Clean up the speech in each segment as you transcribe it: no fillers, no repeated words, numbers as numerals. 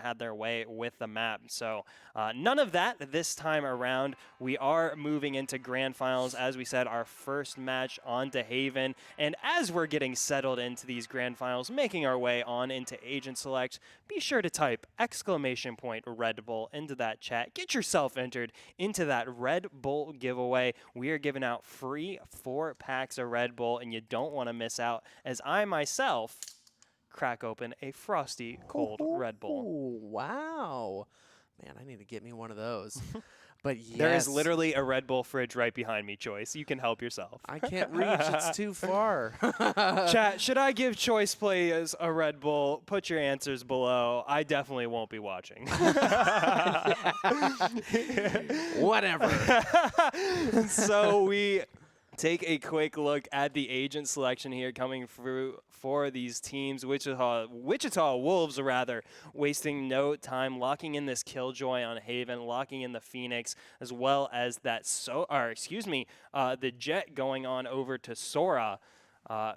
had their way with the map. So none of that this time around. We are moving into grand finals. As we said, our first match on to Haven. And as we're getting settled into these grand finals, making our way on into Agent Select, be sure to type !Red Bull into that chat. Get yourself entered into that Red Bull giveaway. We are giving out free 4 packs of Red Bull, and you don't want to miss out, as I myself crack open a frosty cold Red Bull. Wow. Man, I need to get me one of those. But yes. There is literally a Red Bull fridge right behind me, Choice. You can help yourself. I can't reach. It's too far. Chat, should I give Choice players a Red Bull? Put your answers below. I definitely won't be watching. Whatever. So we take a quick look at the agent selection here coming through for these teams. Wichita Wolves, rather, wasting no time locking in this Killjoy on Haven, locking in the Phoenix, as well as that the Jet going on over to Sora.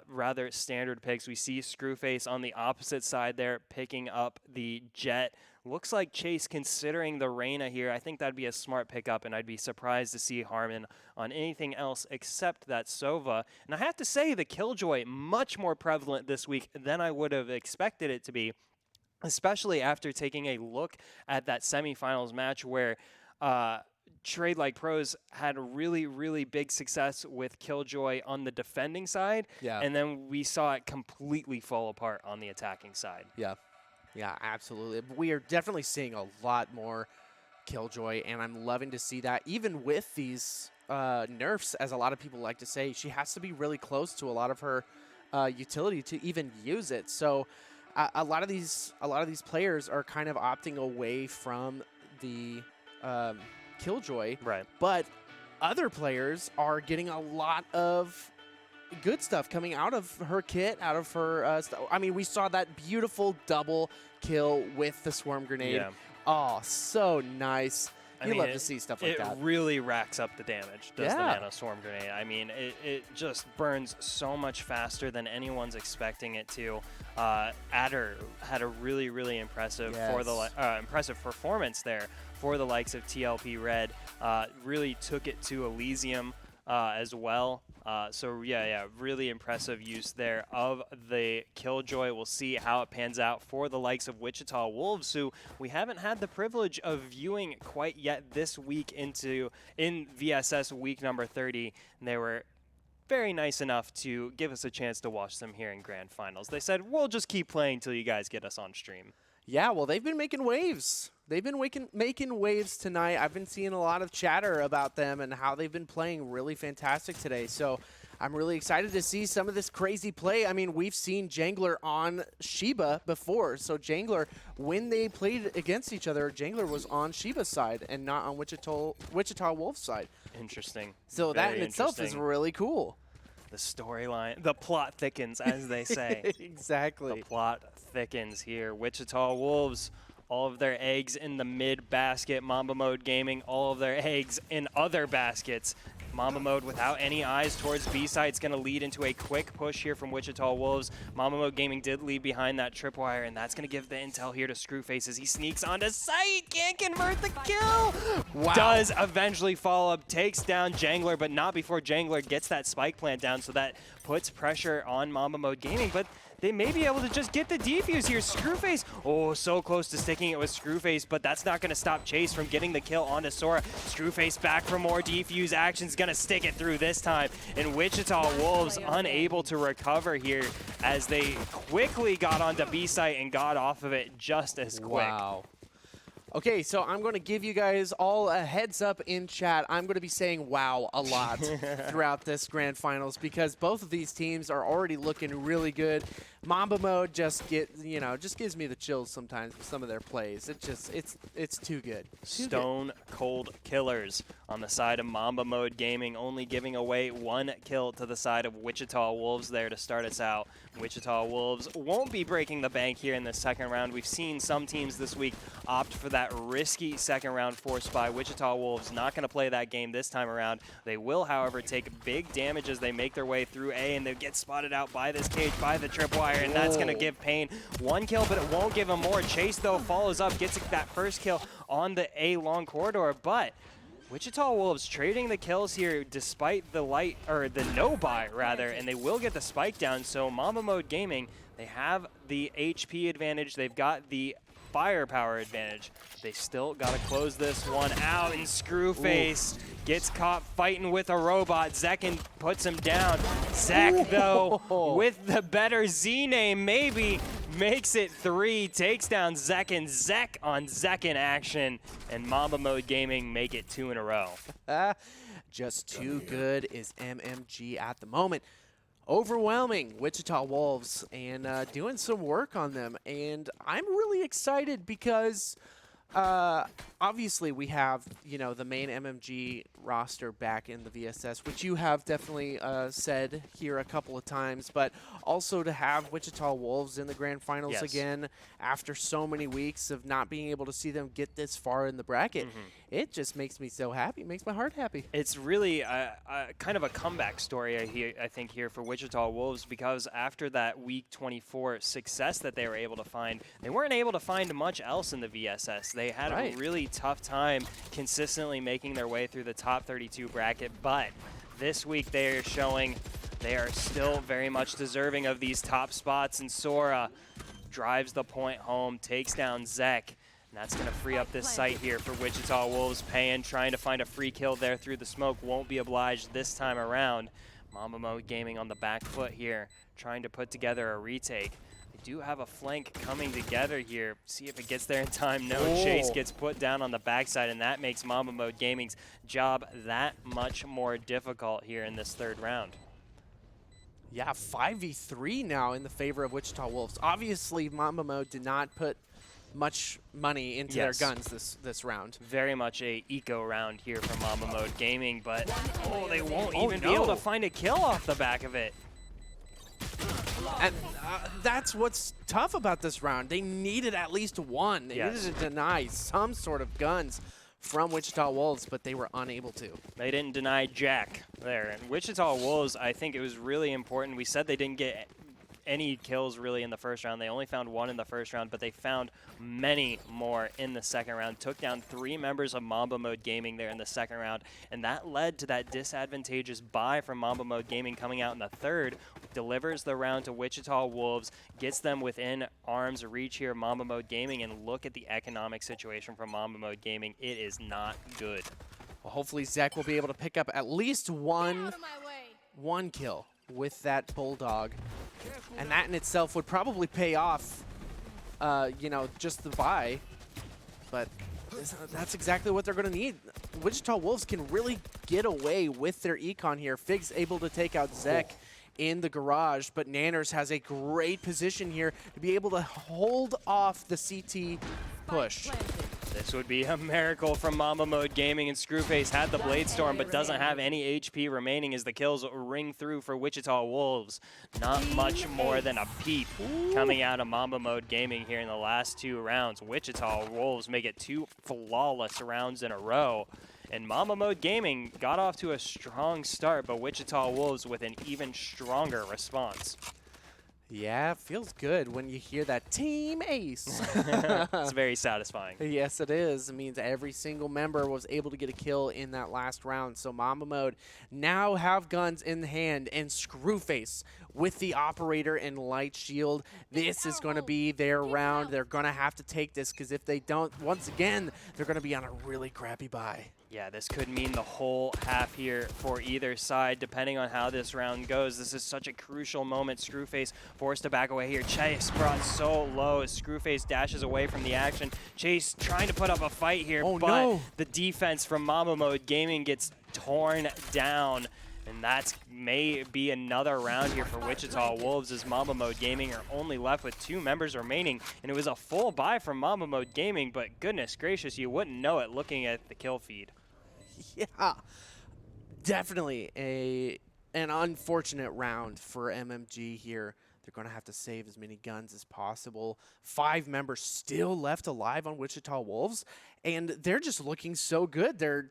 Rather standard picks. We see Screwface on the opposite side there picking up the Jet. Looks like Chase considering the Reyna here. I think that'd be a smart pickup, and I'd be surprised to see Harmon on anything else except that Sova. And I have to say, the Killjoy much more prevalent this week than I would have expected it to be, especially after taking a look at that semifinals match where Trade Like Pros had really, really big success with Killjoy on the defending side, and then we saw it completely fall apart on the attacking side. Yeah, absolutely. We are definitely seeing a lot more Killjoy, and I'm loving to see that. Even with these nerfs, as a lot of people like to say, she has to be really close to a lot of her utility to even use it. So a lot of these players are kind of opting away from the Killjoy, right? But other players are getting a lot of good stuff coming out of her kit, out of her I mean, we saw that beautiful double kill with the swarm grenade. Yeah. Oh, so nice. You love to see stuff like that. It really racks up the damage, does the Nano Swarm Grenade. I mean, it just burns so much faster than anyone's expecting it to. Adder had a really, really impressive impressive performance there for the likes of TLP Red. Really took it to Elysium as well. So yeah, really impressive use there of the Killjoy. We'll see how it pans out for the likes of Wichita Wolves, who we haven't had the privilege of viewing quite yet this week in VSS week number 30. And they were very nice enough to give us a chance to watch them here in Grand Finals. They said, we'll just keep playing till you guys get us on stream. Yeah, well, they've been making waves. They've been making waves tonight. I've been seeing a lot of chatter about them and how they've been playing really fantastic today. So I'm really excited to see some of this crazy play. I mean, we've seen Jangler on Shiba before. So Jangler, when they played against each other, Jangler was on Shiba's side and not on Wichita Wolves' side. Interesting. So that in itself is really cool. The storyline, the plot thickens, as they say. Exactly. The plot thickens here. Wichita Wolves, all of their eggs in the mid basket. Mamba Mode Gaming, all of their eggs in other baskets. Mamba Mode without any eyes towards B-side. It's going to lead into a quick push here from Wichita Wolves. Mamba Mode Gaming did lead behind that tripwire, and that's going to give the intel here to Screwface as he sneaks onto site. Can't convert the kill. Wow. Does eventually follow up, takes down Jangler, but not before Jangler gets that spike plant down, so that puts pressure on Mamba Mode Gaming. But they may be able to just get the defuse here. Screwface, oh, so close to sticking it with Screwface, but that's not going to stop Chase from getting the kill onto Sora. Screwface back for more defuse actions, going to stick it through this time. And Wichita Wolves unable to recover here as they quickly got onto B-site and got off of it just as quick. Wow. Okay, so I'm going to give you guys all a heads up in chat. I'm going to be saying wow a lot throughout this grand finals because both of these teams are already looking really good. Mamba Mode just gives me the chills sometimes with some of their plays. It's too good. Stone cold killers on the side of Mamba Mode Gaming, only giving away 1 kill to the side of Wichita Wolves there to start us out. Wichita Wolves won't be breaking the bank here in the second round. We've seen some teams this week opt for that risky second round force buy. Wichita Wolves not going to play that game this time around. They will, however, take big damage as they make their way through A, and they get spotted out by this cage, by the tripwire. fire, and that's going to give Payne 1 kill, but it won't give him more. Chase, though, follows up, gets that first kill on the A long corridor, but Wichita Wolves trading the kills here despite the no buy rather, and they will get the spike down. So Mamba Mode Gaming, they have the HP advantage, they've got the firepower advantage. They still got to close this one out, and Screwface gets caught fighting with a robot. Zekin puts him down. Zek, though, with the better Z name, maybe makes it 3, takes down Zekin. Zek on Zekin action, and Mamba Mode Gaming make it 2 in a row. Just too good is MMG at the moment. Overwhelming Wichita Wolves and doing some work on them. And I'm really excited because obviously we have, the main MMG roster back in the VSS, which you have definitely said here a couple of times, but also to have Wichita Wolves in the grand finals again after so many weeks of not being able to see them get this far in the bracket. It just makes me so happy. It makes my heart happy. It's really kind of a comeback story, I think, here for Wichita Wolves, because after that Week 24 success that they were able to find, they weren't able to find much else in the VSS. They had a really tough time consistently making their way through the top 32 bracket, but this week they are showing they are still very much deserving of these top spots, and Sora drives the point home, takes down Zek. And that's going to free up this site here for Wichita Wolves. Payne trying to find a free kill there through the smoke. Won't be obliged this time around. Mamba Mode Gaming on the back foot here, trying to put together a retake. They do have a flank coming together here. See if it gets there in time. No, Chase gets put down on the backside, and that makes Mamba Mode Gaming's job that much more difficult here in this third round. Yeah, 5v3 now in the favor of Wichita Wolves. Obviously, Mamba Mode did not put much money into their guns this round. Very much a eco round here from Mamba Mode Gaming, but they won't even be able to find a kill off the back of it. And that's what's tough about this round. They needed at least one. They needed to deny some sort of guns from Wichita Wolves, but they were unable to. They didn't deny Jack there. And Wichita Wolves, I think it was really important. We said they didn't get any kills really in the first round. They only found 1 in the first round, but they found many more in the second round. Took down 3 members of Mamba Mode Gaming there in the second round, and that led to that disadvantageous buy from Mamba Mode Gaming coming out in the third. Delivers the round to Wichita Wolves, gets them within arm's reach here, Mamba Mode Gaming, and look at the economic situation from Mamba Mode Gaming. It is not good. Well, hopefully Zek will be able to pick up at least one kill with that Bulldog. And that in itself would probably pay off, just the buy. But that's exactly what they're going to need. Wichita Wolves can really get away with their econ here. Fig's able to take out Zek in the garage, but Nanners has a great position here to be able to hold off the CT push. This would be a miracle from Mamba Mode Gaming, and Screwface had the Blade Storm but doesn't have any HP remaining as the kills ring through for Wichita Wolves. Not much more than a peep coming out of Mamba Mode Gaming here in the last 2 rounds. Wichita Wolves make it 2 flawless rounds in a row. And Mamba Mode Gaming got off to a strong start, but Wichita Wolves with an even stronger response. Yeah, it feels good when you hear that Team Ace. It's very satisfying. Yes, it is. It means every single member was able to get a kill in that last round. So Mamba Mode now have guns in hand, and Screwface with the operator and light shield. This is going to be their round. They're going to have to take this, because if they don't, once again, they're going to be on a really crappy buy. Yeah, this could mean the whole half here for either side, depending on how this round goes. This is such a crucial moment. Screwface forced to back away here. Chase brought so low as Screwface dashes away from the action. Chase trying to put up a fight here, but the defense from Mamba Mode Gaming gets torn down. And that may be another round here for Wichita Wolves, as Mamba Mode Gaming are only left with 2 members remaining. And it was a full buy from Mamba Mode Gaming, but goodness gracious, you wouldn't know it looking at the kill feed. Yeah, definitely an unfortunate round for MMG here. They're going to have to save as many guns as possible. 5 members still left alive on Wichita Wolves, and they're just looking so good. They're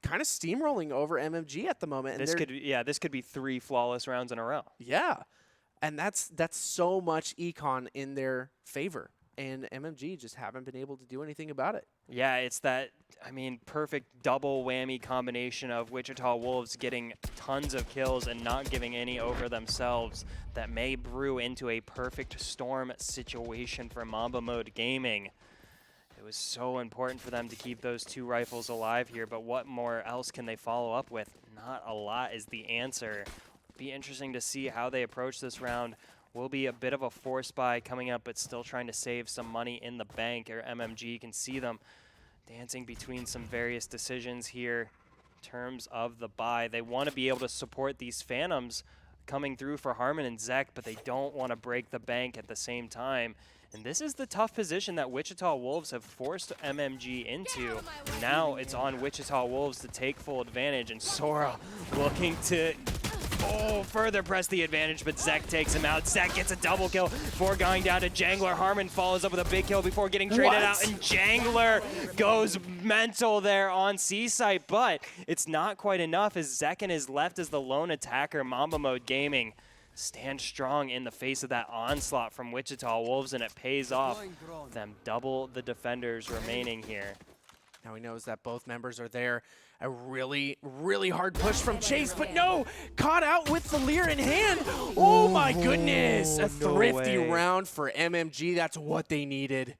kind of steamrolling over MMG at the moment. And this could be 3 flawless rounds in a row. Yeah. And that's so much econ in their favor. And MMG just haven't been able to do anything about it. Yeah, it's that, I mean, perfect double whammy combination of Wichita Wolves getting tons of kills and not giving any over themselves that may brew into a perfect storm situation for Mamba Mode Gaming. It was so important for them to keep those 2 rifles alive here, but what more else can they follow up with? Not a lot is the answer. Be interesting to see how they approach this round. Will be a bit of a force buy coming up, but still trying to save some money in the bank. Or MMG, you can see them dancing between some various decisions here in terms of the buy. They want to be able to support these Phantoms coming through for Harmon and Zek, but they don't want to break the bank at the same time. And this is the tough position that Wichita Wolves have forced MMG into. Now it's on Wichita Wolves to take full advantage, and Sora looking to further press the advantage, but Zek takes him out. Zek gets a double kill before going down to Jangler. Harmon follows up with a big kill before getting traded out, and Jangler goes mental there on C-Site, but it's not quite enough as Zekin is left as the lone attacker. Mamba Mode Gaming stand strong in the face of that onslaught from Wichita Wolves, and it pays off them double the defenders remaining here. Now he knows that both members are there. A really, really hard push from Chase, but no! Caught out with the Lear in hand! Oh my goodness! A thrifty round for MMG. That's what they needed.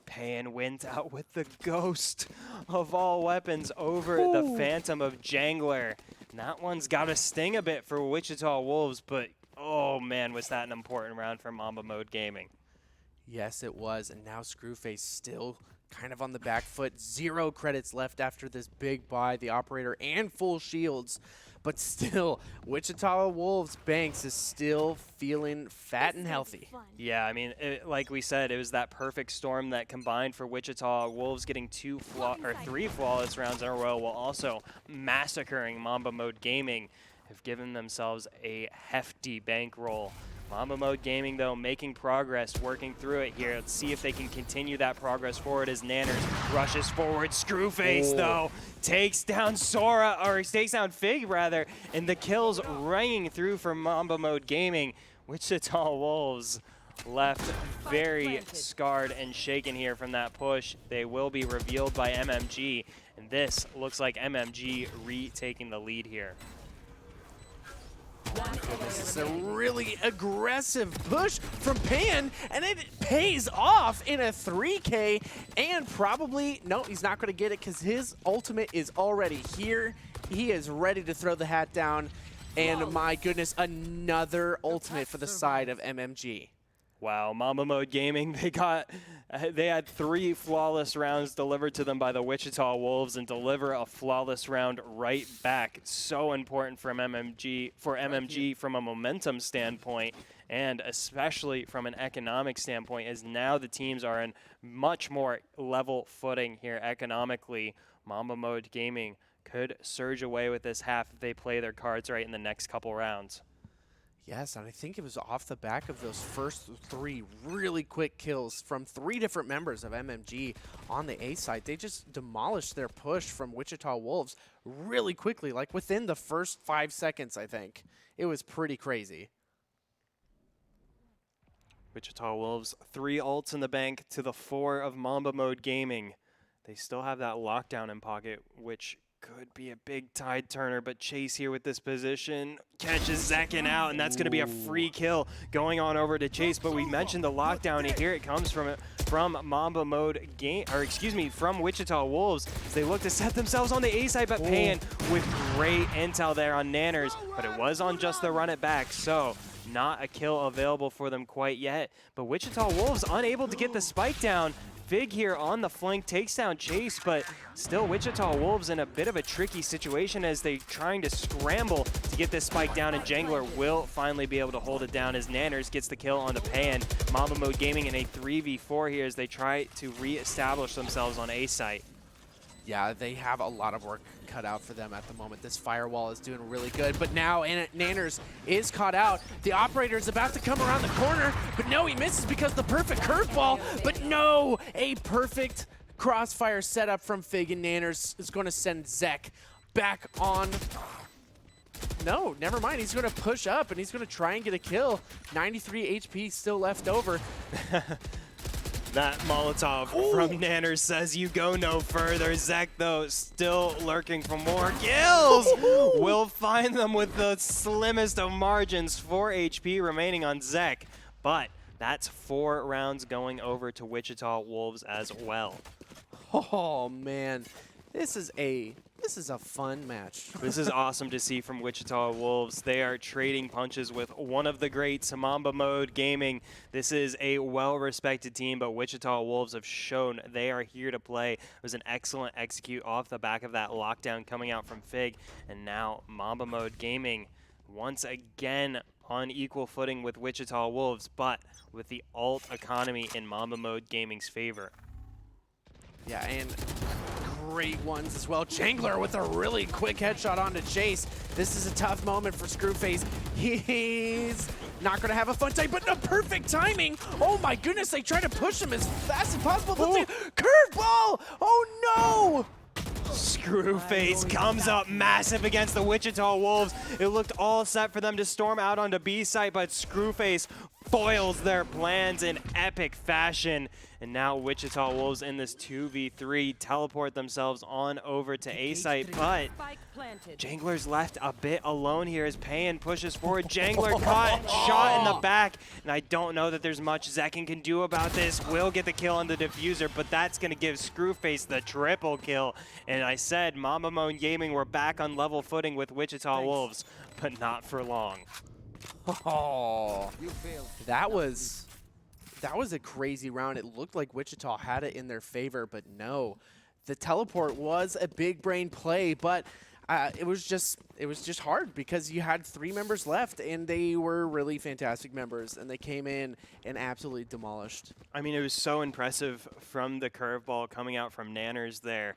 Payan wins out with the ghost of all weapons over the Phantom of Jangler. And that one's got to sting a bit for Wichita Wolves, but oh man, was that an important round for Mamba Mode Gaming. Yes, it was, and now Screwface still kind of on the back foot. 0 credits left after this big buy, the operator and full shields, but still, Wichita Wolves Banks is still feeling fat and healthy. Yeah, I mean, like we said, it was that perfect storm that combined for Wichita Wolves getting 3 flawless rounds in a row, while also massacring Mamba Mode Gaming. Have given themselves a hefty bankroll. Mamba Mode Gaming, though, making progress, working through it here. Let's see if they can continue that progress forward as Nanners rushes forward. Screwface, though, takes down Sora, or takes down Fig, rather, and the kills ringing through for Mamba Mode Gaming. Wichita Wolves left very scarred and shaken here from that push. They will be revealed by MMG, and this looks like MMG retaking the lead here. This is a really aggressive push from Pan, and it pays off in a 3K, and probably, no, he's not going to get it because his ultimate is already here. He is ready to throw the hat down, and my goodness, another ultimate for the side of MMG. Wow, Mamba Mode Gaming, they had 3 flawless rounds delivered to them by the Wichita Wolves, and deliver a flawless round right back. So important for MMG from a momentum standpoint, and especially from an economic standpoint, as now the teams are in much more level footing here economically. Mamba Mode Gaming could surge away with this half if they play their cards right in the next couple rounds. Yes, and I think it was off the back of those first 3 really quick kills from 3 different members of MMG on the A side. They just demolished their push from Wichita Wolves really quickly, like within the first 5 seconds, I think. It was pretty crazy. Wichita Wolves, 3 ults in the bank to the 4 of Mamba Mode Gaming. They still have that lockdown in pocket, which could be a big tide turner, but Chase here with this position catches Zekin out, and that's going to be a free kill going on over to Chase. But we mentioned the lockdown, and here it comes from Mamba Mode Game, or excuse me, from Wichita Wolves. They look to set themselves on the A side, but Pan with great intel there on Nanners, but it was on just the run it back, so not a kill available for them quite yet. But Wichita Wolves unable to get the spike down. Fig here on the flank takes down Chase, but still Wichita Wolves in a bit of a tricky situation as they trying to scramble to get this spike down, and Jangler will finally be able to hold it down as Nanners gets the kill on the Pan. Mamba Mode Gaming in a 3v4 here as they try to re-establish themselves on A site. Yeah, they have a lot of work cut out for them at the moment. This firewall is doing really good, but now Nanners is caught out. The operator is about to come around the corner, but no, he misses because the perfect curveball, but no, a perfect crossfire setup from Fig, and Nanners is going to send Zek back on no, never mind. He's going to push up, and he's going to try and get a kill. 93 HP still left over. That Molotov from Nanners says you go no further. Zek, though, still lurking for more kills. Will find them with the slimmest of margins. 4 HP remaining on Zek, but that's 4 rounds going over to Wichita Wolves as well. Oh, man. This is a fun match. This is awesome to see from Wichita Wolves. They are trading punches with one of the greats, Mamba Mode Gaming. This is a well-respected team, but Wichita Wolves have shown they are here to play. It was an excellent execute off the back of that lockdown coming out from Fig, and now Mamba Mode Gaming once again on equal footing with Wichita Wolves, but with the alt economy in Mamba Mode Gaming's favor. Yeah, and great ones as well. Jangler with a really quick headshot onto Chase. This is a tough moment for Screwface. He's not going to have a fun time, but the perfect timing. Oh my goodness, they try to push him as fast as possible. Curveball! Oh no! Screwface comes up massive against the Wichita Wolves. It looked all set for them to storm out onto B site, but Screwface foils their plans in epic fashion. And now Wichita Wolves in this 2v3 teleport themselves on over to A site, but Jangler's left a bit alone here as Payan pushes forward. Jangler caught, shot in the back, and I don't know that there's much Zekin can do about this. Will get the kill on the diffuser, but that's going to give Screwface the triple kill. And I said, Mamba Mode Gaming were back on level footing with Wichita Wolves, but not for long. Oh, that was a crazy round. It looked like Wichita had it in their favor, but no. The teleport was a big brain play, but it was just hard because you had 3 members left, and they were really fantastic members, and they came in and absolutely demolished. I mean, it was so impressive from the curveball coming out from Nanners there.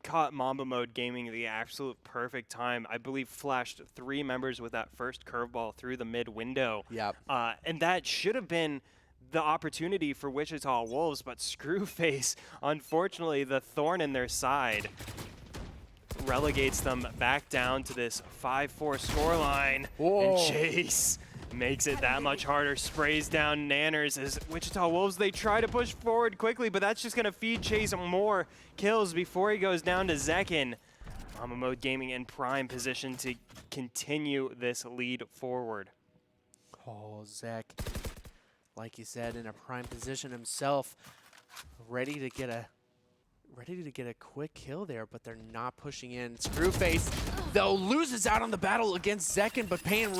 Caught Mamba Mode Gaming the absolute perfect time. I believe flashed 3 members with that first curveball through the mid window. Yep. And that should have been the opportunity for Wichita Wolves, but Screwface, unfortunately, the thorn in their side, relegates them back down to this 5-4 scoreline. And Chase makes it that much harder, sprays down Nanners as Wichita Wolves, they try to push forward quickly, but that's just going to feed Chase more kills before he goes down to Zekin. Mamba Mode Gaming in prime position to continue this lead forward. Oh, Zek, like you said, in a prime position himself, ready to get a quick kill there, but they're not pushing in. Screwface, though, loses out on the battle against Zekin, but Payan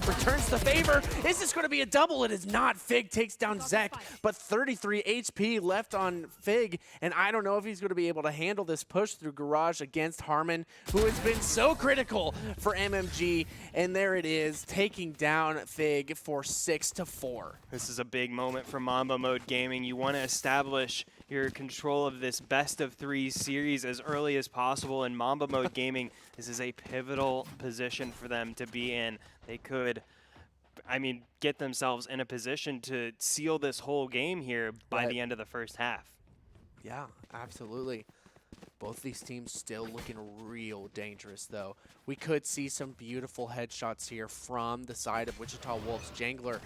returns the favor. Is this going to be a double? It is not. Fig takes down Zek, but 33 HP left on Fig, and I don't know if he's going to be able to handle this push through Garage against Harmon, who has been so critical for MMG, and there it is, taking down Fig for 6-4. This is a big moment for Mamba Mode Gaming. You want to establish your control of this best-of-3 series as early as possible. In Mamba Mode Gaming, this is a pivotal position for them to be in. They could, I mean, get themselves in a position to seal this whole game here by the end of the first half. Yeah, absolutely. Both these teams still looking real dangerous, though. We could see some beautiful headshots here from the side of Wichita Wolves. Jangler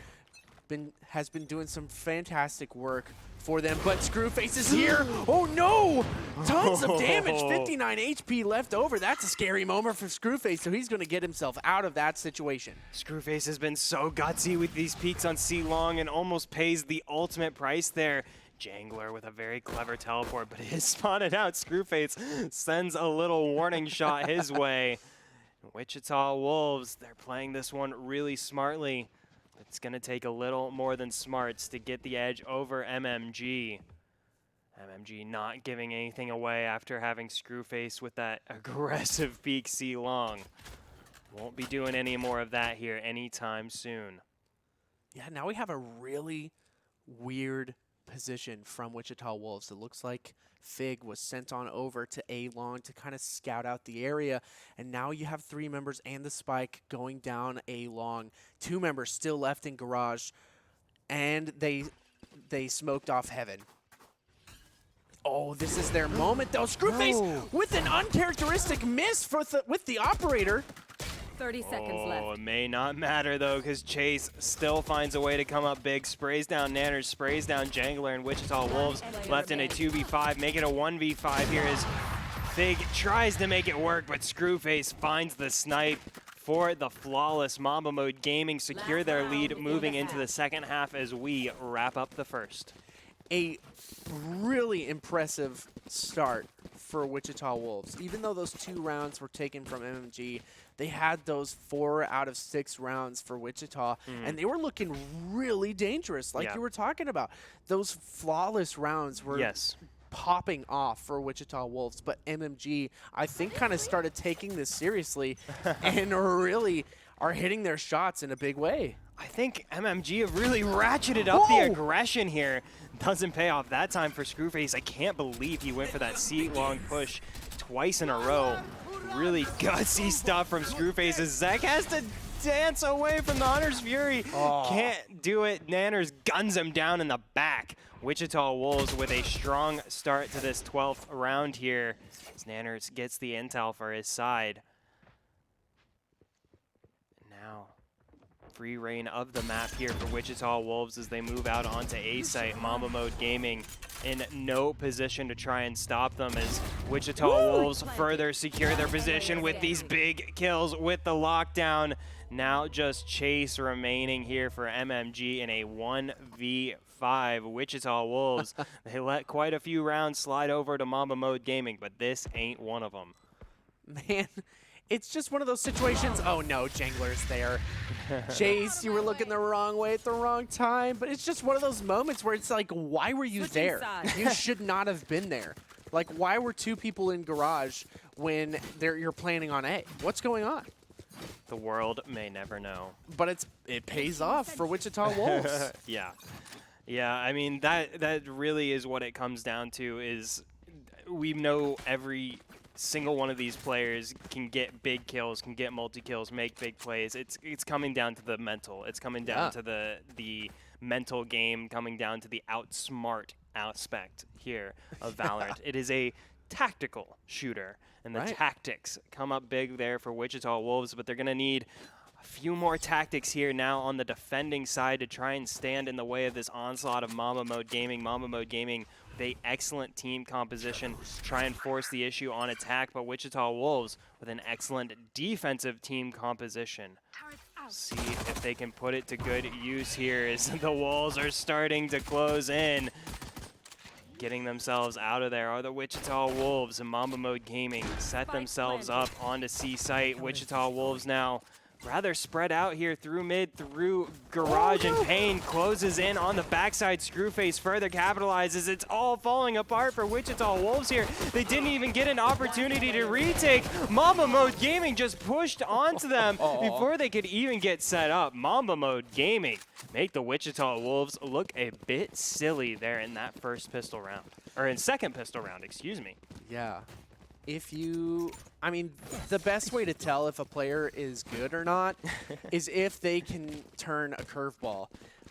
has been doing some fantastic work for them, but Screwface is here. Oh no! Tons of damage, 59 HP left over. That's a scary moment for Screwface, so he's going to get himself out of that situation. Screwface has been so gutsy with these peaks on C-Long and almost pays the ultimate price there. Jangler with a very clever teleport, but it is spotted out. Screwface sends a little warning shot his way. Wichita Wolves, they're playing this one really smartly. It's going to take a little more than smarts to get the edge over MMG. MMG not giving anything away after having Screwface with that aggressive peak C-Long. Won't be doing any more of that here anytime soon. Yeah, now we have a really weird position from Wichita Wolves. It looks like Fig was sent on over to A-Long to kind of scout out the area, and now you have 3 members and the Spike going down A-Long. 2 members still left in Garage, and they smoked off Heaven. Oh, this is their moment, though. Screwface with an uncharacteristic miss with the operator. 30 seconds Oh, left. it may not matter though, because Chase still finds a way to come up big. Sprays down Nanners, sprays down Jangler, and Wichita Wolves left in a 2v5. Make it a 1v5 here as Fig tries to make it work, but Screwface finds the snipe for the flawless. Mamba Mode Gaming secure their lead moving into the second half as we wrap up the first. A really impressive start for Wichita Wolves. Even though those 2 rounds were taken from MMG, they had those 4 out of 6 rounds for Wichita, and they were looking really dangerous, like you were talking about. Those flawless rounds were popping off for Wichita Wolves, but MMG, I think, kind of started taking this seriously and really are hitting their shots in a big way. I think MMG have really ratcheted up the aggression here. Doesn't pay off that time for Screwface. I can't believe he went for that seat-long push twice in a row. Really gutsy stuff from Screwface as Zek has to dance away from the Hunter's Fury. Can't do it. Nanners guns him down in the back. Wichita Wolves with a strong start to this 12th round here as Nanners gets the intel for his side. Now, free reign of the map here for Wichita Wolves as they move out onto A site. Mamba Mode Gaming in no position to try and stop them as Wichita Wolves further secure their position with these big kills with the lockdown. Now just Chase remaining here for MMG in a 1v5. Wichita Wolves, they let quite a few rounds slide over to Mamba Mode Gaming, but this ain't one of them. Man, it's just one of those situations. Oh no, Jangler's there. Chase, you were looking the wrong way at the wrong time, but it's just one of those moments where it's like, why were you there? You should not have been there. Like, why were 2 people in garage when you're planning on A? What's going on? The world may never know. But it pays off for Wichita Wolves. Yeah, I mean, that really is what it comes down to is we know every single one of these players can get big kills, can get multi-kills, make big plays. It's coming down to the mental. It's coming down to the mental game, coming down to the outsmart aspect here of Valorant. It is a tactical shooter, and the tactics come up big there for Wichita Wolves, but they're going to need a few more tactics here now on the defending side to try and stand in the way of this onslaught of Mamba Mode Gaming. Mamba Mode Gaming with a excellent team composition, try and force the issue on attack, but Wichita Wolves with an excellent defensive team composition. See if they can put it to good use here as the walls are starting to close in. Getting themselves out of there are the Wichita Wolves, and Mamba Mode Gaming set themselves up onto C site. Wichita Wolves now rather spread out here through mid, through garage, and Payne closes in on the backside. Screwface further capitalizes. It's all falling apart for Wichita Wolves here. They didn't even get an opportunity to retake. Mamba Mode Gaming just pushed onto them before they could even get set up. Mamba Mode Gaming make the Wichita Wolves look a bit silly there in that first pistol round, or in second pistol round, excuse me. Yeah. I mean, the best way to tell if a player is good or not is if they can turn a curveball,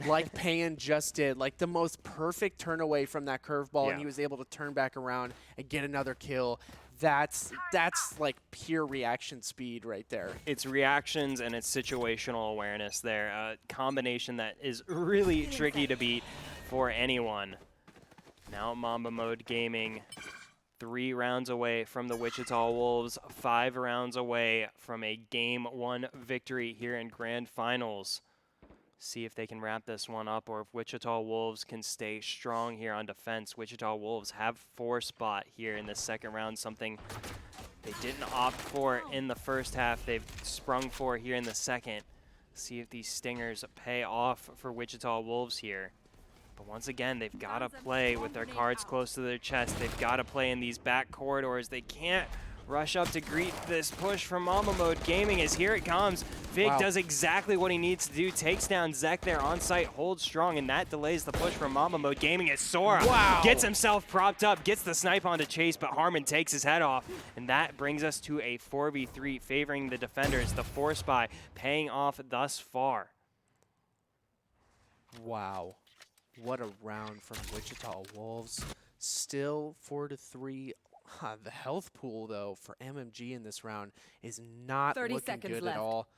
like Payne just did, like the most perfect turn away from that curveball, and he was able to turn back around and get another kill. That's like pure reaction speed right there. It's reactions and it's situational awareness there. A combination that is really tricky to beat for anyone. Now Mamba Mode Gaming 3 rounds away from the Wichita Wolves, 5 rounds away from a Game 1 victory here in Grand Finals. See if they can wrap this one up, or if Wichita Wolves can stay strong here on defense. Wichita Wolves have 4 spot here in the second round, something they didn't opt for in the first half. They've sprung for here in the second. See if these stingers pay off for Wichita Wolves here. But once again, they've got to play with their cards close to their chest. They've got to play in these back corridors. They can't rush up to greet this push from Mamba Mode Gaming as here it comes. Fig does exactly what he needs to do. Takes down Zek there on site, holds strong, and that delays the push from Mamba Mode Gaming as Sora gets himself propped up, gets the snipe onto Chase, but Harmon takes his head off. And that brings us to a 4v3 favoring the defenders. The 4 spy paying off thus far. Wow. What a round from Wichita Wolves. Still 4-3 The health pool, though, for MMG in this round is not 30 looking seconds good left. at all.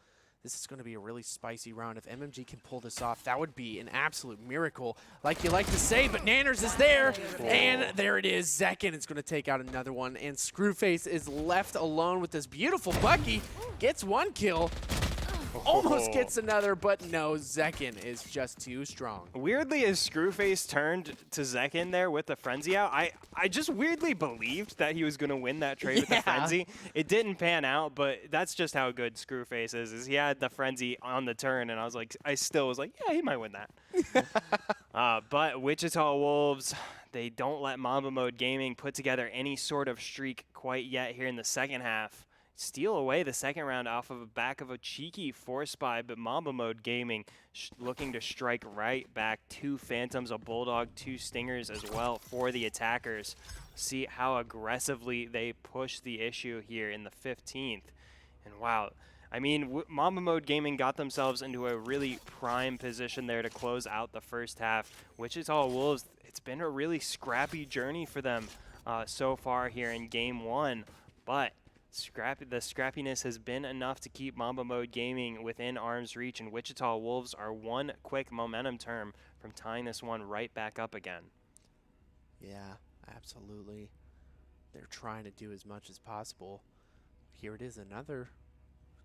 This is going to be a really spicy round. If MMG can pull this off, that would be an absolute miracle, like you like to say, but Nanners is there, and there it is. Zekin is going to take out another one, and Screwface is left alone with this beautiful Bucky. Gets one kill. Almost gets another, but no, Zekin is just too strong. Weirdly, as Screwface turned to Zekin there with the Frenzy out, I just weirdly believed that he was going to win that trade with the Frenzy. It didn't pan out, but that's just how good Screwface is he had the Frenzy on the turn, and I still was like, yeah, he might win that. But Wichita Wolves, they don't let Mamba Mode Gaming put together any sort of streak quite yet here in the second half. Steal away the second round off of the back of a cheeky force spy, but Mamba Mode Gaming looking to strike right back. 2 Phantoms, a Bulldog, 2 Stingers as well for the attackers. See how aggressively they push the issue here in the 15th. And wow, I mean, Mamba Mode Gaming got themselves into a really prime position there to close out the first half. Wichita Wolves, it's been a really scrappy journey for them so far here in Game 1, but the scrappiness has been enough to keep Mamba Mode Gaming within arm's reach, and Wichita Wolves are one quick momentum term from tying this one right back up again. Yeah, absolutely. They're trying to do as much as possible. Here it is, another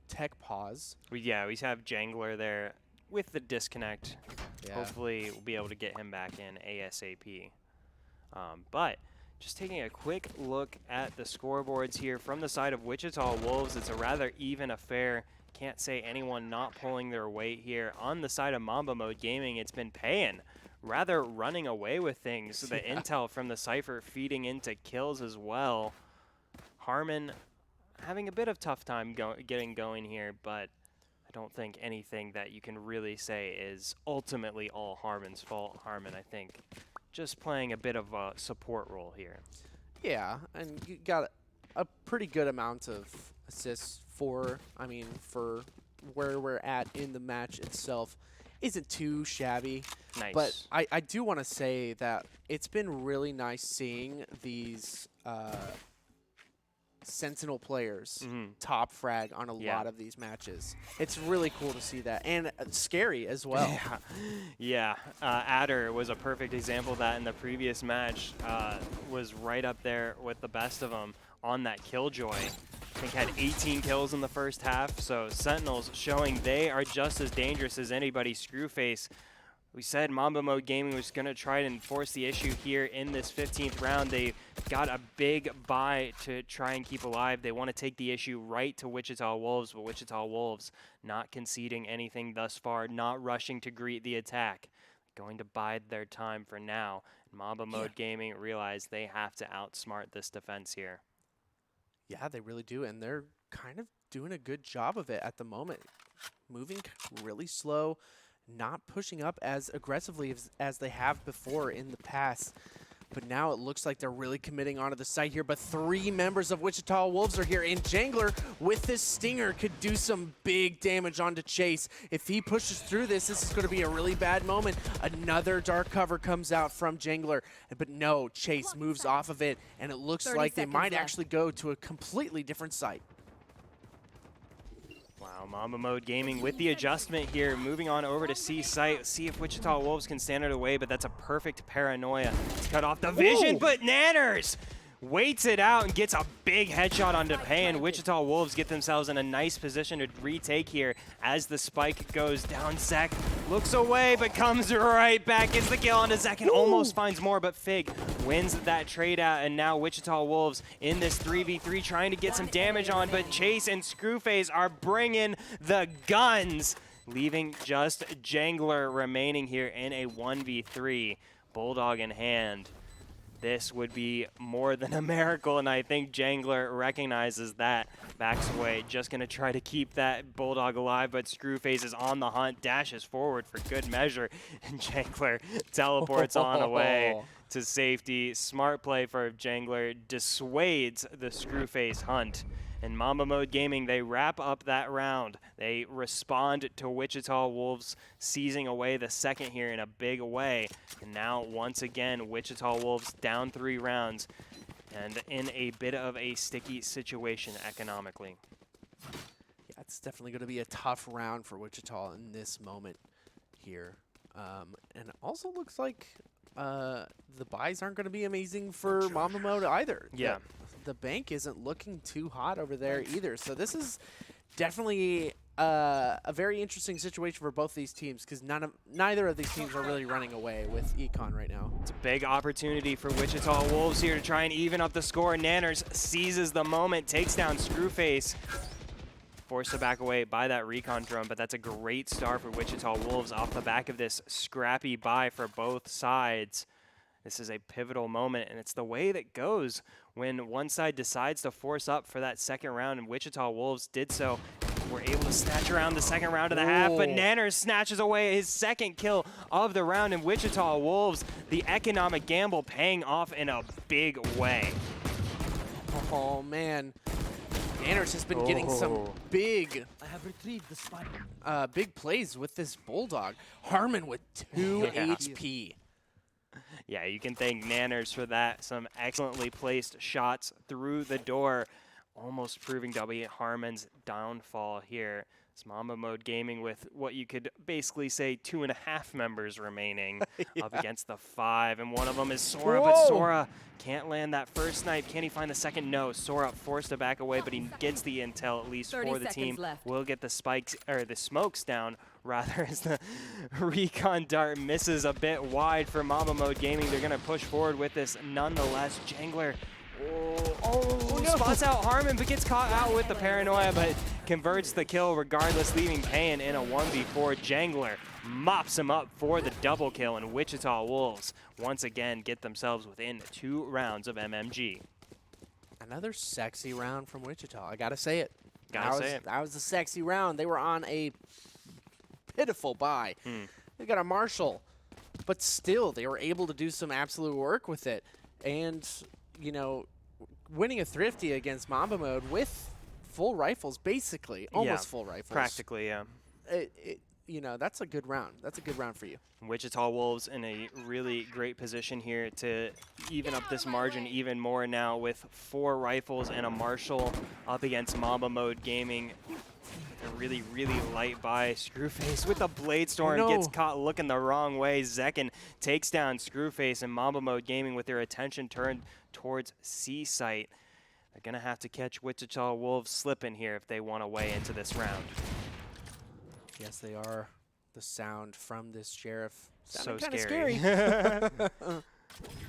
tech pause. We have Jangler there with the disconnect. Yeah. Hopefully we'll be able to get him back in ASAP. But just taking a quick look at the scoreboards here from the side of Wichita Wolves, it's a rather even affair. Can't say anyone not pulling their weight here. On the side of Mamba Mode Gaming, it's been paying, rather running away with things. The intel from the Cypher feeding into kills as well. Harmon having a bit of tough time getting going here, but I don't think anything that you can really say is ultimately all Harmon's fault. Harmon, I think, just playing a bit of a support role here. Yeah, and you got a pretty good amount of assists for where we're at in the match itself. Isn't too shabby. Nice. But I do want to say that it's been really nice seeing these Sentinel players top frag on a lot of these matches. It's really cool to see that, and scary as well. Yeah. Adder was a perfect example of that in the previous match. Was right up there with the best of them on that Killjoy. I think had 18 kills in the first half, so Sentinels showing they are just as dangerous as anybody. Screwface, we said Mamba Mode Gaming was going to try and enforce the issue here in this 15th round. They got a big buy to try and keep alive. They want to take the issue right to Wichita Wolves, but Wichita Wolves not conceding anything thus far, not rushing to greet the attack. Going to bide their time for now. Mamba Mode Gaming realize they have to outsmart this defense here. Yeah, they really do, and they're kind of doing a good job of it at the moment. Moving really slow, not pushing up as aggressively as they have before in the past. But now it looks like they're really committing onto the site here. But 3 members of Wichita Wolves are here. And Jangler, with this Stinger, could do some big damage onto Chase. If he pushes through this is going to be a really bad moment. Another dark cover comes out from Jangler. But no, Chase moves off of it. And it looks like they might actually go to a completely different site. Wow, Mamba Mode Gaming with the adjustment here, moving on over to C site. See if Wichita Wolves can stand it away, but that's a perfect paranoia to cut off the vision. But Nanners waits it out and gets a big headshot onto Pay, and Wichita Wolves get themselves in a nice position to retake here as the spike goes down. Zek looks away, but comes right back, gets the kill onto Zek and almost finds more, but Fig wins that trade out, and now Wichita Wolves in this 3v3 trying to get some damage on, but Chase and Screwface are bringing the guns, leaving just Jangler remaining here in a 1v3, Bulldog in hand. This would be more than a miracle, and I think Jangler recognizes that. Backs away, just going to try to keep that Bulldog alive, but Screwface is on the hunt, dashes forward for good measure, and Jangler teleports on away to safety. Smart play for Jangler, dissuades the Screwface hunt. And Mamba Mode Gaming, they wrap up that round. They respond to Wichita Wolves seizing away the second here in a big way. And now, once again, Wichita Wolves down 3 rounds. and in a bit of a sticky situation economically. Yeah, it's definitely going to be a tough round for Wichita in this moment here. And it also looks like the buys aren't going to be amazing for Mamba Mode either. Yeah. The bank isn't looking too hot over there either. So this is definitely a very interesting situation for both these teams because neither of these teams are really running away with Econ right now. It's a big opportunity for Wichita Wolves here to try and even up the score. Nanners seizes the moment, takes down Screwface. Forced to back away by that recon drone, but that's a great start for Wichita Wolves off the back of this scrappy buy for both sides. This is a pivotal moment, and it's the way that goes when one side decides to force up for that second round, and Wichita Wolves did so. We're able to snatch around the second round of the half, but Nanners snatches away his second kill of the round, and Wichita Wolves, the economic gamble paying off in a big way. Oh, man. Nanners has been getting some big, big plays with this Bulldog. Harmon with 2 HP. Yeah, you can thank Nanners for that. Some excellently placed shots through the door, almost proving to be Harmon's downfall here. It's Mamba Mode Gaming with what you could basically say 2.5 members remaining up against the 5, and one of them is Sora, but Sora can't land that first snipe. Can he find the second? No. Sora forced to back away, but he gets the intel at least for the team. Will get the spikes or the smokes down rather as the recon dart misses a bit wide for Mamba Mode Gaming. They're gonna push forward with this nonetheless. Jangler. No. Spots out Harmon, but gets caught out with the paranoia, but converts the kill regardless, leaving Payan in a 1v4. Jangler mops him up for the double kill, and Wichita Wolves once again get themselves within 2 rounds of MMG. Another sexy round from Wichita. I gotta say it. That was a sexy round. They were on a pitiful buy. They got a Marshall, but still they were able to do some absolute work with it. And you know, winning a Thrifty against Mamba Mode with full rifles, basically, almost full rifles. Practically, yeah. You know, that's a good round. That's a good round for you. Wichita Wolves in a really great position here to even up this margin even more now with 4 rifles and a Marshall up against Mamba Mode Gaming. A really, really light buy. Screwface with the Blade Storm gets caught looking the wrong way. Zekin takes down Screwface, and Mamba Mode Gaming with their attention turned towards C-Site. They're going to have to catch Wichita Wolves slipping here if they want to weigh into this round. Yes, they are. The sound from this sheriff. So scary.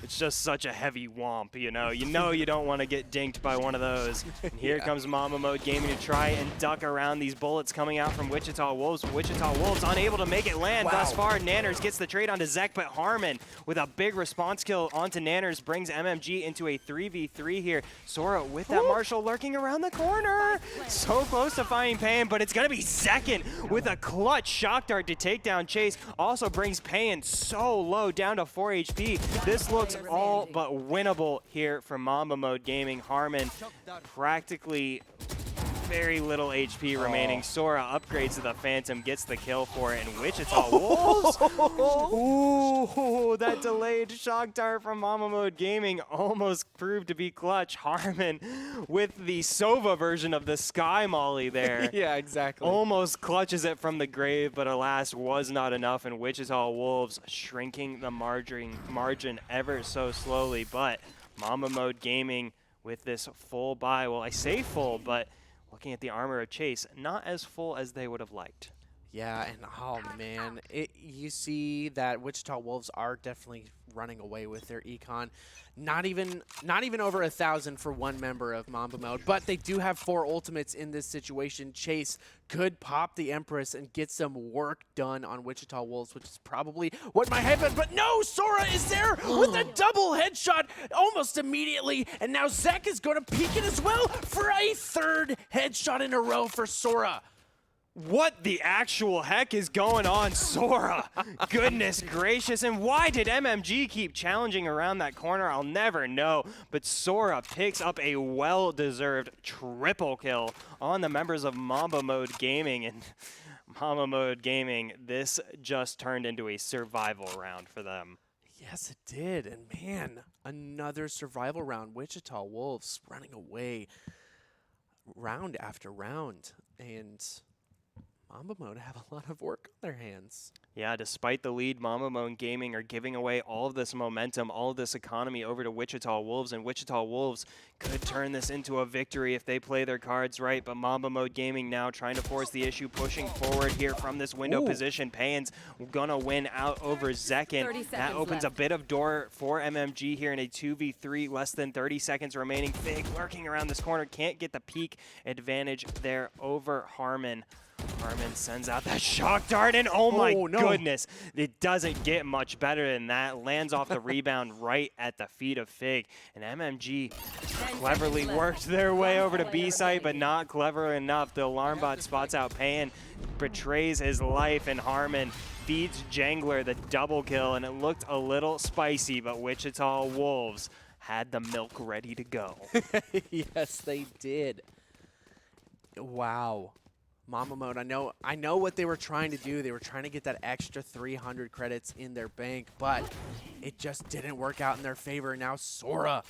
It's just such a heavy womp, you know. You don't want to get dinked by one of those. And here comes Mamba Mode Gaming to try and duck around these bullets coming out from Wichita Wolves. Wichita Wolves unable to make it land thus far. Nanners gets the trade onto Zek, but Harmon with a big response kill onto Nanners brings MMG into a 3v3 here. Sora with that Marshall lurking around the corner. So close to finding Payan, but it's going to be second with a clutch shock dart to take down Chase. Also brings Payan so low, down to 4 HP. This looks all but winnable here for Mamba Mode Gaming. Harmon practically very little HP remaining. Sora upgrades to the Phantom, gets the kill for it, and Wichita Wolves. Ooh, that delayed shock dart from Mamba Mode Gaming almost proved to be clutch. Harmon with the Sova version of the Sky Molly there. Yeah, exactly. Almost clutches it from the grave, but alas, was not enough, and Wichita Wolves shrinking the margin ever so slowly. But Mamba Mode Gaming with this full buy, well, I say full, but looking at the armor of Chase, not as full as they would have liked. Yeah, and oh man, you see that Wichita Wolves are definitely running away with their econ. Not even over 1,000 for one member of Mamba Mode, but they do have 4 ultimates in this situation. Chase could pop the Empress and get some work done on Wichita Wolves, which is probably what might happen. But no, Sora is there with a double headshot almost immediately, and now Zek is going to peek it as well for a 3rd headshot in a row for Sora. What the actual heck is going on, Sora? Goodness gracious, and why did MMG keep challenging around that corner? I'll never know, but Sora picks up a well-deserved triple kill on the members of Mamba Mode Gaming, and Mamba Mode Gaming, this just turned into a survival round for them. Yeah, Yes, it did. And man, another survival round. Wichita Wolves running away round after round. And Mamba Mode have a lot of work on their hands. Yeah, despite the lead, Mamba Mode Gaming are giving away all of this momentum, all of this economy over to Wichita Wolves, and Wichita Wolves could turn this into a victory if they play their cards right, but Mamba Mode Gaming now trying to force the issue, pushing forward here from this window position. Payan's gonna win out over Zekin. That opens a bit of door for MMG here in a 2v3, less than 30 seconds remaining. Fig lurking around this corner, can't get the peak advantage there over Harmon. Harmon sends out that shock dart, and oh my goodness, it doesn't get much better than that. Lands off the rebound right at the feet of Fig, and MMG cleverly worked their way over to B site, but not clever enough. The alarm bot spots out Payan, betrays his life, and Harmon feeds Jangler the double kill, and it looked a little spicy, but Wichita Wolves had the milk ready to go. Yes, they did. Wow. Mamba Mode, I know what they were trying to do. They were trying to get that extra 300 credits in their bank, but it just didn't work out in their favor. Now Sora,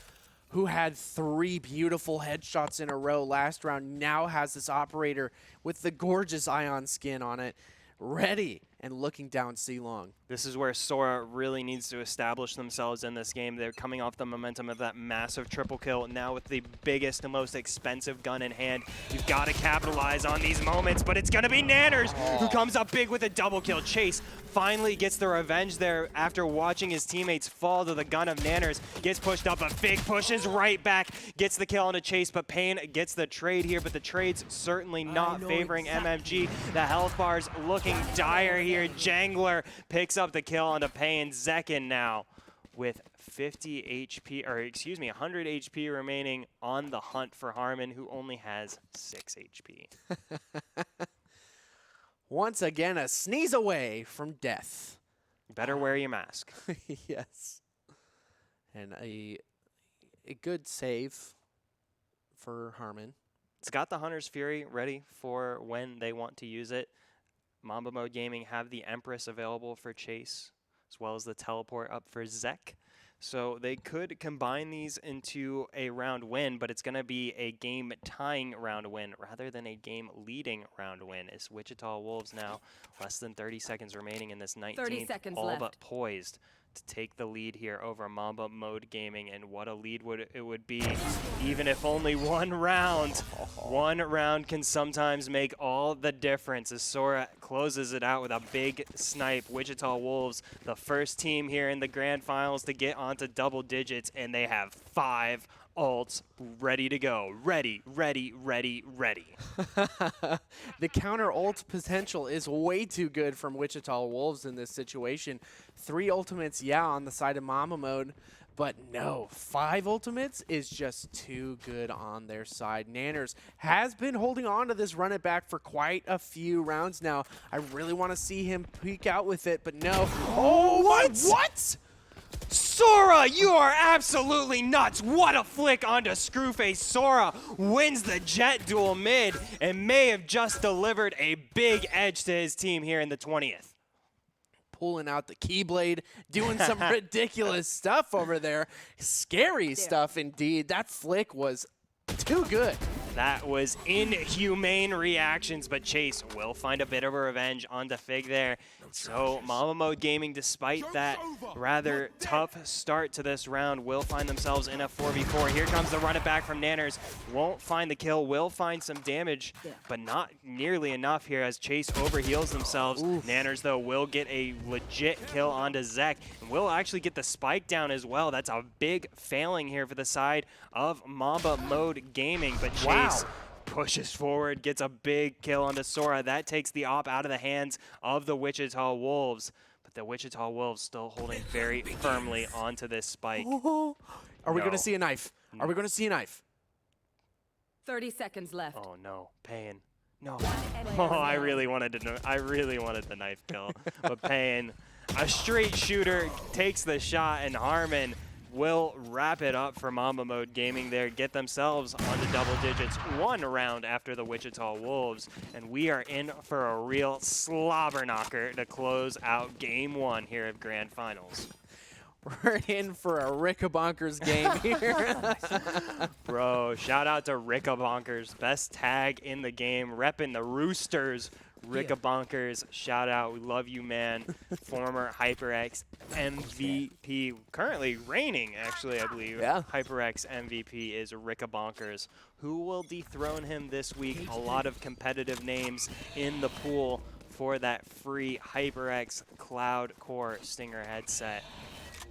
who had 3 beautiful headshots in a row last round, now has this operator with the gorgeous Ion skin on it, ready and looking down C-Long. This is where Sora really needs to establish themselves in this game. They're coming off the momentum of that massive triple kill. Now with the biggest and most expensive gun in hand, you've got to capitalize on these moments, but it's going to be Nanners who comes up big with a double kill. Chase finally gets the revenge there after watching his teammates fall to the gun of Nanners. Gets pushed up, but Fig pushes right back, gets the kill on a Chase, but Payan gets the trade here, but the trade's certainly not favoring MMG. The health bar's looking dire here. Jangler picks up the kill onto Payan. Zekin now with 50 HP, or excuse me, 100 HP remaining on the hunt for Harmon, who only has 6 HP. Once again, a sneeze away from death. Better wear your mask. Yes. And a good save for Harmon. It's got the Hunter's Fury ready for when they want to use it. Mamba Mode Gaming have the Empress available for Chase, as well as the teleport up for Zek. So they could combine these into a round win, but it's going to be a game-tying round win rather than a game-leading round win. As Wichita Wolves now less than 30 seconds remaining in this 19th, all but poised to take the lead here over Mamba Mode Gaming, and what a lead it would be, even if only one round. One round can sometimes make all the difference as Sora closes it out with a big snipe. Wichita Wolves, the first team here in the grand finals to get onto double digits, and they have 5 ults ready to go. Ready, ready, ready, ready. The counter ult potential is way too good from Wichita Wolves in this situation. 3 ultimates, yeah, on the side of Mamba Mode, but no, 5 ultimates is just too good on their side. Nanners has been holding on to this run it back for quite a few rounds now. I really want to see him peek out with it, but no. Oh, what? Sora, you are absolutely nuts. What a flick onto Screwface. Sora wins the Jet duel mid and may have just delivered a big edge to his team here in the 20th. Pulling out the Keyblade, doing some ridiculous stuff over there. Scary stuff indeed. That flick was too good. That was inhumane reactions, but Chase will find a bit of a revenge onto Fig there. So Mamba Mode Gaming, despite that rather tough start to this round, will find themselves in a 4v4. Here comes the run it back from Nanners. Won't find the kill, will find some damage, but not nearly enough here as Chase overheals themselves. Oof. Nanners, though, will get a legit kill onto Zek, and will actually get the spike down as well. That's a big failing here for the side of Mamba Mode Gaming, but Chase pushes forward, gets a big kill onto Sora. That takes the op out of the hands of the Wichita Wolves. But the Wichita Wolves still holding very firmly onto this spike. Are we going to see a knife? Are we going to see a knife? 30 seconds left. Oh no, Payan. No. Oh, I really wanted the knife kill. But Payan, a straight shooter, takes the shot, and Harmon will wrap it up for Mamba Mode Gaming there, get themselves onto double digits 1 round after the Wichita Wolves, and we are in for a real slobber knocker to close out Game 1 here of Grand Finals. We're in for a Rickabonkers game here. Bro, shout out to Ricka Bonkers, best tag in the game, repping the Roosters. Ricka Bonkers, shout out, we love you, man. Former HyperX MVP, currently reigning, actually, I believe. Yeah. HyperX MVP is Ricka Bonkers. Who will dethrone him this week? A lot of competitive names in the pool for that free HyperX Cloud Core Stinger headset.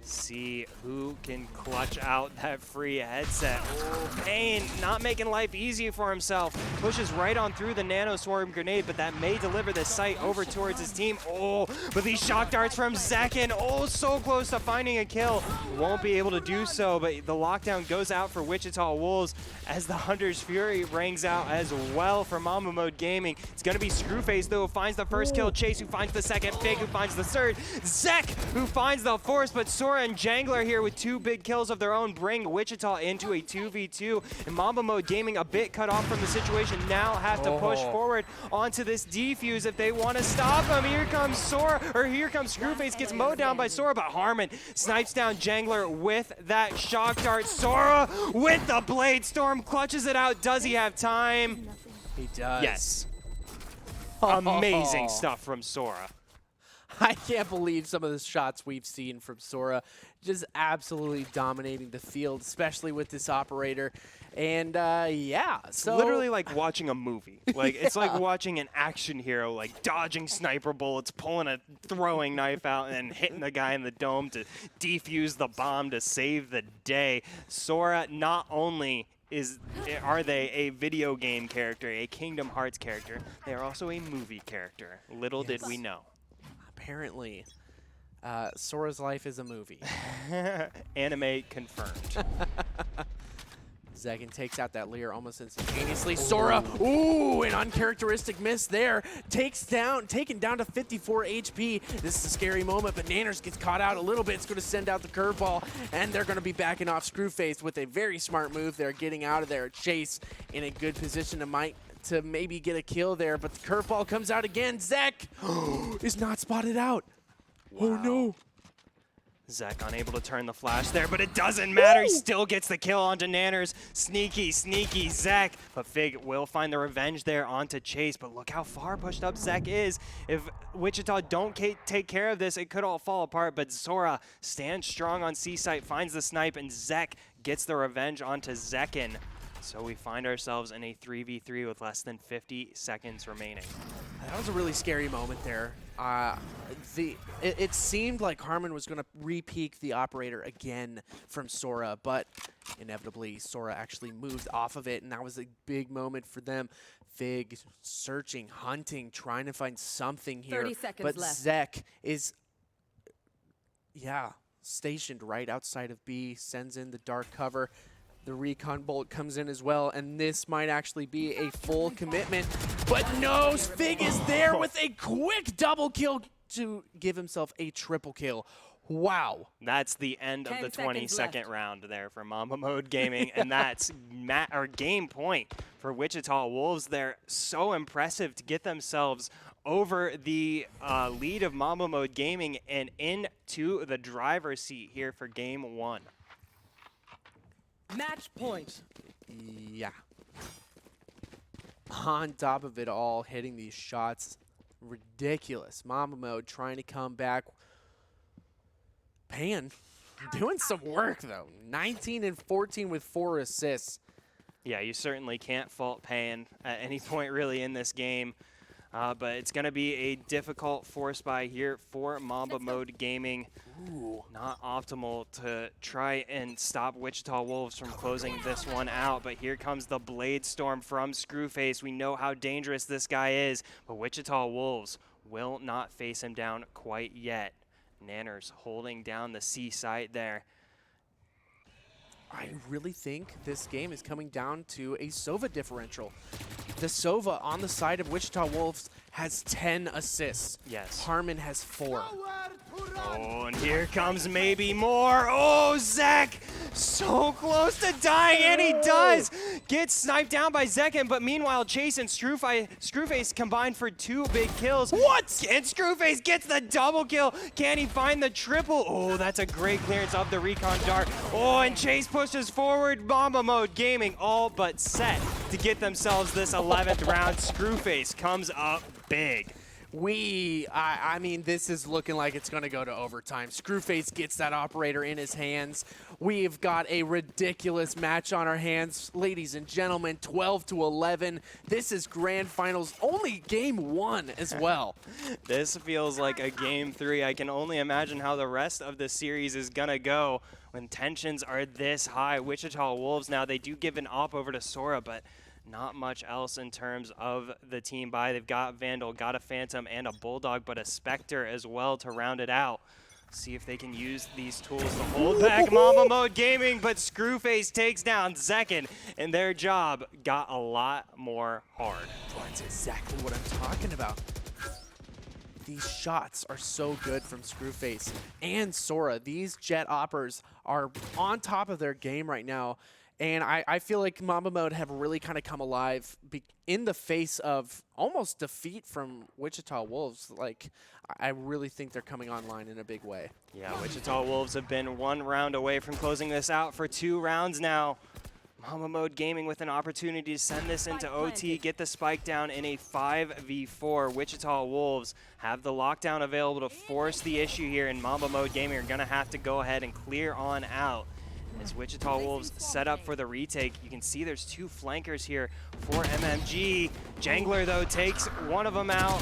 See who can clutch out that free headset. Oh, Payne not making life easy for himself. Pushes right on through the Nano Swarm grenade, but that may deliver the sight over towards his team. Oh, but these shock darts from Zekin. Oh, so close to finding a kill. Won't be able to do so, but the lockdown goes out for Wichita Wolves as the Hunter's Fury rings out as well for Mamba Mode Gaming. It's going to be Screwface, though, who finds the first kill. Chase, who finds the second. Fig, who finds the third. Zek, who finds the fourth, but Sora and Jangler here with 2 big kills of their own bring Wichita into a 2v2. And Mamba Mode Gaming a bit cut off from the situation, now have to push forward onto this defuse if they want to stop him. Here comes Sora, or here comes Screwface, gets mowed down by Sora, but Harmon snipes down Jangler with that shock dart. Sora with the Blade Storm, clutches it out. Does he have time? He does. Yes. Amazing stuff from Sora. I can't believe some of the shots we've seen from Sora. Just absolutely dominating the field, especially with this operator. And yeah, so Literally like watching a movie. Like it's like watching an action hero, like dodging sniper bullets, pulling a throwing knife out, and then hitting the guy in the dome to defuse the bomb to save the day. Sora not only are they a video game character, a Kingdom Hearts character, they are also a movie character. Little did we know. apparently Sora's life is a movie. Anime confirmed. Zekin takes out that Leer almost instantaneously. Sora, ooh, an uncharacteristic miss there. Taken down to 54 HP. This is a scary moment, but Nanners gets caught out a little bit. It's going to send out the curveball, and they're going to be backing off Screwface with a very smart move. They're getting out of there. Chase in a good position to maybe get a kill there, but the curveball comes out again. Zek is not spotted out. Wow. Oh no. Zek unable to turn the flash there, but it doesn't matter. He still gets the kill onto Nanners. Sneaky, sneaky Zek. But Fig will find the revenge there onto Chase. But look how far pushed up Zek is. If Wichita don't take care of this, it could all fall apart. But Sora stands strong on C-Site, finds the snipe, and Zek gets the revenge onto Zekin. So we find ourselves in a 3v3 with less than 50 seconds remaining. That was a really scary moment there. It seemed like Harmon was going to re-peek the operator again from Sora, but inevitably Sora actually moved off of it, and that was a big moment for them. Fig searching, hunting, trying to find something here. 30 seconds but left. Zek is, stationed right outside of B, sends in the dark cover. The recon bolt comes in as well, and this might actually be a full commitment. But no, Fig is there with a quick double kill to give himself a triple kill. Wow. That's the end of the 22nd round there for Mamba Mode Gaming, and that's game point for Wichita Wolves. They're so impressive to get themselves over the lead of Mamba Mode Gaming and into the driver's seat here for game one. Match point. Yeah. On top of it all, hitting these shots, ridiculous. Mamba Mode trying to come back. Pan doing some work, though. 19 and 14 with 4 assists. Yeah, you certainly can't fault Pan at any point really in this game. But it's going to be a difficult force buy here for Mamba Mode Gaming. Ooh, not optimal to try and stop Wichita Wolves from closing this one out. But here comes the Blade Storm from Screwface. We know how dangerous this guy is, but Wichita Wolves will not face him down quite yet. Nanners holding down the C site there. I really think this game is coming down to a Sova differential. The Sova on the side of Wichita Wolves has 10 assists. Yes. Harmon has 4. Oh, and here comes maybe more. Oh, Zek, so close to dying, and he does. Gets sniped down by Zekin, but meanwhile, Chase and Screwface combined for 2 big kills. What? And Screwface gets the double kill. Can he find the triple? Oh, that's a great clearance of the recon dart. Oh, and Chase pushes forward. Mamba Mode Gaming all but set to get themselves this 11th round. Screwface comes up big. I mean, this is looking like it's going to go to overtime. Screwface gets that operator in his hands. We've got a ridiculous match on our hands. Ladies and gentlemen, 12-11. This is grand finals, only game 1 as well. This feels like a game 3. I can only imagine how the rest of the series is going to go when tensions are this high. Wichita Wolves now, they do give an op over to Sora, but not much else in terms of the team buy. They've got Vandal, got a Phantom, and a Bulldog, but a Spectre as well to round it out. See if they can use these tools to hold back Mamba Mode Gaming, but Screwface takes down Zekin, and their job got a lot more hard. That's exactly what I'm talking about. These shots are so good from Screwface and Sora. These Jet Oppers are on top of their game right now. And I feel like Mamba Mode have really kind of come alive in the face of almost defeat from Wichita Wolves. Like, I really think they're coming online in a big way. Yeah, Wichita Wolves have been 1 round away from closing this out for 2 rounds now. Mamba Mode Gaming with an opportunity to send this into OT, get the spike down in a 5v4. Wichita Wolves have the lockdown available to force the issue here, and Mamba Mode Gaming are going to have to go ahead and clear on out. As Wichita Wolves set up for the retake, you can see there's 2 flankers here for MMG. Jangler, though, takes one of them out.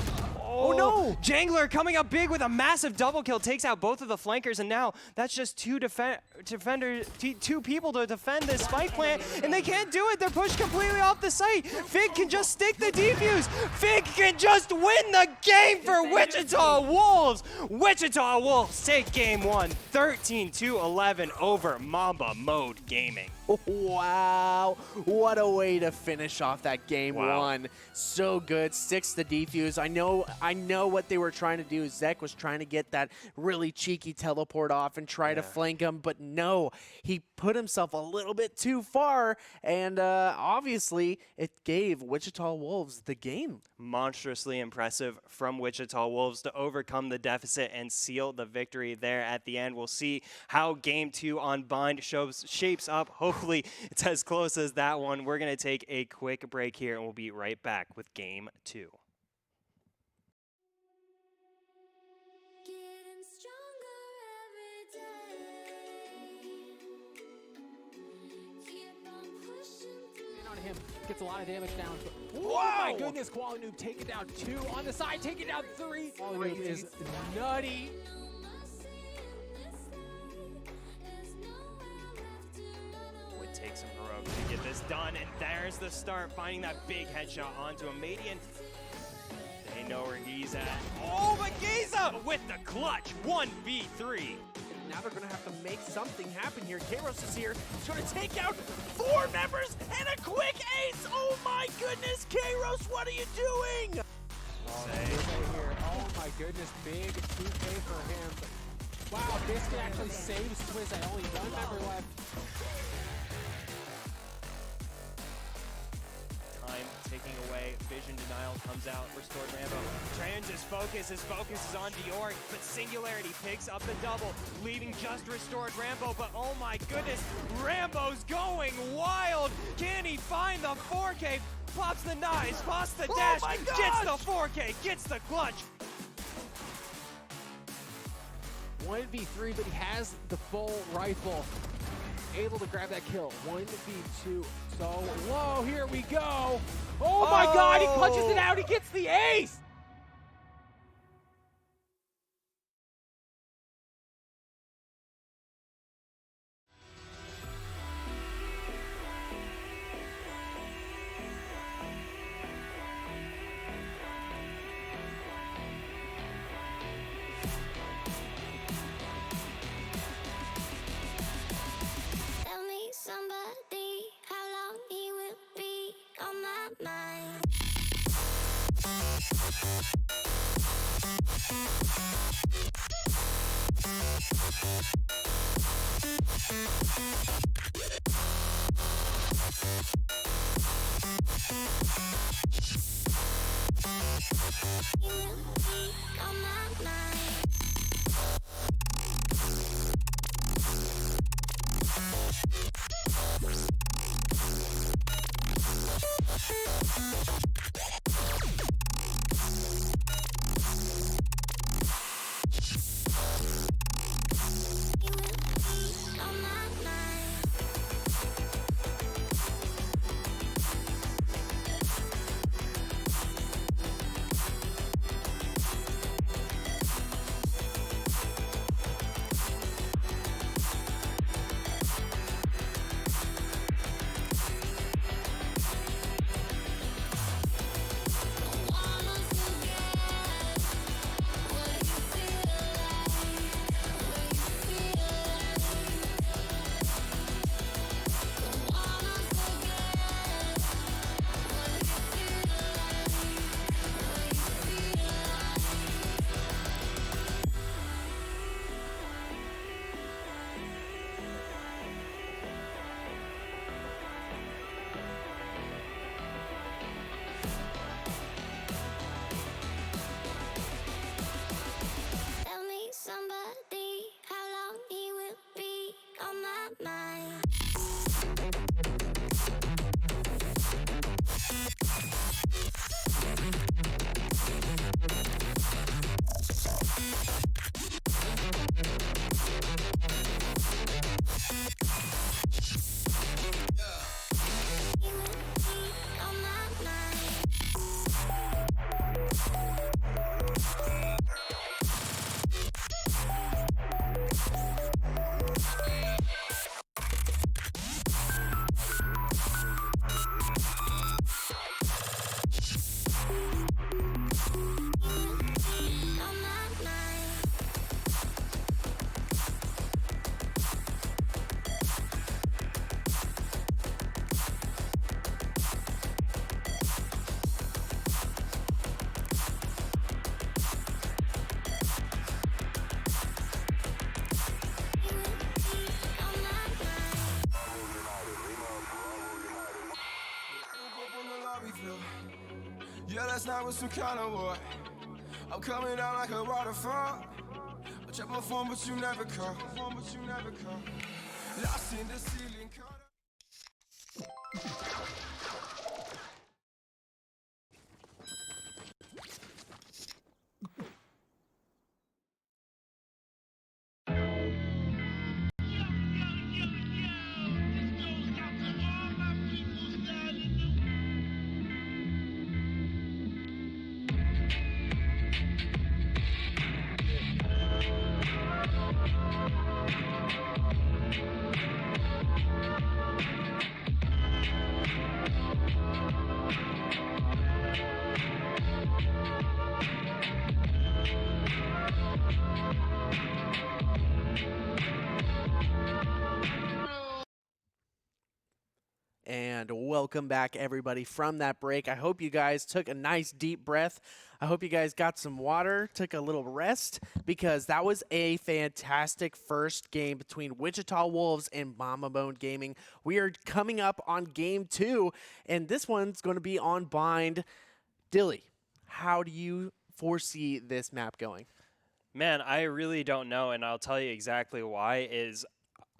Oh no! Jangler coming up big with a massive double kill, takes out both of the flankers, and now that's just 2 people to defend this spike plant, and they can't do it. They're pushed completely off the site. Fig can just stick the defuse. Fig can just win the game for Wichita Wolves. Wichita Wolves take game 1, 13-11 over Mamba Mode Gaming. Wow, what a way to finish off that game 1. So good, sticks the defuse. I know what they were trying to do. Zek was trying to get that really cheeky teleport off and try to flank him, but no, he put himself a little bit too far, and obviously it gave Wichita Wolves the game. Monstrously impressive from Wichita Wolves to overcome the deficit and seal the victory there at the end. We'll see how game 2 on Bind shapes up. Hopefully it's as close as that one. We're going to take a quick break here, and we'll be right back with game 2. Him gets a lot of damage down. Oh my goodness, Quality Noob taking down 2 on the side, taking down 3. Quality Noob is nutty. Would take some heroics to get this done, and there's the start, finding that big headshot onto a Madian. They know where he's at. Oh, but Giza with the clutch, 1v3. Now they're going to have to make something happen here. Kairos is here. He's going to take out 4 members and a quick ace. Oh my goodness, Kairos, what are you doing? Oh my goodness, big 2K for him. Wow, this can actually save Swiss at only 1 member left. Time taking away, vision denial comes out, restored Rambo. Trans his focus is on Dior, but Singularity picks up the double, leaving just restored Rambo, but oh my goodness, Rambo's going wild! Can he find the 4K? Pops the knives, pops the dash, gets the 4K, gets the clutch! 1v3, but he has the full rifle. Able to grab that kill. 1v2. So, whoa, here we go. Oh my God, he punches it out. He gets the ace. Somebody, how long he will be on my mind. On my mind. On my mind. Wanna forget what you feel like, what you feel like. Wanna forget what you feel like, what you feel like. Tell me somebody how long he will be on my mind. He will be on my mind. On my mind. On my mind. Yeah, last night was some kind of war. I'm coming down like a waterfall. I check my phone, but you never call. Lost in the ceiling. And welcome back, everybody, from that break. I hope you guys took a nice deep breath. I hope you guys got some water, took a little rest, because that was a fantastic first game between Wichita Wolves and Mamba Gaming. We are coming up on game 2, and this one's going to be on bind. Dilly, how do you foresee this map going? Man, I really don't know, and I'll tell you exactly why. Is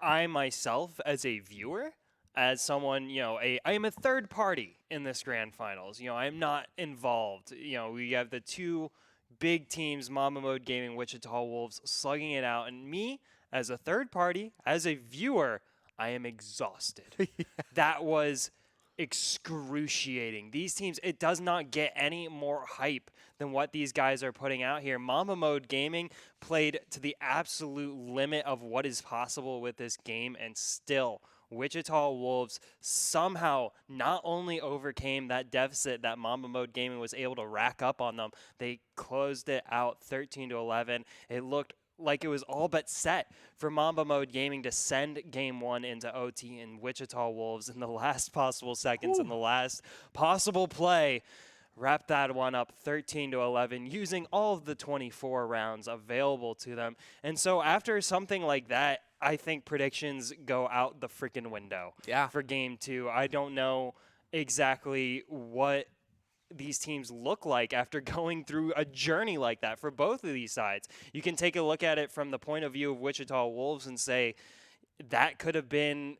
I myself, as a viewer, as someone, I am a third party in this grand finals. I'm not involved. We have the two big teams, Mamba Mode Gaming, Wichita Wolves, slugging it out, and me, as a third party, as a viewer, I am exhausted. That was excruciating. These teams, it does not get any more hype than what these guys are putting out here. Mamba Mode Gaming played to the absolute limit of what is possible with this game, and still Wichita Wolves somehow not only overcame that deficit that Mamba Mode Gaming was able to rack up on them, they closed it out 13-11. It looked like it was all but set for Mamba Mode Gaming to send Game 1 into OT, and Wichita Wolves in the last possible seconds, in the last possible play, wrap that one up 13-11 using all of the 24 rounds available to them. And so after something like that, I think predictions go out the freaking window Yeah. for game 2. I don't know exactly what these teams look like after going through a journey like that for both of these sides. You can take a look at it from the point of view of Wichita Wolves and say that could have been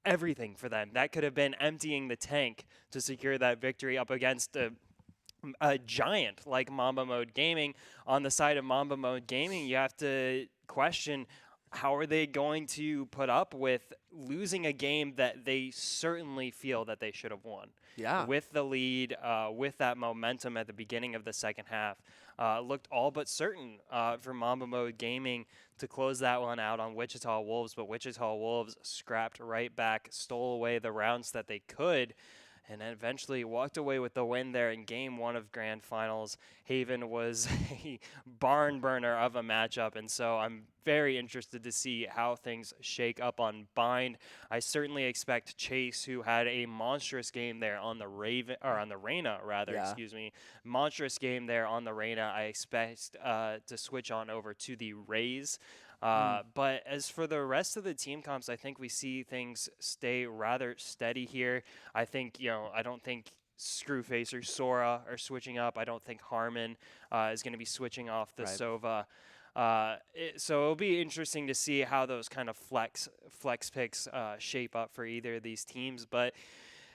everything for them. That could have been emptying the tank to secure that victory up against a giant like Mamba Mode Gaming. On the side of Mamba Mode Gaming, you have to question, how are they going to put up with losing a game that they certainly feel that they should have won? Yeah. With the lead, with that momentum at the beginning of the second half, looked all but certain for Mamba Mode Gaming to close that one out on Wichita Wolves, but Wichita Wolves scrapped right back, stole away the rounds that they could, and then eventually walked away with the win there in Game 1 of Grand Finals. Haven was a barn burner of a matchup, and so I'm very interested to see how things shake up on Bind. I certainly expect Chase, who had a monstrous game there on the Reyna, excuse me, monstrous game there on the Reyna. I expect to switch on over to the Rays. But as for the rest of the team comps, I think we see things stay rather steady here. I think, I don't think Screwface or Sora are switching up. I don't think Harmon is going to be switching off the Sova. So it'll be interesting to see how those kind of flex picks shape up for either of these teams. But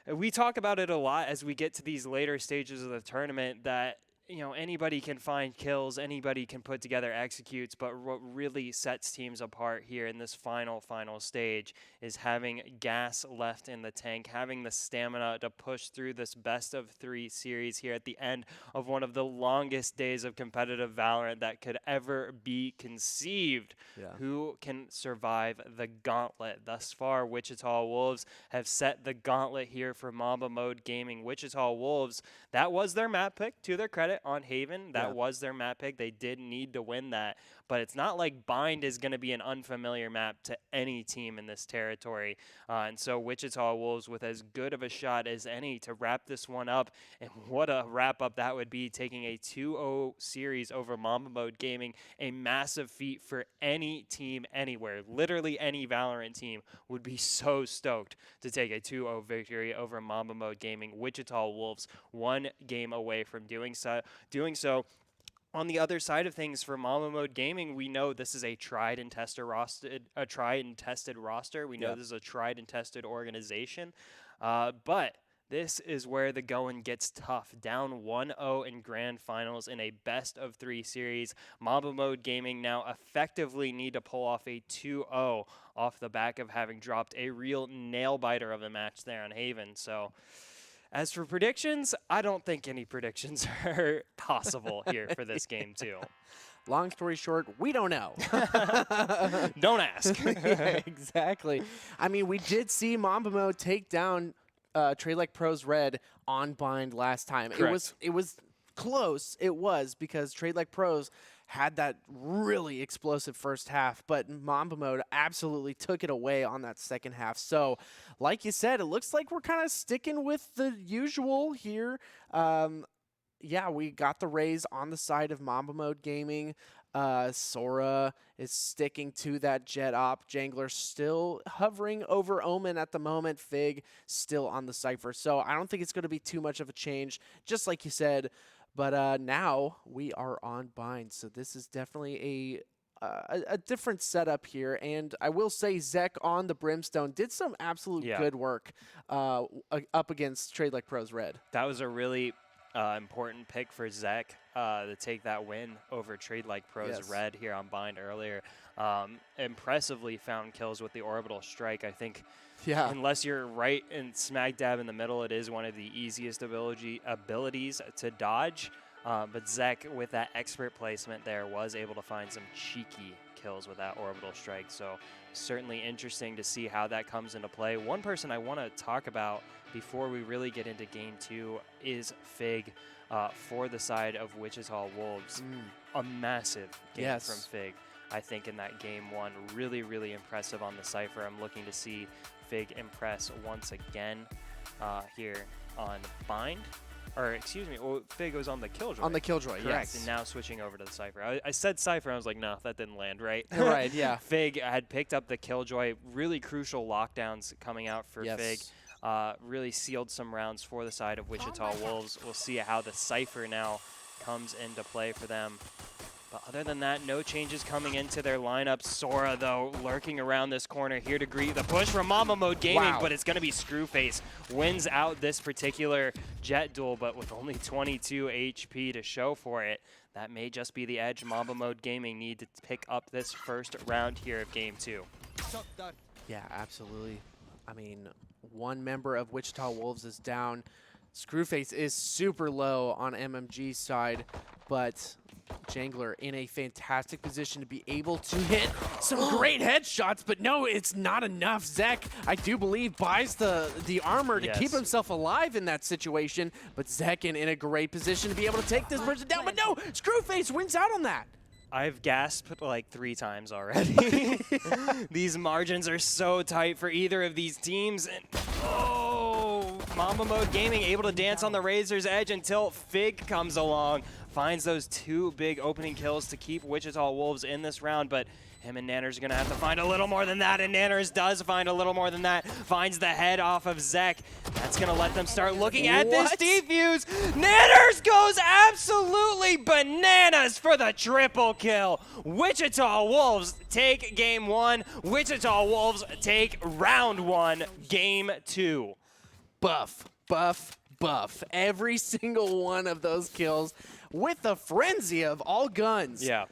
we talk about it a lot as we get to these later stages of the tournament that anybody can find kills, anybody can put together executes, but what really sets teams apart here in this final stage is having gas left in the tank, having the stamina to push through this best of 3 series here at the end of one of the longest days of competitive Valorant that could ever be conceived. Yeah. Who can survive the gauntlet? Thus far, Wichita Wolves have set the gauntlet here for Mamba Mode Gaming. Wichita Wolves, that was their map pick, to their credit, on Haven. That was their map pick. They did need to win that, but it's not like Bind is going to be an unfamiliar map to any team in this territory. And so Wichita Wolves with as good of a shot as any to wrap this one up, and what a wrap up that would be, taking a 2-0 series over Mamba Mode Gaming, a massive feat for any team anywhere. Literally any Valorant team would be so stoked to take a 2-0 victory over Mamba Mode Gaming. Wichita Wolves 1 game away from doing so. On the other side of things, for Mamba Mode Gaming, we know this is a tried and tested roster. We know this is a tried and tested organization, but this is where the going gets tough. Down 1-0 in Grand Finals in a best of 3 series, Mamba Mode Gaming now effectively need to pull off a 2-0 off the back of having dropped a real nail biter of a match there on Haven. So, as for predictions, I don't think any predictions are possible here for this game, too. Long story short, we don't know. Don't ask. Yeah, exactly. I mean, we did see Mamba Mode take down Trade Like Pros Red on Bind last time. Correct. It was close. It was, because Trade Like Pros had that really explosive first half, but Mamba Mode absolutely took it away on that second half. So, like you said, it looks like we're kind of sticking with the usual here. Yeah, we got the Rays on the side of Mamba Mode Gaming. Sora is sticking to that Jet Op. Jangler still hovering over Omen at the moment. Fig still on the Cypher. So I don't think it's going to be too much of a change, just like you said. But now we are on Bind, so this is definitely a different setup here. And I will say Zek on the Brimstone did some absolute good work up against Trade Like Pros Red. That was a really important pick for Zek to take that win over Trade Like Pros Red here on Bind earlier. Impressively found kills with the Orbital Strike. I think unless you're right and smack dab in the middle, it is one of the easiest abilities to dodge. But Zek, with that expert placement there, was able to find some cheeky kills with that Orbital Strike. So certainly interesting to see how that comes into play. One person I want to talk about before we really get into Game 2 is Fig for the side of Wichita Wolves. A massive game from Fig, I think, in that Game 1. Really, really impressive on the Cypher. I'm looking to see Fig impress once again here on Bind. or excuse me, well, Fig was on the Killjoy. On the Killjoy, Correct, yes. and now switching over to the Cypher. I said Cypher, I was like, no, that didn't land right. Right, yeah. Fig had picked up the Killjoy. Really crucial lockdowns coming out for Fig. Really sealed some rounds for the side of Wichita Wolves. We'll see how the Cypher now comes into play for them. But other than that, no changes coming into their lineup. Sora, though, lurking around this corner here to greet the push from Mamba Mode Gaming, but it's going to be Screwface. Wins out this particular Jet duel, but with only 22 HP to show for it. That may just be the edge Mamba Mode Gaming need to pick up this first round here of Game 2. Yeah, absolutely. I mean, one member of Wichita Wolves is down. Screwface is super low on MMG's side, but Jangler in a fantastic position to be able to hit some great headshots, but no, it's not enough. Zek, I do believe, buys the armor to keep himself alive in that situation, but Zek in a great position to be able to take this person down, but no, Screwface wins out on that. I've gasped like 3 times already. These margins are so tight for either of these teams. And Mamba Mode Gaming able to dance on the razor's edge until Fig comes along. Finds those 2 big opening kills to keep Wichita Wolves in this round, but him and Nanners are going to have to find a little more than that, and Nanners does find a little more than that. Finds the head off of Zek. That's going to let them start looking at this defuse. Nanners goes absolutely bananas for the triple kill. Wichita Wolves take game 1. Wichita Wolves take round 1, game 2. Buff, buff, buff. Every single one of those kills with the frenzy of all guns. Yeah.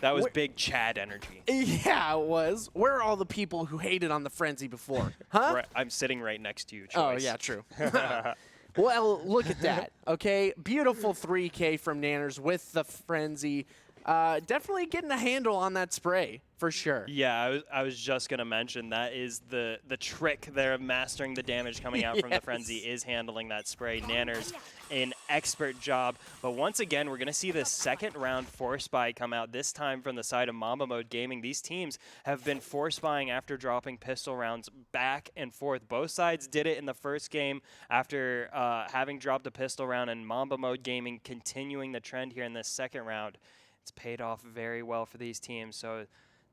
That was big Chad energy. Yeah, it was. Where are all the people who hated on the frenzy before? Huh? Right, I'm sitting right next to you, Choice. Oh, yeah, true. Well, look at that. Okay, beautiful 3K from Nanners with the frenzy. Definitely getting a handle on that spray, for sure. Yeah, I was just going to mention that is the trick there of mastering the damage coming out from the frenzy is handling that spray. Nanners, an expert job. But once again, we're going to see the second round force buy come out, this time from the side of Mamba Mode Gaming. These teams have been force buying after dropping pistol rounds back and forth. Both sides did it in the first game after having dropped a pistol round, and Mamba Mode Gaming continuing the trend here in this second round. It's paid off very well for these teams, so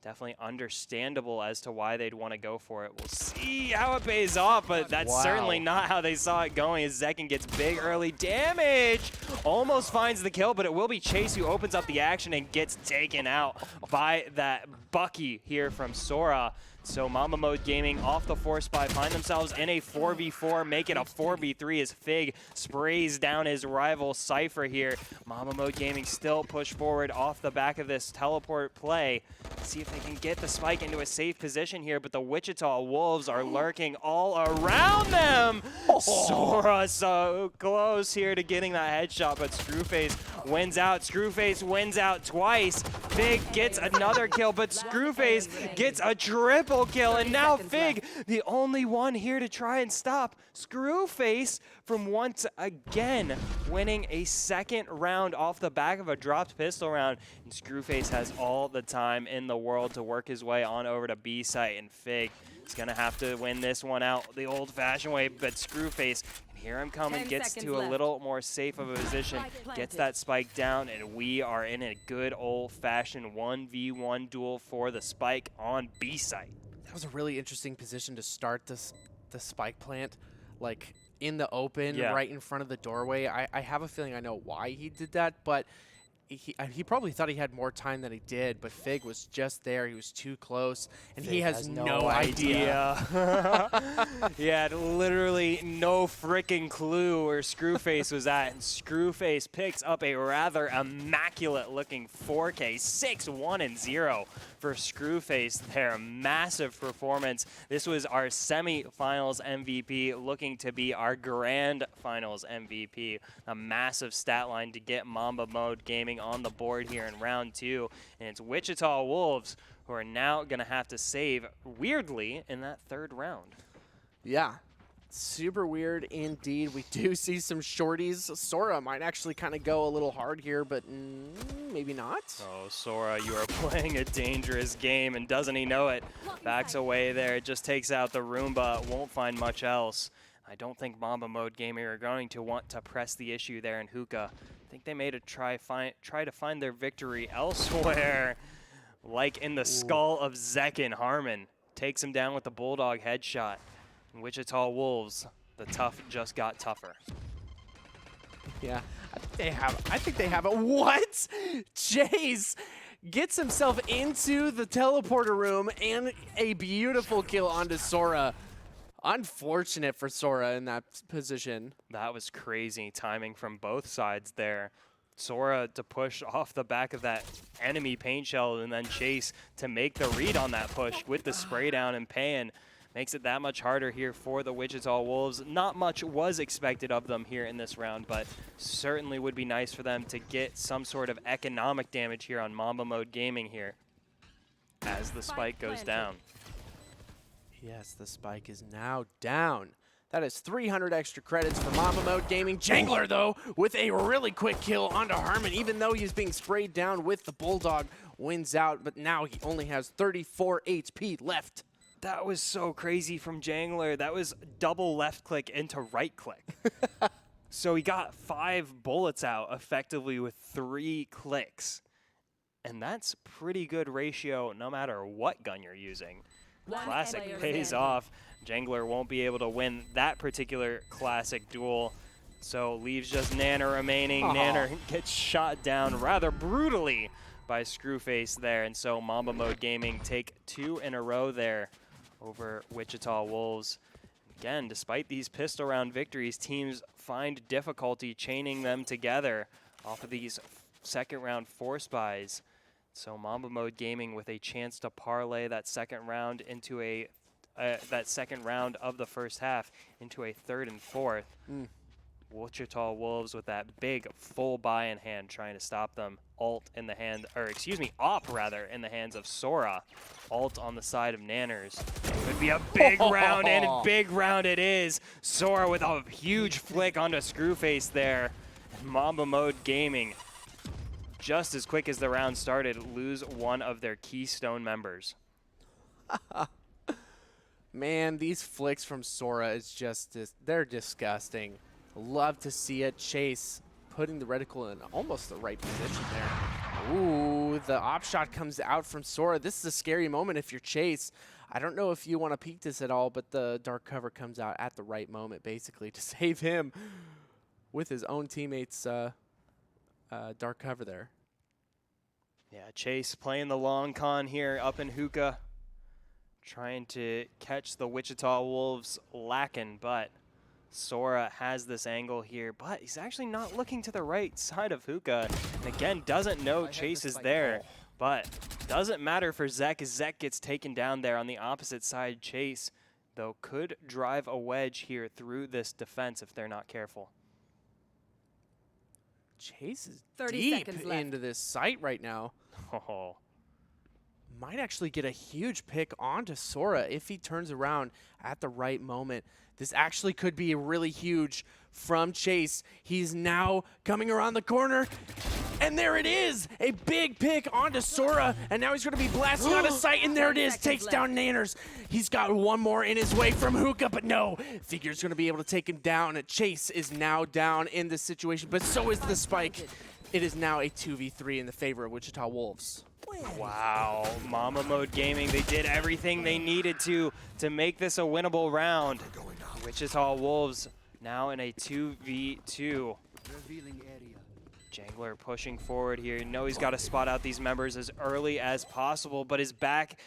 definitely understandable as to why they'd want to go for it. We'll see how it pays off, but that's certainly not how they saw it going, as Zekin gets big early damage. Almost finds the kill, but it will be Chase who opens up the action and gets taken out by that Bucky here from Sora. So Mamba Mode Gaming off the force buy, find themselves in a 4v4, make it a 4v3 as Fig sprays down his rival Cypher here. Mamba Mode Gaming still push forward off the back of this teleport play. See if they can get the spike into a safe position here, but the Wichita Wolves are lurking all around them. Sora so close here to getting that headshot, but Screwface wins out. Screwface wins out twice. Fig gets another kill, but Screwface gets a triple kill, and now Fig, the only one here to try and stop Screwface from once again winning a second round off the back of a dropped pistol round. And Screwface has all the time in the world to work his way on over to B site, and Fig is going to have to win this one out the old-fashioned way, but Screwface, here I'm coming, gets to a little more safe of a position, gets that spike down, and we are in a good old-fashioned 1v1 duel for the spike on B site. That was a really interesting position to start the spike plant, like in the open, right in front of the doorway. I have a feeling I know why he did that, but he probably thought he had more time than he did, but Fig was just there. He was too close, and Fig he has no idea. He had literally no freaking clue where Screwface was at, and Screwface picks up a rather immaculate-looking 4K, 6-1-0 for Screwface there. Massive performance. This was our semi-finals MVP, looking to be our grand finals MVP. A massive stat line to get Mamba Mode Gaming on the board here in round 2, and it's Wichita Wolves who are now going to have to save, weirdly, in that third round. Yeah, super weird indeed. We do see some shorties. Sora might actually kind of go a little hard here, but maybe not. Oh, Sora, you are playing a dangerous game, and doesn't he know it? Backs away there, just takes out the Roomba, won't find much else. I don't think Mamba Mode Gaming are going to want to press the issue there in Hookah. I think they made a try to find their victory elsewhere, like in the skull of Zekin. Harmon takes him down with the Bulldog headshot. And Wichita Wolves, the tough just got tougher. Yeah, I think they have it. What? Chase gets himself into the teleporter room and a beautiful kill onto Sora. Unfortunate for Sora in that position. That was crazy timing from both sides there. Sora to push off the back of that enemy paint shell, and then Chase to make the read on that push with the spray down and pan. Makes it that much harder here for the Wichita Wolves. Not much was expected of them here in this round, but certainly would be nice for them to get some sort of economic damage here on Mamba Mode Gaming here as the spike goes down. Yes, the spike is now down. That is 300 extra credits for Mamba Mode Gaming. Jangler, though, with a really quick kill onto Harmon, even though he's being sprayed down with the Bulldog, wins out, but now he only has 34 HP left. That was so crazy from Jangler. That was double left click into right click. So he got 5 bullets out effectively with 3 clicks. And that's pretty good ratio no matter what gun you're using. Classic pays off. Jangler won't be able to win that particular classic duel. So leaves just Nana remaining. Nana gets shot down rather brutally by Screwface there. And so Mamba Mode Gaming take 2 in a row there over Wichita Wolves. Again, despite these pistol round victories, teams find difficulty chaining them together off of these second round force buys. So Mamba Mode Gaming with a chance to parlay that second round into that second round of the first half into a third and fourth. Wichita Wolves with that big full buy in hand, trying to stop them. Op in the hands of Sora. Alt on the side of Nanners. Could be a big round, and a big round it is. Sora with a huge flick onto Screwface there. Mamba Mode Gaming, just as quick as the round started, lose one of their keystone members. Man, these flicks from Sora is just, they're disgusting. Love to see it. Chase putting the reticle in almost the right position there. Ooh, the op shot comes out from Sora. This is a scary moment if you're Chase. I don't know if you want to peek this at all, but the dark cover comes out at the right moment, basically, to save him with his own teammates' dark cover there. Yeah, Chase playing the long con here up in Hookah, trying to catch the Wichita Wolves lacking, but Sora has this angle here, but he's actually not looking to the right side of Hookah. And again, doesn't know Chase is there, but doesn't matter for Zek as Zek gets taken down there on the opposite side. Chase, though, could drive a wedge here through this defense if they're not careful. Chase is 30 deep seconds left. into this site right now. Oh. Might actually get a huge pick onto Sora if he turns around at the right moment. This actually could be really huge from Chase. He's now coming around the corner, and there it is! A big pick onto Sora, and now he's going to be blasting out of sight, and there it is, takes down Nanners. He's got one more in his way from Hookah, but no, Figure's going to be able to take him down. Chase is now down in this situation, but so is the spike. It is now a 2v3 in the favor of Wichita Wolves. Wow, Mamba Mode Gaming, they did everything they needed to make this a winnable round. Wichita Wolves now in a 2v2. Jangler pushing forward here. You know he's got to spot out these members as early as possible, but his back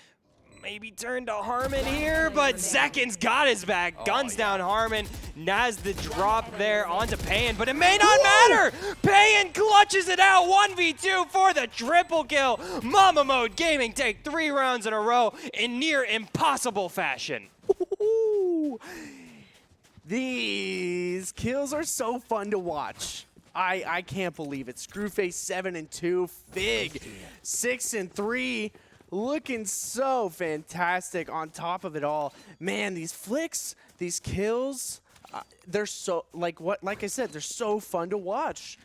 maybe turned to Harmon here, but Zekin's got his back. Guns down Harmon. Naz the drop there onto Payan, but it may not matter. Payan clutches it out. 1v2 for the triple kill. Mamba Mode Gaming take 3 rounds in a row in near impossible fashion. These kills are so fun to watch. I can't believe it. Screwface 7-2, Fig 6-3. Looking so fantastic on top of it all. Man, these flicks, these kills, they're so, like I said, they're so fun to watch.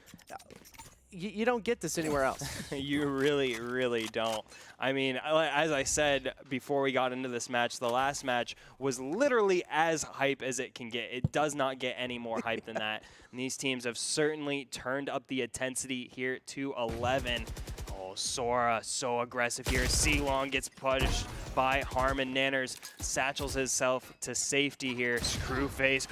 you don't get this anywhere else. You really, really don't. I mean, as I said before we got into this match, the last match was literally as hype as it can get. It does not get any more hype than that. And these teams have certainly turned up the intensity here to 11. Oh, Sora, so aggressive here. C-Long gets punished by Harmon. Nanners satchels himself to safety here. Screwface.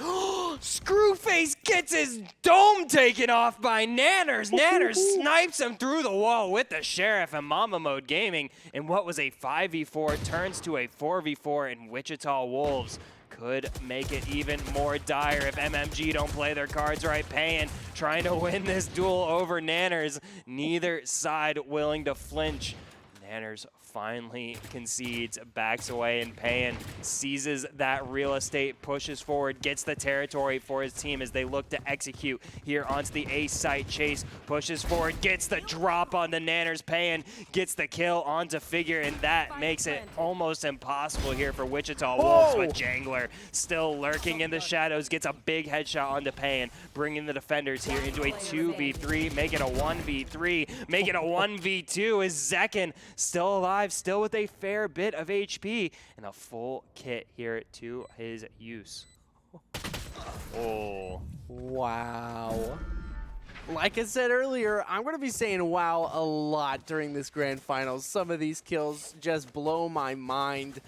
Screwface gets his dome taken off by Nanners. Nanners snipes him through the wall with the Sheriff, and Mamba Mode Gaming in what was a 5v4 turns to a 4v4, and Wichita Wolves could make it even more dire if MMG don't play their cards right. Payan trying to win this duel over Nanners. Neither side willing to flinch. Nanners finally concedes, backs away, and Payan seizes that real estate, pushes forward, gets the territory for his team as they look to execute here onto the A site. Chase pushes forward, gets the drop on the Nanners. Payan gets the kill onto Figure, and that makes it almost impossible here for Wichita Wolves, with Jangler still lurking in the shadows, gets a big headshot onto Payan, bringing the defenders here into a 2v3, make it a 1v3, make it a 1v2 as Zekin still alive, still with a fair bit of HP, and a full kit here to his use. Oh. Wow. Like I said earlier, I'm going to be saying wow a lot during this grand finals. Some of these kills just blow my mind.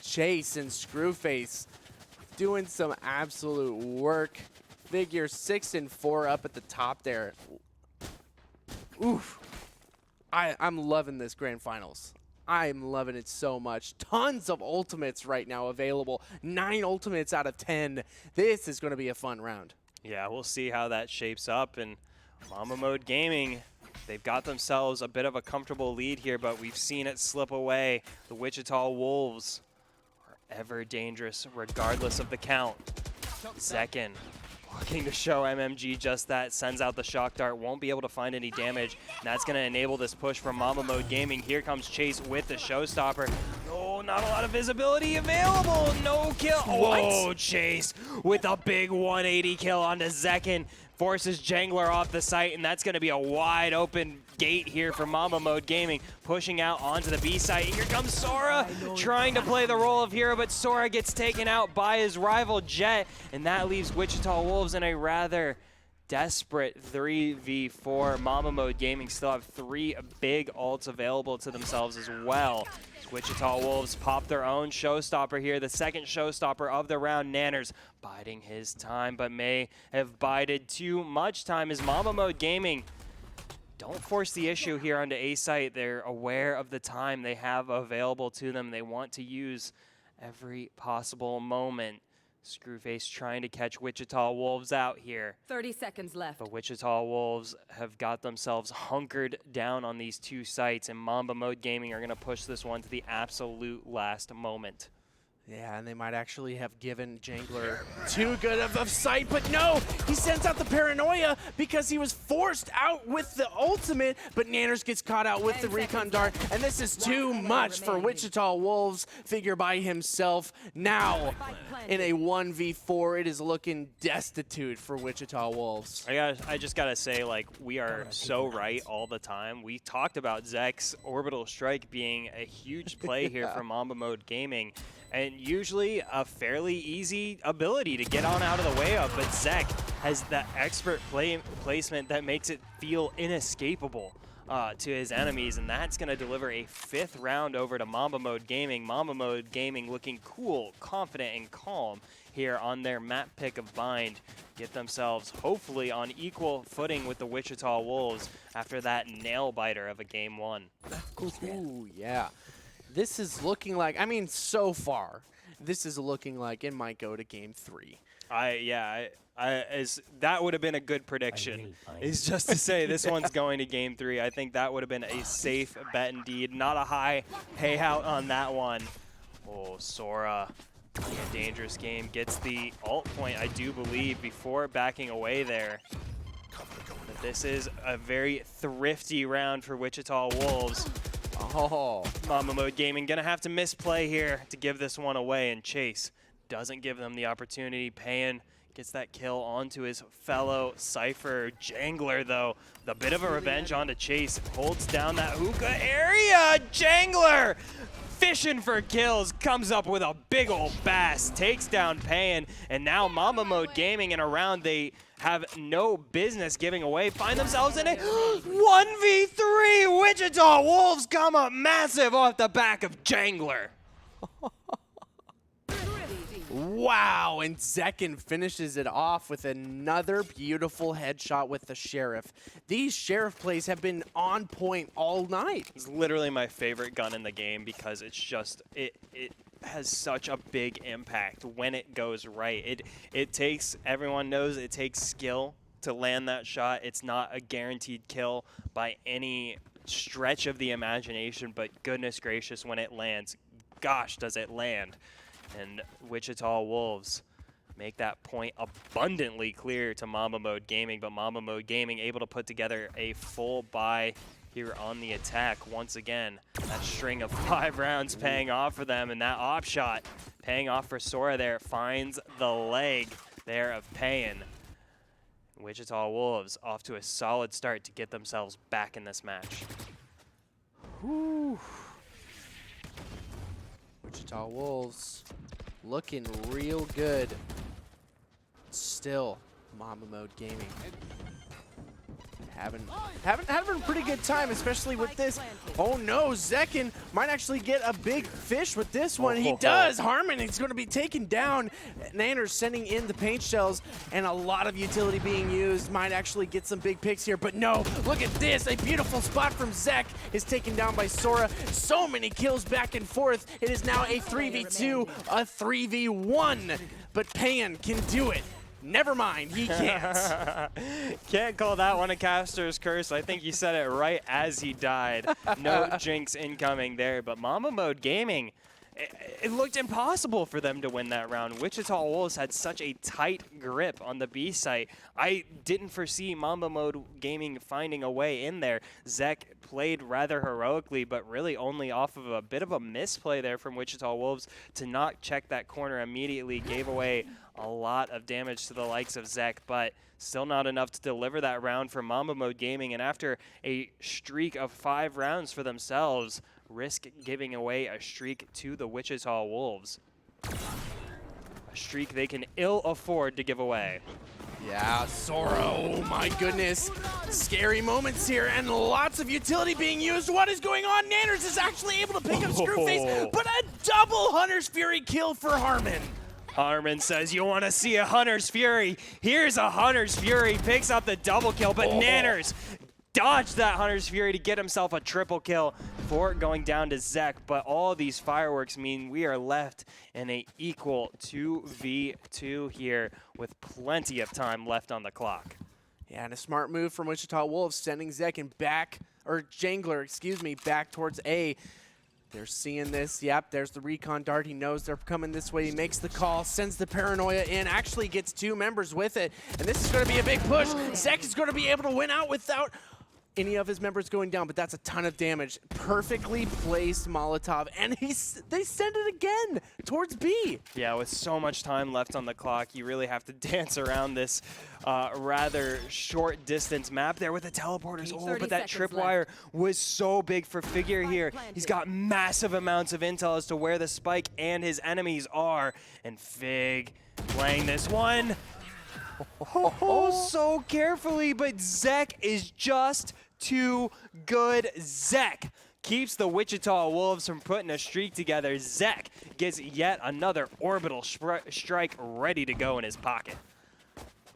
Chase and Screwface doing some absolute work. Figure 6 and 4 up at the top there. Oof. I'm loving this grand finals. I'm loving it so much. Tons of ultimates right now available. 9 ultimates out of 10. This is going to be a fun round. Yeah, we'll see how that shapes up. And Mamba Mode Gaming, they've got themselves a bit of a comfortable lead here, but we've seen it slip away. The Wichita Wolves are ever dangerous regardless of the count. Zekin looking to show MMG just that, sends out the shock dart, won't be able to find any damage, and that's going to enable this push from Mamba Mode Gaming. Here comes Chase with the showstopper. Oh, not a lot of visibility available, no kill. Whoa, Chase with a big 180 kill onto Zekin, forces Jangler off the site, and that's going to be a wide open gate here for Mamba Mode Gaming, pushing out onto the B site. Here comes Sora, trying to play the role of hero, but Sora gets taken out by his rival Jet, and that leaves Wichita Wolves in a rather desperate 3v4. Mamba Mode Gaming still have 3 big ults available to themselves as well. Wichita Wolves pop their own showstopper here, the second showstopper of the round. Nanners biding his time, but may have bided too much time as Mamba Mode Gaming don't force the issue here onto A site. They're aware of the time they have available to them. They want to use every possible moment. Screwface trying to catch Wichita Wolves out here. 30 seconds left. The Wichita Wolves have got themselves hunkered down on these 2 sites, and Mamba Mode Gaming are going to push this one to the absolute last moment. Yeah, and they might actually have given Jangler too good of sight, but no! He sends out the paranoia because he was forced out with the ultimate, but Nanners gets caught out with the recon dart, and this is too much for Wichita Wolves. Figure by himself. Now, in a 1v4, it is looking destitute for Wichita Wolves. I just gotta say, like, we are so right all the time. We talked about Zek's Orbital Strike being a huge play here for Mamba Mode Gaming, and usually a fairly easy ability to get on out of the way of, but Zek has that expert placement that makes it feel inescapable to his enemies, and that's going to deliver a 5th round over to Mamba Mode Gaming. Mamba Mode Gaming looking cool, confident, and calm here on their map pick of Bind. Get themselves hopefully on equal footing with the Wichita Wolves after that nail-biter of a Game 1. Ooh, yeah. This is looking like, I mean, so far, this is looking like it might go to Game 3. That would have been a good prediction, is just to say this one's going to Game 3. I think that would have been a safe bet indeed. Not a high payout on that one. Oh, Sora, playing a dangerous game, gets the ult point, I do believe, before backing away there. But this is a very thrifty round for Wichita Wolves. Oh, Mamba Mode Gaming gonna have to misplay here to give this one away, and Chase doesn't give them the opportunity. Payan Gets that kill onto his fellow Cypher. Jangler, though, the bit of a revenge onto Chase. Holds down that hookah area. Jangler fishing for kills. Comes up with a big old bass. Takes down Payan. And now Mamba Mode Gaming in a round they have no business giving away. Find themselves in a 1v3. Wichita Wolves come up massive off the back of Jangler. Wow, and Zekin finishes it off with another beautiful headshot with the Sheriff. These Sheriff plays have been on point all night. It's literally my favorite gun in the game because it's just, it has such a big impact when it goes right. It takes, everyone knows it takes skill to land that shot. It's not a guaranteed kill by any stretch of the imagination, but goodness gracious, when it lands, gosh, does it land. And Wichita Wolves make that point abundantly clear to Mamba Mode Gaming, but Mamba Mode Gaming able to put together a full buy here on the attack. Once again, that string of 5 rounds paying off for them, and that op shot paying off for Sora there. Finds the leg there of Payan. Wichita Wolves off to a solid start to get themselves back in this match. Whew. Wichita Wolves looking real good. Still, Mamba Mode Gaming having a pretty good time, especially with this. Oh no, Zekin might actually get a big fish with this one. He does. Harmon is going to be taken down. Nanners sending in the paint shells, and a lot of utility being used. Might actually get some big picks here, but no. Look at this. A beautiful spot from Zek is taken down by Sora. So many kills back and forth. It is now a 3v2, a 3v1, but Payan can do it. Never mind, he can't. Can't call that one a caster's curse. I think you said it right as he died. No jinx incoming there, but Mamba Mode Gaming, it looked impossible for them to win that round. Wichita Wolves had such a tight grip on the B site. I didn't foresee Mamba Mode Gaming finding a way in there. Zek played rather heroically, but really only off of a bit of a misplay there from Wichita Wolves to not check that corner immediately. Gave away a lot of damage to the likes of Zek, but still not enough to deliver that round for Mamba Mode Gaming. And after a streak of 5 rounds for themselves, risk giving away a streak to the Wichita Wolves. A streak they can ill afford to give away. Yeah, Sora, oh my goodness. Scary moments here, and lots of utility being used. What is going on? Nanners is actually able to pick up Screwface, but a double Hunter's Fury kill for Harmon. Harmon says, you want to see a Hunter's Fury? Here's a Hunter's Fury. Picks up the double kill, but Nanners dodged that Hunter's Fury to get himself a triple kill before going down to Zek. But all these fireworks mean we are left in an equal 2v2 here with plenty of time left on the clock. Yeah, and a smart move from Wichita Wolves, sending Zekin back, or Jangler, excuse me, back towards A. They're seeing this. Yep, there's the recon dart. He knows they're coming this way. He makes the call, sends the paranoia in, actually gets 2 members with it. And this is going to be a big push. Zek is going to be able to win out without any of his members going down, but that's a ton of damage. Perfectly placed Molotov, and they send it again towards B. Yeah, with so much time left on the clock, you really have to dance around this rather short distance map there with the teleporters. Oh, but that tripwire was so big for Figure here. He's got massive amounts of intel as to where the spike and his enemies are. And Fig playing this one. Oh, so carefully, but Zek is just too good. Zek keeps the Wichita Wolves from putting a streak together. Zek gets yet another orbital strike ready to go in his pocket.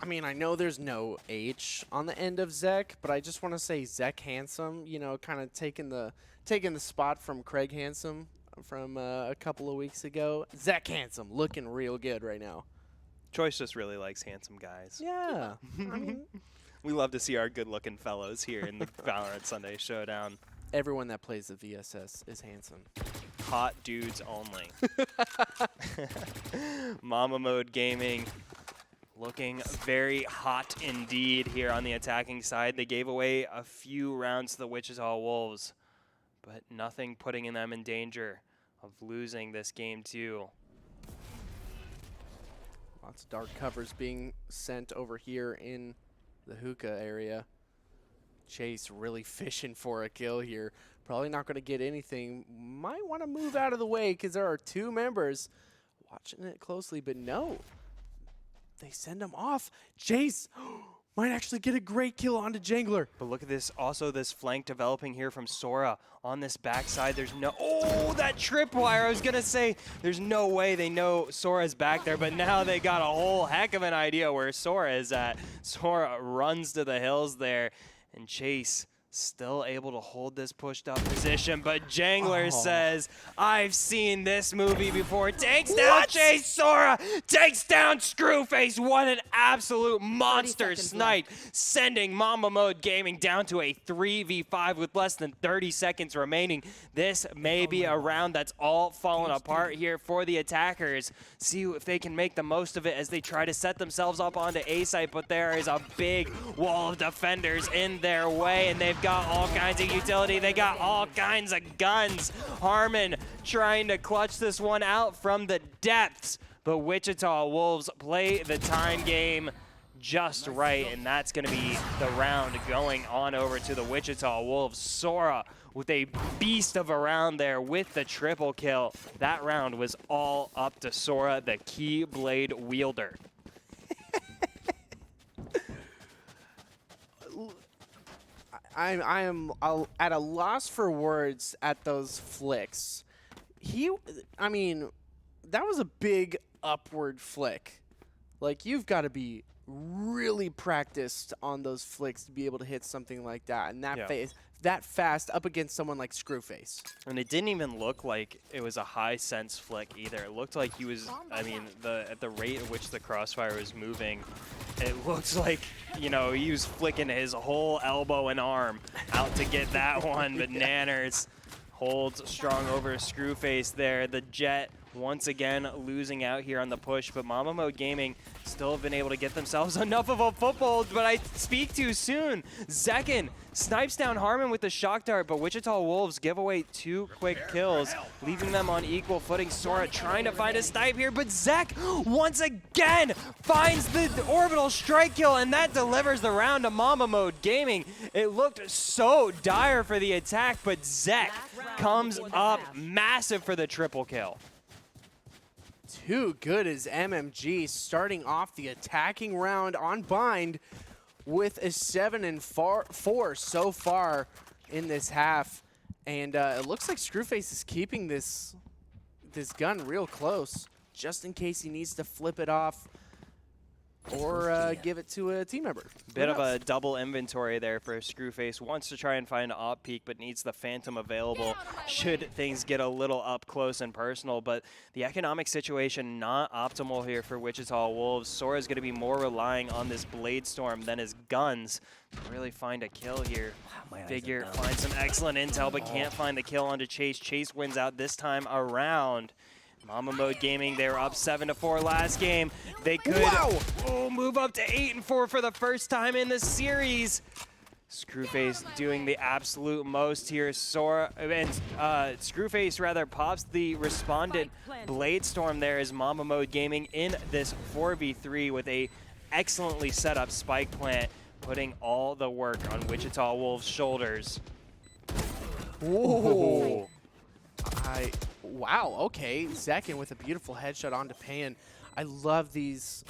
I mean, I know there's no H on the end of Zek, but I just want to say Zek Handsome, you know, kind of taking the spot from Craig Handsome from a couple of weeks ago. Zek Handsome looking real good right now. Choice just really likes handsome guys. Yeah. I mean, we love to see our good-looking fellows here in the Valorant Sunday Showdown. everyone that plays the VSS is handsome. Hot dudes only. Mamba Mode Gaming looking very hot indeed here on the attacking side. They gave away a few rounds to the Wichita Wolves, but nothing putting them in danger of losing this game too. Lots of dark covers being sent over here in the hookah area. Chase really fishing for a kill here. Probably not going to get anything. Might want to move out of the way because there are 2 members watching it closely, but no. They send him off. Chase might actually get a great kill onto Jangler. But look at this, also this flank developing here from Sora on this backside. There's no, oh, that tripwire. I was gonna say, there's no way they know Sora's back there, but now they got a whole heck of an idea where Sora is at. Sora runs to the hills there, and Chase still able to hold this pushed up position, but Jangler says, I've seen this movie before. Takes down Chase. Sora takes down Screwface. What an absolute monster snipe, sending Mamba Mode Gaming down to a 3v5 with less than 30 seconds remaining. This may be a round that's all falling apart here for the attackers. See if they can make the most of it as they try to set themselves up onto A site, but there is a big wall of defenders in their way, and they've got all kinds of utility. They got all kinds of guns. Harmon trying to clutch this one out from the depths, but Wichita Wolves play the time game just right, and that's going to be the round going on over to the Wichita Wolves. Sora with a beast of a round there with the triple kill. That round was all up to Sora, the Keyblade wielder. I am at a loss for words at those flicks. I mean, that was a big upward flick. Like, you've got to be really practiced on those flicks to be able to hit something like that. And that fast up against someone like Screwface. And it didn't even look like it was a high sense flick either. It looked like he was, I mean, at the rate at which the crossfire was moving, it looks like, you know, he was flicking his whole elbow and arm out to get that one. But Nanners holds strong over Screwface there. The Jet once again losing out here on the push, but Mamba Mode Gaming still have been able to get themselves enough of a foothold, but I speak too soon. Zekin snipes down Harmon with the shock dart, but Wichita Wolves give away 2 quick kills, leaving them on equal footing. Sora trying to find a snipe here, but Zek once again finds the orbital strike kill, and that delivers the round to Mamba Mode Gaming. It looked so dire for the attack, but Zek comes up massive for the triple kill. Too good as MMG starting off the attacking round on Bind with a 7-4 so far in this half. And it looks like Screwface is keeping this gun real close just in case he needs to flip it off or give it to a team member. Bit of a double inventory there for Screwface. Wants to try and find an op peak, but needs the Phantom available should things get a little up close and personal. But the economic situation not optimal here for Wichita Wolves. Sora's going to be more relying on this Blade Storm than his guns to really find a kill here. Figure finds some excellent intel, but can't find the kill onto Chase. Chase wins out this time around. Mamba Mode Gaming, they were up 7-4 last game. They could move up to 8-4 for the first time in the series. Screwface doing the absolute most here. Sora and Screwface rather pops the responded Blade Storm there as Mamba Mode Gaming in this 4v3 with a excellently set up spike plant, putting all the work on Wichita Wolves' shoulders. Whoa. Wow, okay. Zekin with a beautiful headshot onto Pan. I love these.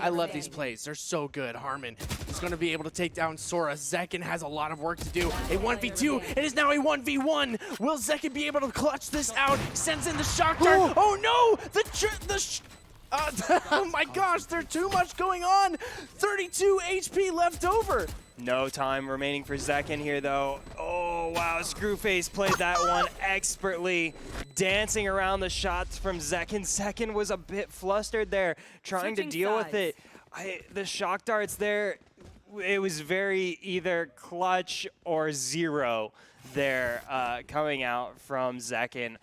I love these plays. They're so good. Harmon is going to be able to take down Sora. Zekin has a lot of work to do. A 1v2. It is now a 1v1. Will Zekin be able to clutch this out? Sends in the shock dart. Oh no! Oh my gosh, there's too much going on. 32 HP left over. No time remaining for Zekin here, though. Oh, wow. Screwface played that one expertly, dancing around the shots from Zekin. Zekin was a bit flustered there, trying to deal with it. The shock darts there, it was very either clutch or zero there coming out from Zekin.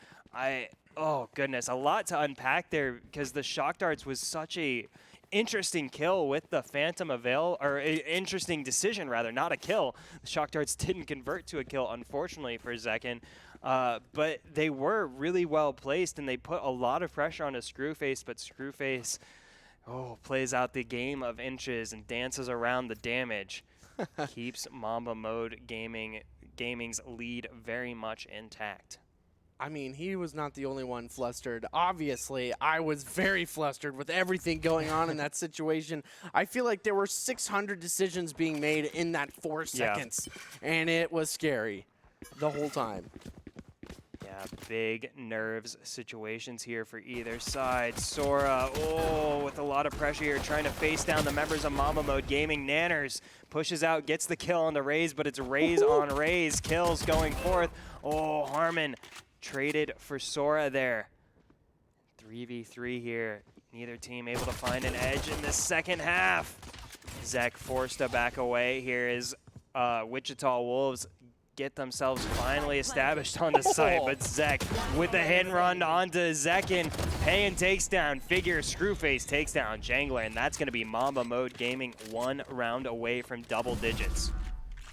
Oh, goodness. A lot to unpack there because the shock darts was such a interesting kill with the Phantom or interesting decision rather, not a kill. The shock darts didn't convert to a kill, unfortunately for Zekin, but they were really well placed and they put a lot of pressure on a Screwface, but Screwface Oh, plays out the game of inches and dances around the damage. Keeps Mamba Mode Gaming's lead very much intact. I mean, he was not the only one flustered. Obviously, I was very flustered with everything going on in that situation. I feel like there were 600 decisions being made in that 4 seconds, and it was scary the whole time. Yeah, big nerves situations here for either side. Sora, oh, with a lot of pressure here, trying to face down the members of Mamba Mode Gaming. Nanners pushes out, gets the kill on the Raze, but it's Raze on Raze. Kills going forth. Oh, Harmon traded for Sora there. 3v3 here. Neither team able to find an edge in the second half. Zek forced to back away. Here is Wichita Wolves get themselves finally established on the site, but Zek with the hit and run onto Zekin. Payin takes down Figure, Screwface takes down Jangler, and that's going to be Mamba Mode Gaming 1 round away from double digits.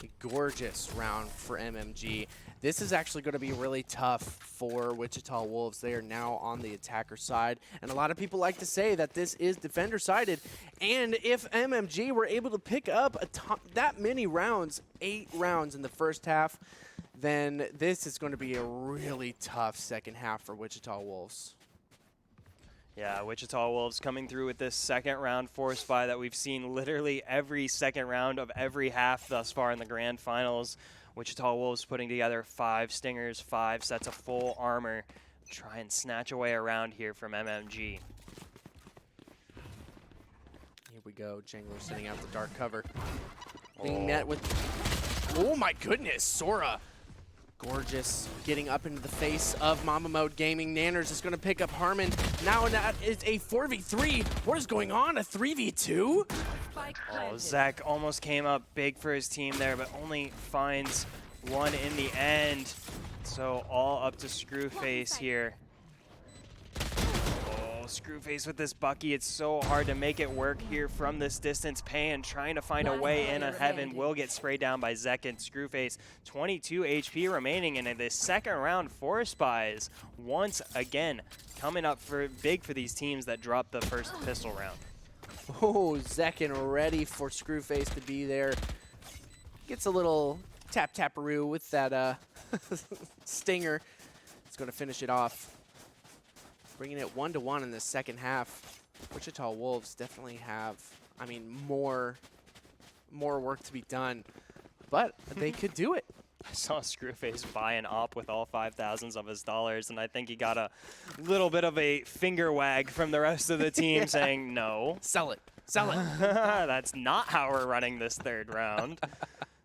A gorgeous round for MMG. This is actually going to be really tough for Wichita Wolves. They are now on the attacker side, and a lot of people like to say that this is defender-sided. And if MMG were able to pick up that many rounds, 8 rounds in the first half, then this is going to be a really tough second half for Wichita Wolves. Yeah, Wichita Wolves coming through with this second round force buy that we've seen literally every second round of every half thus far in the grand finals. Wichita Wolves putting together 5 stingers, 5 sets of full armor. Try and snatch away around here from MMG. Here we go. Jangler sending out the dark cover. Being met with... Oh my goodness, Sora. Gorgeous. Getting up into the face of Mamba Mode Gaming. Nanners is going to pick up Harmon. Now that is a 4v3. What is going on? A 3v2? Oh, Zek almost came up big for his team there, but only finds one in the end. So all up to Screwface here. Oh, Screwface with this Bucky. It's so hard to make it work here from this distance. Payin trying to find a way in. A Heaven will get sprayed down by Zek and Screwface. 22 HP remaining, and in this second round, Forest Buys once again coming up for big for these teams that dropped the first pistol round. Oh, Zekin ready for Screwface to be there. Gets a little tap-taparoo with that stinger. It's going to finish it off. Bringing it 1-1 in the second half. Wichita Wolves definitely have, I mean, more work to be done. But they could do it. I saw Screwface buy an op with all 5,000s of his dollars, and I think he got a little bit of a finger wag from the rest of the team saying, no. Sell it. Sell it. That's not how we're running this third round.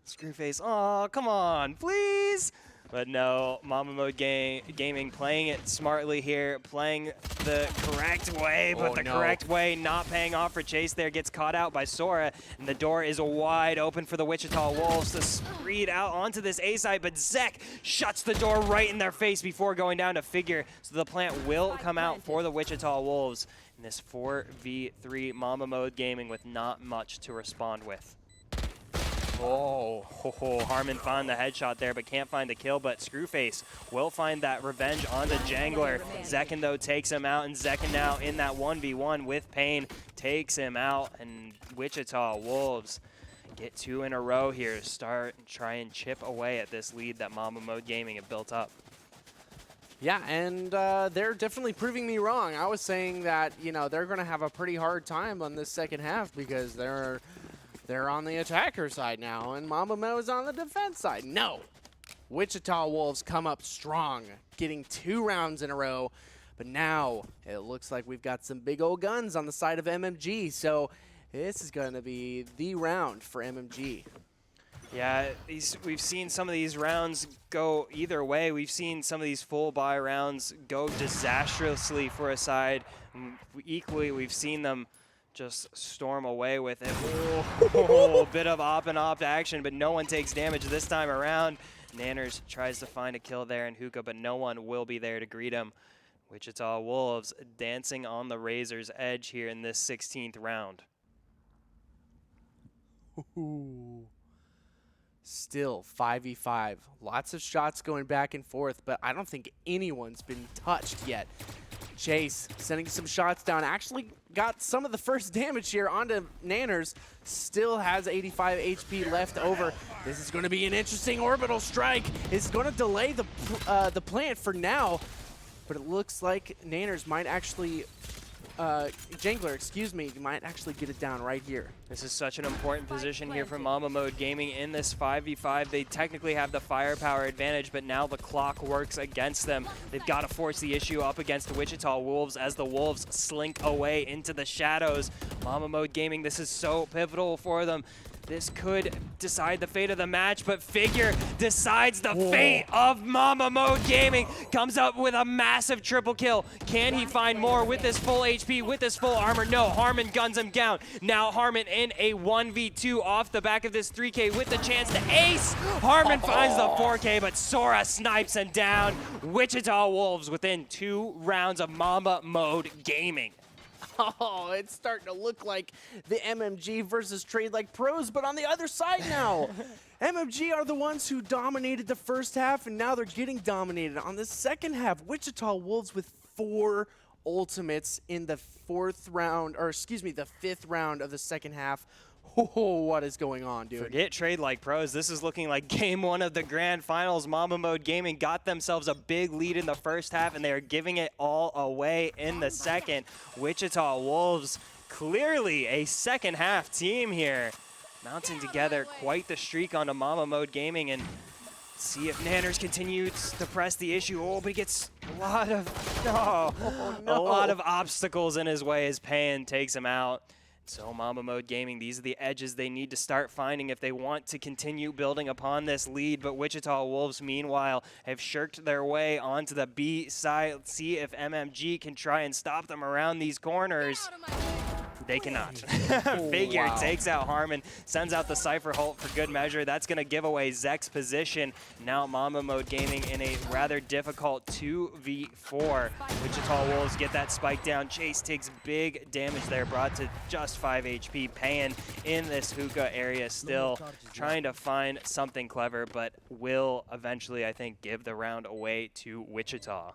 Screwface, oh, come on, please. But no, Mamba Mode Gaming playing it smartly here, playing the correct way, but correct way not paying off for Chase there. Gets caught out by Sora, and the door is wide open for the Wichita Wolves to screed out onto this A side, but Zek shuts the door right in their face before going down to Figure. So the plant will come out for the Wichita Wolves in this 4v3 Mamba Mode Gaming with not much to respond with. Oh, Harmon found the headshot there, but can't find the kill, but Screwface will find that revenge onto Jangler. Zekin, though, takes him out, and Zekin now in that 1v1 with Payin takes him out, and Wichita Wolves get 2 in a row here to start and try and chip away at this lead that Mamba Mode Gaming have built up. Yeah, and they're definitely proving me wrong. I was saying that, you know, they're going to have a pretty hard time on this second half because they're on the attacker side now, and Mamba Mode is on the defense side. No. Wichita Wolves come up strong, getting 2 rounds in a row. But now it looks like we've got some big old guns on the side of MMG. So this is going to be the round for MMG. Yeah, we've seen some of these rounds go either way. We've seen some of these full buy rounds go disastrously for a side. Equally, we've seen them just storm away with it. Oh, a bit of op and opt action, but no one takes damage this time around. Nanners tries to find a kill there in Hookah, but no one will be there to greet him. Wichita Wolves dancing on the razor's edge here in this 16th round. Ooh. Still 5v5. Lots of shots going back and forth, but I don't think anyone's been touched yet. Chase sending some shots down. Actually got some of the first damage here onto Nanners. Still has 85 HP left over. This is going to be an interesting orbital strike. It's going to delay the plant for now, but it looks like Nanners might actually, Jangler, excuse me, might actually get it down right here. This is such an important position here from Mamba Mode Gaming in this 5v5. They technically have the firepower advantage, but now the clock works against them. They've got to force the issue up against the Wichita Wolves as the Wolves slink away into the shadows. Mamba Mode Gaming, this is so pivotal for them. This could decide the fate of the match, but Figure decides the fate of Mamba Mode Gaming. Comes up with a massive triple kill. Can he find more with his full HP, with his full armor? No, Harmon guns him down. Now Harmon in a 1v2 off the back of this 3K with the chance to ace. Harmon finds the 4K, but Sora snipes him down. Wichita Wolves within 2 rounds of Mamba Mode Gaming. Oh, it's starting to look like the MMG versus Trade Like Pros, but on the other side now. MMG are the ones who dominated the first half, and now they're getting dominated on the second half. Wichita Wolves with 4 ultimates in the the 5th round of the second half. Oh, what is going on, dude? Forget Trade Like Pros. This is looking like game 1 of the grand finals. Mamba Mode Gaming got themselves a big lead in the first half, and they are giving it all away in the second. Wichita Wolves, clearly a second half team here. Mounting together quite the streak onto Mamba Mode Gaming, and see if Nanners continues to press the issue. Oh, but he gets a lot of, a lot of obstacles in his way as Pan takes him out. So Mamba Mode Gaming, these are the edges they need to start finding if they want to continue building upon this lead. But Wichita Wolves, meanwhile, have shirked their way onto the B side. Let's see if MMG can try and stop them around these corners. They cannot. Figure takes out Harmon, sends out the Cypher Holt for good measure. That's going to give away Zek's position. Now Mamba Mode Gaming in a rather difficult 2v4. Wichita Wolves get that spike down. Chase takes big damage there, brought to just 5 HP. Pan in this hookah area still, trying to find something clever, but will eventually, I think, give the round away to Wichita.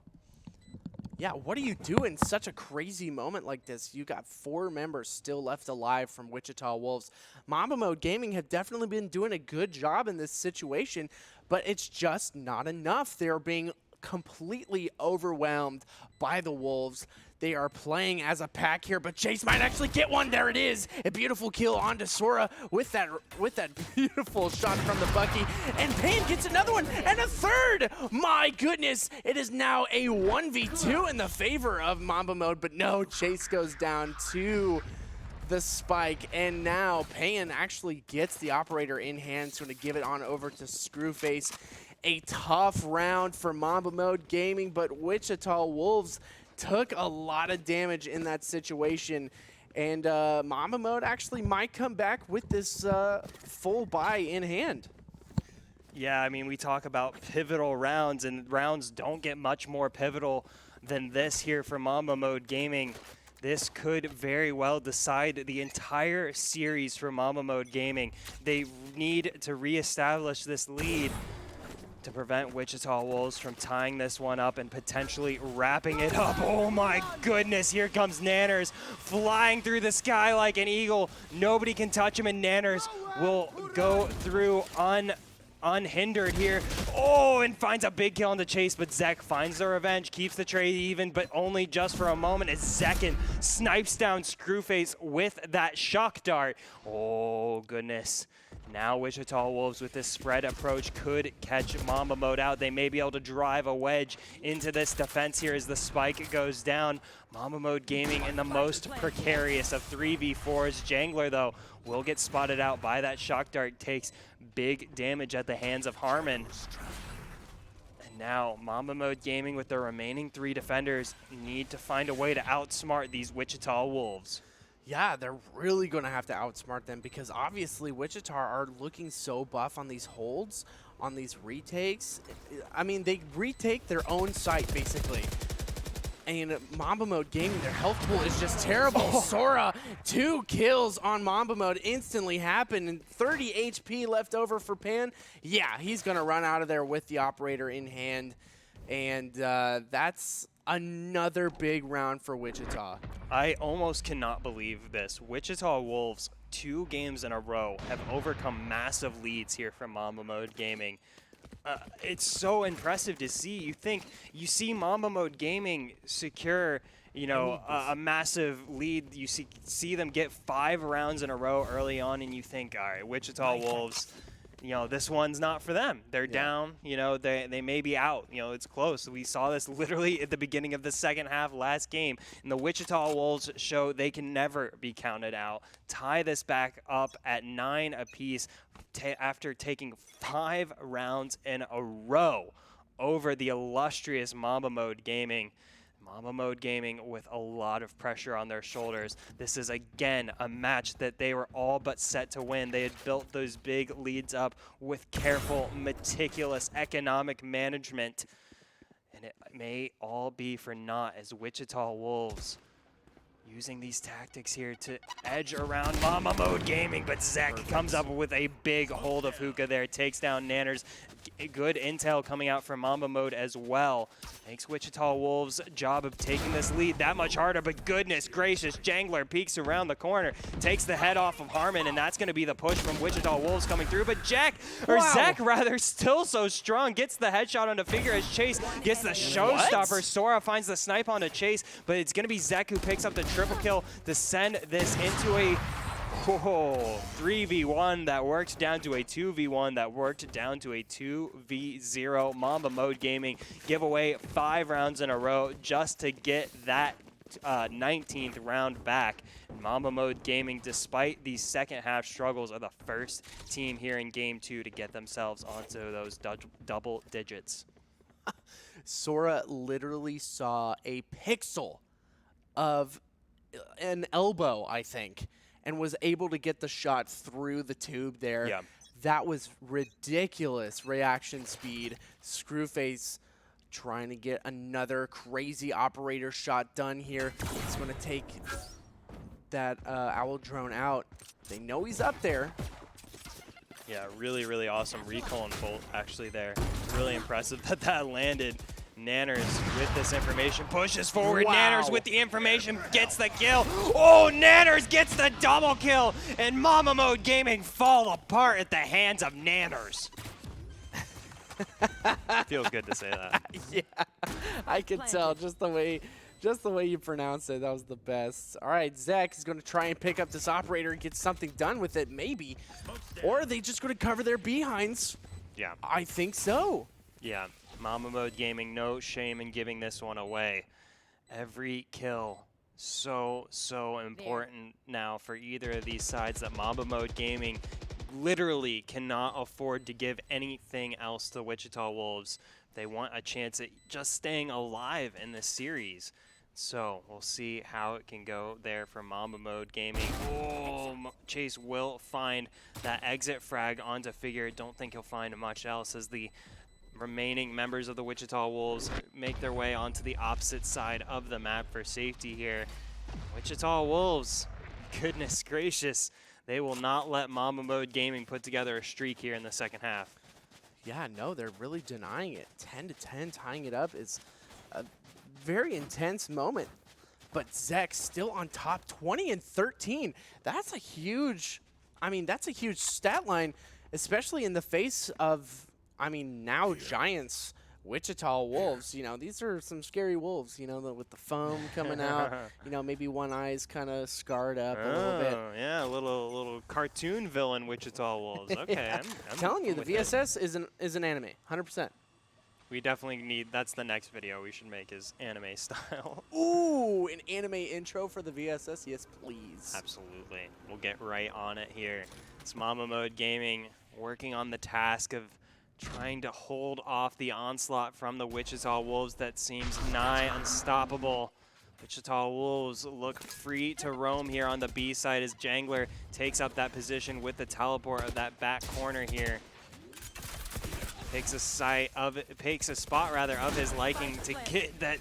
Yeah, what do you do in such a crazy moment like this? You got 4 members still left alive from Wichita Wolves. Mamba Mode Gaming have definitely been doing a good job in this situation, but it's just not enough. They're being completely overwhelmed by the Wolves. They are playing as a pack here, but Chase might actually get one. There it is. A beautiful kill onto Sora with that beautiful shot from the Bucky. And Pan gets another one and a third. My goodness. It is now a 1v2 in the favor of Mamba Mode, but no, Chase goes down to the spike, and now Pan actually gets the operator in hand. It's going to give it on over to Screwface. A tough round for Mamba Mode Gaming, but Wichita Wolves took a lot of damage in that situation, and Mamba Mode actually might come back with this full buy in hand. Yeah, I mean, we talk about pivotal rounds, and rounds don't get much more pivotal than this here for Mamba Mode Gaming. This could very well decide the entire series for Mamba Mode Gaming. They need to reestablish this lead to prevent Wichita Wolves from tying this one up and potentially wrapping it up. Oh my goodness, here comes Nanners flying through the sky like an eagle. Nobody can touch him, and Nanners will go through unhindered here. Oh, and finds a big kill on the Chase, but Zek finds the revenge, keeps the trade even, but only just for a moment as Zekin snipes down Screwface with that shock dart. Oh goodness. Now Wichita Wolves with this spread approach could catch Mamba Mode out. They may be able to drive a wedge into this defense here as the spike goes down. Mamba Mode Gaming in the most precarious of 3v4s. Jangler, though, will get spotted out by that shock dart. Takes big damage at the hands of Harmon. And now Mamba Mode Gaming with the remaining 3 defenders need to find a way to outsmart these Wichita Wolves. Yeah, they're really going to have to outsmart them because obviously Wichita are looking so buff on these holds, on these retakes. I mean, they retake their own site, basically. And Mamba Mode Gaming, their health pool is just terrible. Sora, 2 kills on Mamba Mode instantly happen, and 30 HP left over for Pan. Yeah, he's going to run out of there with the operator in hand. And that's Another big round for Wichita. I almost cannot believe this. Wichita Wolves, 2 games in a row, have overcome massive leads here from Mamba Mode Gaming. It's so impressive to see. You see Mamba Mode Gaming secure, you know, a massive lead. You see them get 5 rounds in a row early on, and you think, all right, Wichita Wolves, you know, this one's not for them. They're down, you know, they may be out. You know, it's close. We saw this literally at the beginning of the second half last game. And the Wichita Wolves show they can never be counted out. Tie this back up at 9 apiece after taking 5 rounds in a row over the illustrious Mamba Mode Gaming. Mamba Mode Gaming with a lot of pressure on their shoulders. This is, again, a match that they were all but set to win. They had built those big leads up with careful, meticulous economic management. And it may all be for naught as Wichita Wolves using these tactics here to edge around Mamba Mode Gaming, but Zek comes up with a big hold of Hookah there, takes down Nanners. Good intel coming out from Mamba Mode as well. Makes Wichita Wolves' job of taking this lead that much harder, but goodness gracious, Jangler peeks around the corner, takes the head off of Harmon, and that's going to be the push from Wichita Wolves coming through, but Zek, still so strong, gets the headshot onto Figure as Chase gets the showstopper. Sora finds the snipe onto Chase, but it's going to be Zek who picks up the triple kill to send this into a 3v1 that worked down to a 2v1 that worked down to a 2v0. Mamba Mode Gaming give away 5 rounds in a row just to get that 19th round back. Mamba Mode Gaming, despite these second half struggles, are the first team here in game 2 to get themselves onto those double digits. Sora literally saw a pixel of an elbow, I think, and was able to get the shot through the tube there. Yeah. That was ridiculous reaction speed. Screwface trying to get another crazy operator shot done here. He's going to take that Owl drone out. They know he's up there. Yeah, really, really awesome recoil and bolt actually there. Really impressive that landed. Nanners with this information pushes forward. Wow. Nanners with the information gets the kill. Oh, Nanners gets the double kill, and Mamba Mode Gaming fall apart at the hands of Nanners. Feels good to say that. Yeah, I can tell just the way you pronounce it. That was the best. All right, Zek is going to try and pick up this operator and get something done with it, maybe. Or are they just going to cover their behinds? Yeah. I think so. Yeah. Mamba Mode Gaming, no shame in giving this one away. Every kill, so important now for either of these sides that Mamba Mode Gaming literally cannot afford to give anything else to Wichita Wolves. They want a chance at just staying alive in this series. So we'll see how it can go there for Mamba Mode Gaming. Oh, Chase will find that exit frag onto Figure. Don't think he'll find much else as the remaining members of the Wichita Wolves make their way onto the opposite side of the map for safety here. Wichita Wolves, goodness gracious, they will not let Mamba Mode Gaming put together a streak here in the second half. Yeah, no, they're really denying it. 10-10, tying it up is a very intense moment. But Zek still on top, 20-13. That's a huge, that's a huge stat line, especially in the face of, now Giants, Wichita Wolves. You know, these are some scary wolves, you know, with the foam coming out. You know, maybe one eye's kind of scarred up a little bit. Yeah, a little cartoon villain Wichita Wolves. Okay, Yeah. I'm telling you, the with it. VSS is an anime, 100%. We definitely need, that's the next video we should make, is anime style. Ooh, an anime intro for the VSS? Yes, please. Absolutely. We'll get right on it here. It's Mamba Mode Gaming working on the task of trying to hold off the onslaught from the Wichita Wolves that seems nigh unstoppable. Wichita Wolves look free to roam here on the B side as Jangler takes up that position with the teleport of that back corner here. Takes a spot of his liking to get that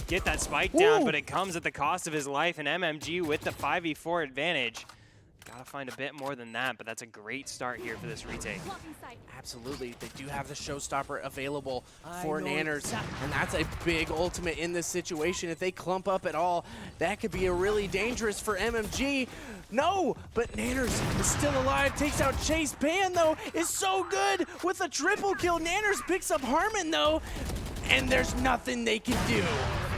get that spike down, but it comes at the cost of his life, and MMG with the 5v4 advantage. Gotta find a bit more than that, but that's a great start here for this retake. Absolutely. They do have the showstopper available for Nanners, and that's a big ultimate in this situation. If they clump up at all, that could be a really dangerous for MMG. No, but Nanners is still alive, takes out Chase. Pan, though, is so good with a triple kill. Nanners picks up Harmon, though, and there's nothing they can do.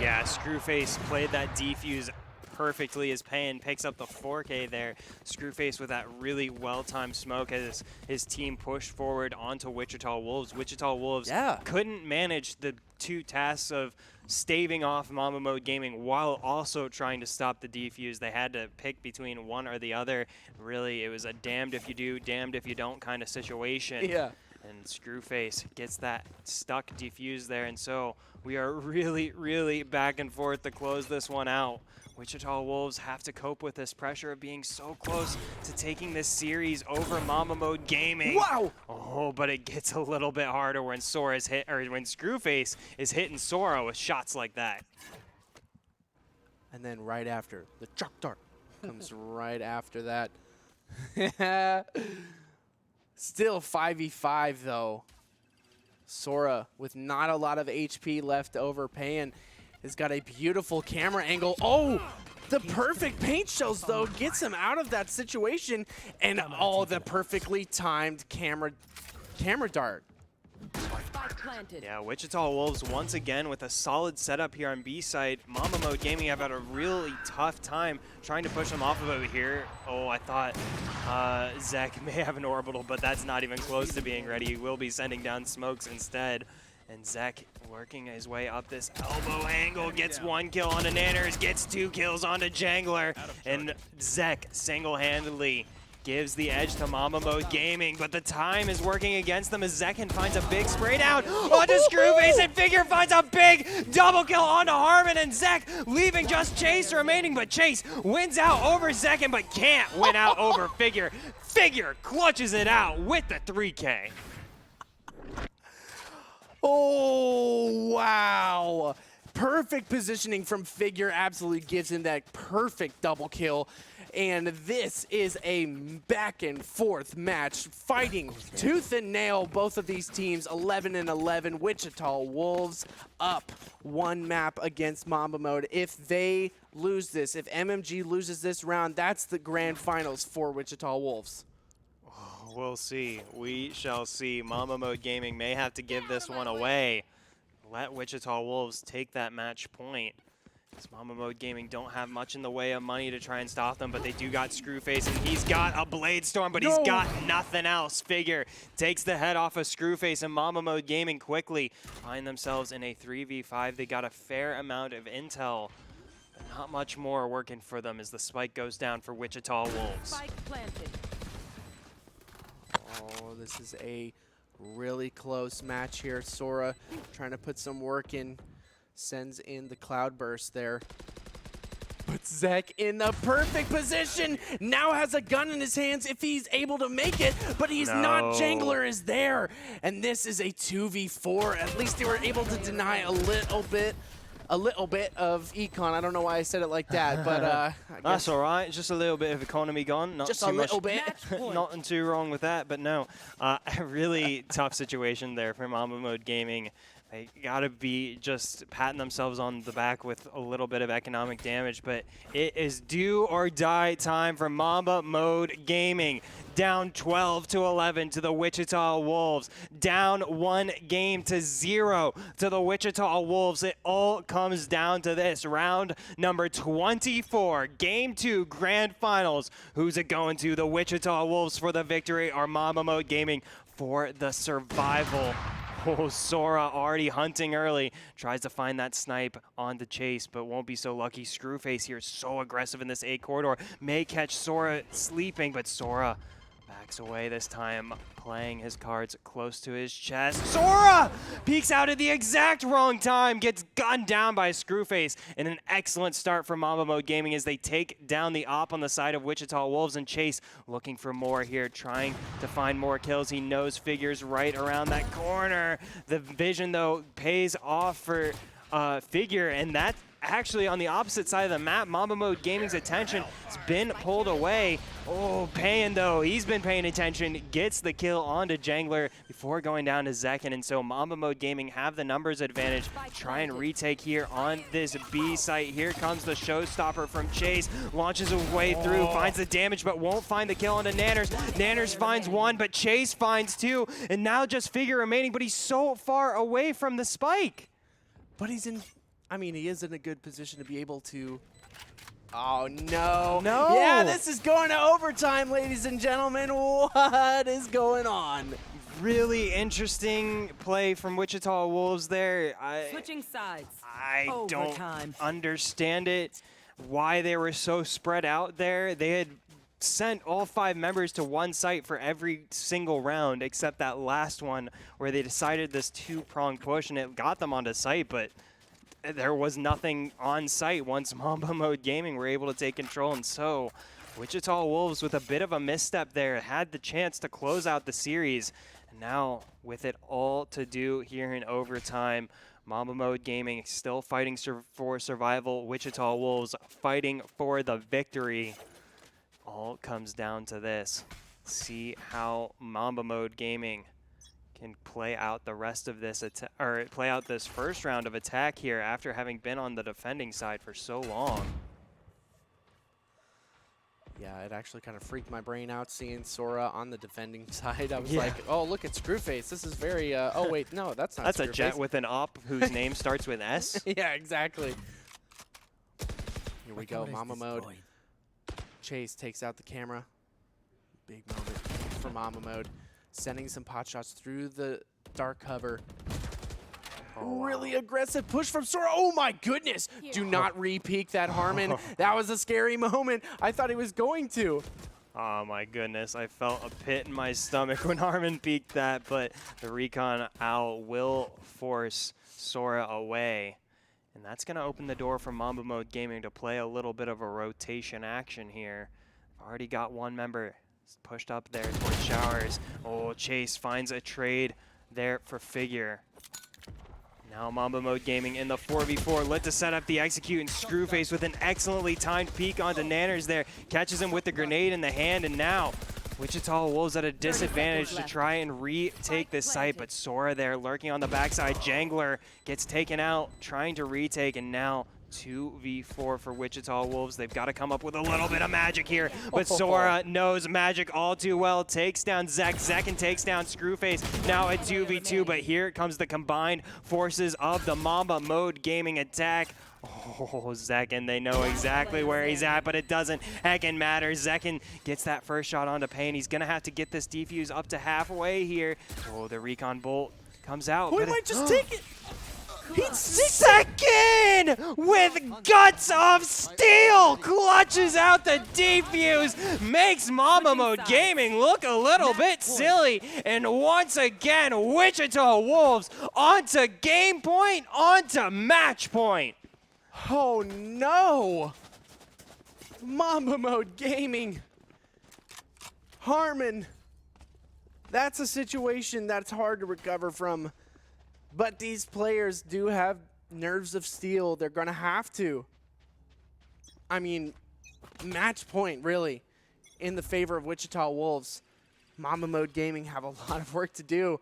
Yeah, Screwface played that defuse perfectly as Pan picks up the 4K there. Screwface with that really well-timed smoke as his team pushed forward onto Wichita Wolves. Wichita Wolves couldn't manage the two tasks of staving off Mamba Mode Gaming while also trying to stop the defuse. They had to pick between one or the other. Really, it was a damned if you do, damned if you don't kind of situation. Yeah. And Screwface gets that stuck defuse there, and so we are really, really back and forth to close this one out. Wichita Wolves have to cope with this pressure of being so close to taking this series over Mamba Mode Gaming. Wow! Oh, but it gets a little bit harder when Sora's hit, or when Screwface is hitting Sora with shots like that. And then right after, the Chuck Dart comes right after that. Still 5v5 though. Sora with not a lot of HP left over. Pan has got a beautiful camera angle. Oh, the perfect paint shells though gets him out of that situation, and the perfectly timed camera dart. Spike planted. Yeah, Wichita Wolves once again with a solid setup here on B side. Mamba Mode Gaming have had a really tough time trying to push them off of it here. Oh, I thought Zek may have an orbital, but that's not even close to being ready. He will be sending down smokes instead. And Zek working his way up this elbow angle, gets one kill onto Nanners, gets 2 kills onto Jangler, and Zek single-handedly gives the edge to Mamba Mode Gaming, but the time is working against them as Zekin finds a big spray down onto Screwface, and Figure finds a big double kill onto Harmon, and Zek leaving just Chase remaining, but Chase wins out over Zekin, but can't win out over Figure. Figure clutches it out with the 3K. Oh, wow. Perfect positioning from Figure absolutely gives him that perfect double kill. And this is a back and forth match, fighting tooth and nail. Both of these teams 11-11. Wichita Wolves up one map against Mamba Mode. If they lose this, if MMG loses this round, that's the grand finals for Wichita Wolves. We'll see. We shall see. Mamba Mode Gaming may have to give this one away. Let Wichita Wolves take that match point. Mamba Mode Gaming don't have much in the way of money to try and stop them, but they do got Screwface, and he's got a Blade Storm, but he's got nothing else. Figure takes the head off of Screwface, and Mamba Mode Gaming quickly find themselves in a 3v5. They got a fair amount of intel, but not much more working for them as the spike goes down for Wichita Wolves. Spike planted. Oh, this is a really close match here. Sora trying to put some work in. Sends in the cloud burst there. But Zek in the perfect position. Now has a gun in his hands if he's able to make it, but he's not. Jangler is there. And this is a 2v4. At least they were able to deny a little bit of econ. I don't know why I said it like that, but I guess that's all right. Just a little bit of economy gone. Not just too a little much, bit. Nothing too wrong with that, but no. A really tough situation there for Mamba Mode Gaming. They gotta be just patting themselves on the back with a little bit of economic damage, but it is do or die time for Mamba Mode Gaming. Down 12-11 to the Wichita Wolves. Down 1 game to 0 to the Wichita Wolves. It all comes down to this. Round number 24, Game 2 Grand Finals. Who's it going to? The Wichita Wolves for the victory, or Mamba Mode Gaming for the survival? Oh, Sora already hunting early. Tries to find that snipe on the Chase, but won't be so lucky. Screwface here is so aggressive in this A corridor. May catch Sora sleeping, but Sora backs away this time, playing his cards close to his chest. Sora peeks out at the exact wrong time, gets gunned down by Screwface, and an excellent start for Mamba Mode Gaming as they take down the op on the side of Wichita Wolves, and Chase looking for more here, trying to find more kills. He knows Figure's right around that corner. The vision, though, pays off for Figure, and that actually on the opposite side of the map. Mamba Mode Gaming's attention has been pulled away. Oh, Payan though, he's been paying attention, gets the kill onto Jangler before going down to Zekin, and so Mamba Mode Gaming have the numbers advantage. Try and retake here on this B site. Here comes the showstopper from Chase, launches his way through, finds the damage, but won't find the kill onto Nanners. Nanners finds one, but Chase finds two, and now just Figure remaining, but he's so far away from the spike. But he's in, I mean, he is in a good position to be able to. Oh, no. No. Yeah, this is going to overtime, ladies and gentlemen. What is going on? Really interesting play from Wichita Wolves there. Switching sides. I don't Overtime. understand it, why they were so spread out there. They had sent all 5 members to one site for every single round, except that last one where they decided this 2-prong push, and it got them onto site, but there was nothing on site once Mamba Mode Gaming were able to take control, and so Wichita Wolves with a bit of a misstep there had the chance to close out the series, and now with it all to do here in overtime, Mamba Mode Gaming still fighting for survival, Wichita Wolves fighting for the victory. All comes down to this. See how Mamba Mode Gaming can play out the rest of this play out this first round of attack here after having been on the defending side for so long. Yeah, it actually kind of freaked my brain out seeing Sora on the defending side. I was like, oh, look at Screwface. This is very, oh, wait, no, that's not That's Screwface. a jet with an op whose name starts with S. Yeah, exactly. Here we go, Mamba Mode. Chase takes out the camera. Big moment for Mamba Mode. Sending some pot shots through the dark cover. Really aggressive push from Sora. Oh my goodness. Do not re-peek that, Harmon. That was a scary moment. I thought he was going to. Oh my goodness, I felt a pit in my stomach when Harmon peeked that, but the Recon Owl will force Sora away. And that's going to open the door for Mamba Mode Gaming to play a little bit of a rotation action here. Already got one member pushed up there towards Showers. Oh, Chase finds a trade there for Figure. Now Mamba Mode Gaming in the 4v4, lit to set up the execute, and Screwface with an excellently timed peek onto Nanners there. Catches him with the grenade in the hand, and now Wichita Wolves at a disadvantage to try and retake this site, but Sora there lurking on the backside. Jangler gets taken out, trying to retake, and now 2v4 for Wichita Wolves. They've got to come up with a little bit of magic here, but Sora knows magic all too well. Takes down Zek. Zekin takes down Screwface. Now a 2v2, but here comes the combined forces of the Mamba Mode Gaming attack. Oh, Zekin, they know exactly where he's at, but it doesn't heckin' matter. Zekin gets that first shot onto Payan. He's going to have to get this defuse up to halfway here. Oh, the Recon Bolt comes out. Oh, he might just take it. Zekin with guts of steel clutches out the defuse, makes Mamba Mode Gaming look a little bit silly, and once again Wichita Wolves onto game point, onto match point. Oh no! Mamba Mode Gaming. Harmon. That's a situation that's hard to recover from. But these players do have nerves of steel. They're going to have to. I mean, match point, really, in the favor of Wichita Wolves. Mamba Mode Gaming have a lot of work to do.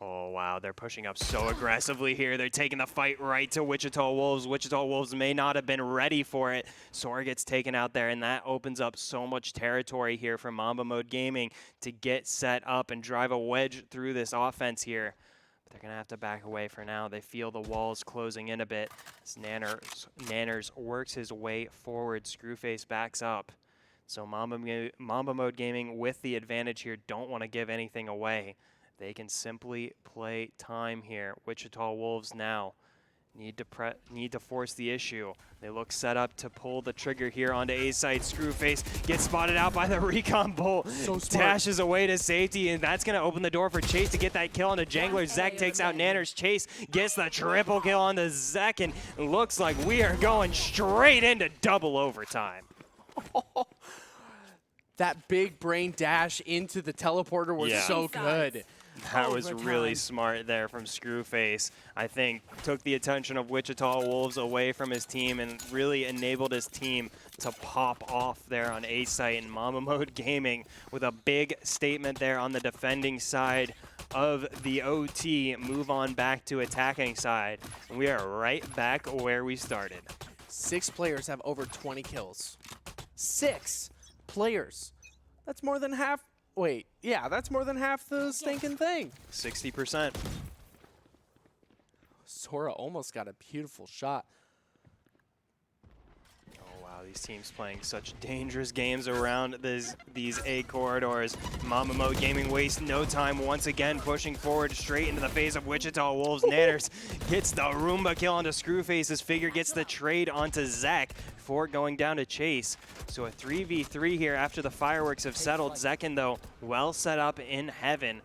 Oh, wow, they're pushing up so aggressively here. They're taking the fight right to Wichita Wolves. Wichita Wolves may not have been ready for it. Sora gets taken out there, and that opens up so much territory here for Mamba Mode Gaming to get set up and drive a wedge through this offense here. But they're going to have to back away for now. They feel the walls closing in a bit as Nanners works his way forward. Screwface backs up. So Mamba Mode Gaming with the advantage here don't want to give anything away. They can simply play time here. Wichita Wolves now need to force the issue. They look set up to pull the trigger here onto A side. Screwface gets spotted out by the Recon Bolt. Dashes away to safety, and that's going to open the door for Chase to get that kill on the Jangler. Zek takes out Nanners. Chase gets the triple kill on the Zek, and it looks like we are going straight into double overtime. That big brain dash into the teleporter was so good. That was really smart there from Screwface. I think took the attention of Wichita Wolves away from his team and really enabled his team to pop off there on A site. And Mamba Mode Gaming with a big statement there on the defending side of the OT, move on back to attacking side. And we are right back where we started. 6 players have over 20 kills. 6 players. That's more than half. Wait, yeah, that's more than half the stinking thing. 60%. Sora almost got a beautiful shot. Oh wow, these teams playing such dangerous games around these A corridors. Mamba Mode Gaming wastes no time once again, pushing forward straight into the face of Wichita Wolves. Nanners gets the Roomba kill onto Screwface's figure, gets the trade onto Zek before going down to Chase. So a 3v3 here after the fireworks have settled. Zekin, though, well set up in heaven,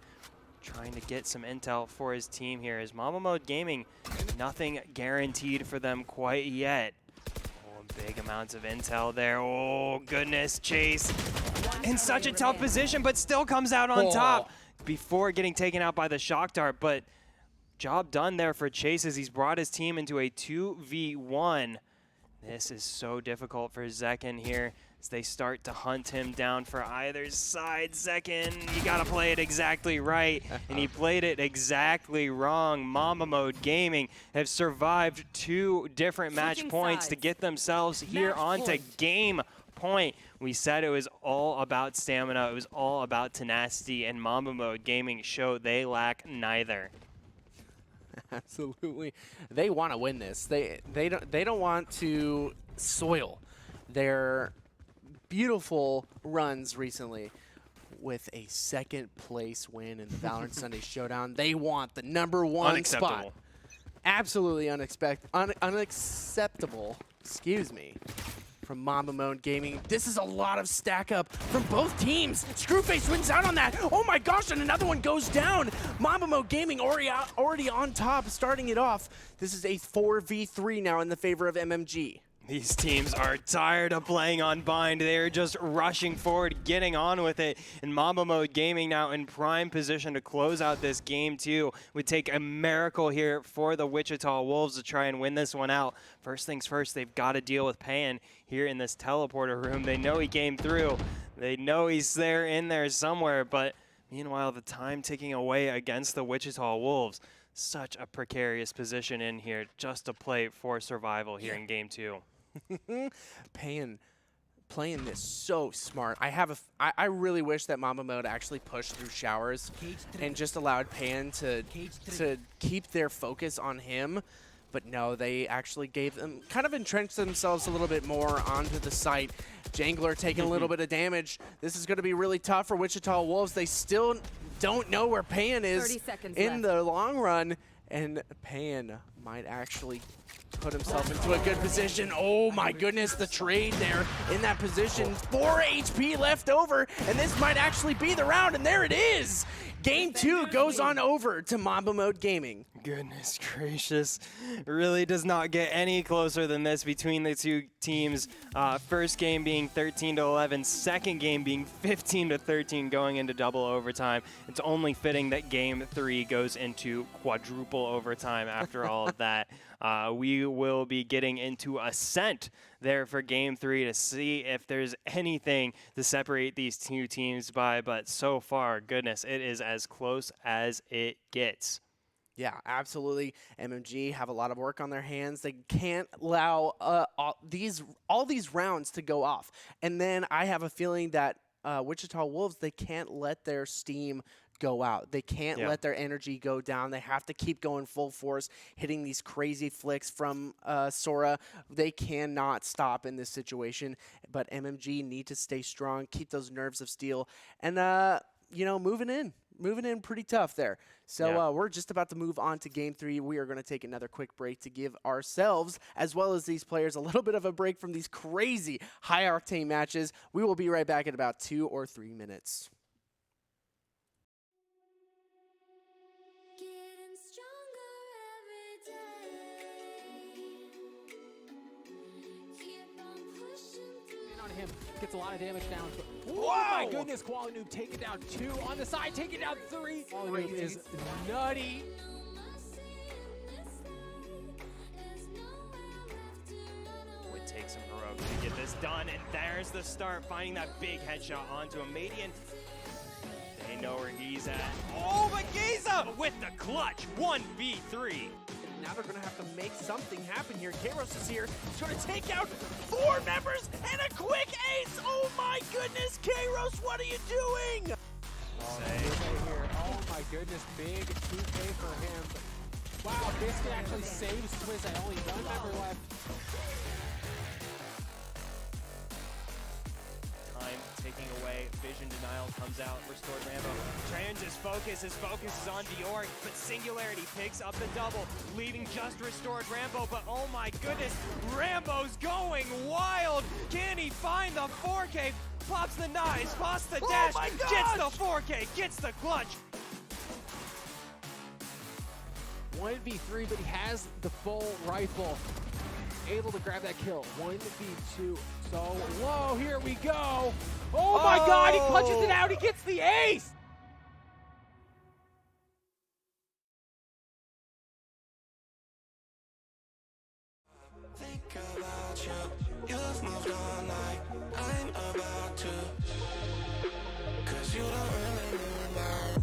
trying to get some intel for his team here. As Mamba Mode Gaming, nothing guaranteed for them quite yet. Oh, big amounts of intel there. Oh, goodness, Chase in such a tough position, but still comes out on top before getting taken out by the shock dart. But job done there for Chase as he's brought his team into a 2v1. This is so difficult for Zekin here as they start to hunt him down for either side. Zekin, you gotta play it exactly right, and he played it exactly wrong. Mamba Mode Gaming have survived 2 different match points to get themselves here onto game point. We said it was all about stamina, it was all about tenacity, and Mamba Mode Gaming show they lack neither. Absolutely, they want to win this. They don't want to soil their beautiful runs recently with a 2nd place win in the Valorant Sunday Showdown. They want the #1 spot. Absolutely unacceptable. Excuse me. From Mamba Mode Gaming. This is a lot of stack up from both teams. Screwface wins out on that. Oh my gosh, and another one goes down. Mamba Mode Gaming already on top, starting it off. This is a 4v3 now in the favor of MMG. These teams are tired of playing on bind. They're just rushing forward, getting on with it. And Mamba Mode Gaming now in prime position to close out this game too. Would take a miracle here for the Wichita Wolves to try and win this one out. First things first, they've got to deal with Pan here in this teleporter room. They know he came through. They know he's there in there somewhere. But meanwhile, the time ticking away against the Wichita Wolves. Such a precarious position in here just to play for survival here in game 2. Pan playing this so smart. I really wish that Mamba Mode actually pushed through showers and just allowed Pan to keep their focus on him. But no, they actually gave them, kind of entrenched themselves a little bit more onto the site. Jangler taking a little bit of damage. This is going to be really tough for Wichita Wolves. They still don't know where Pan is in the long run. And Pan might actually put himself into a good position. Oh my goodness, the trade there in that position. 4 HP left over, and this might actually be the round, and there it is. Game 2 goes on over to Mamba Mode Gaming. Goodness gracious. Really does not get any closer than this between the two teams. First game being 13-11, second game being 15-13 going into double overtime. It's only fitting that game 3 goes into quadruple overtime after all of that. We will be getting into Ascent there for game 3 to see if there's anything to separate these two teams by, but so far, goodness, it is as close as it gets. Yeah, absolutely. MMG have a lot of work on their hands. They can't allow all these rounds to go off. And then I have a feeling that Wichita Wolves, they can't let their steam go out. They can't let their energy go down. They have to keep going full force, hitting these crazy flicks from Sora. They cannot stop in this situation. But MMG need to stay strong, keep those nerves of steel, and moving in pretty tough there. So we're just about to move on to game 3. We are going to take another quick break to give ourselves, as well as these players, a little bit of a break from these crazy high-octane matches. We will be right back in about 2 or 3 minutes. Getting stronger every day. Keep on pushing through. On him. Gets a lot of damage down. Oh my goodness, Quality Noob taking down 2 on the side, taking down 3. Quality Noob is nutty. Would take some heroic to get this done, and there's the start, finding that big headshot onto a Madian. They know where he's at. Oh, but Giza with the clutch, 1v3. Now they're going to have to make something happen here. Kairos is here. He's going to take out 4 members and a quick ace. Oh my goodness, Kairos, what are you doing? Oh my goodness, big 2K for him. Wow, Biscuit actually saves Twiz at only 1 member left. Time taking away, vision denial comes out, restored Rambo. Trans his focus is on Dior, but Singularity picks up the double, leaving just restored Rambo, but oh my goodness, Rambo's going wild! Can he find the 4K? Pops the knives, pops the dash, gets the 4K, gets the clutch! 1v3, but he has the full rifle. Able to grab that kill. 1v2. So low. Here we go. Oh my god, he punches it out. He gets the ace. Think about you. You've moved on like I'm about to. 'Cause you don't really mean that.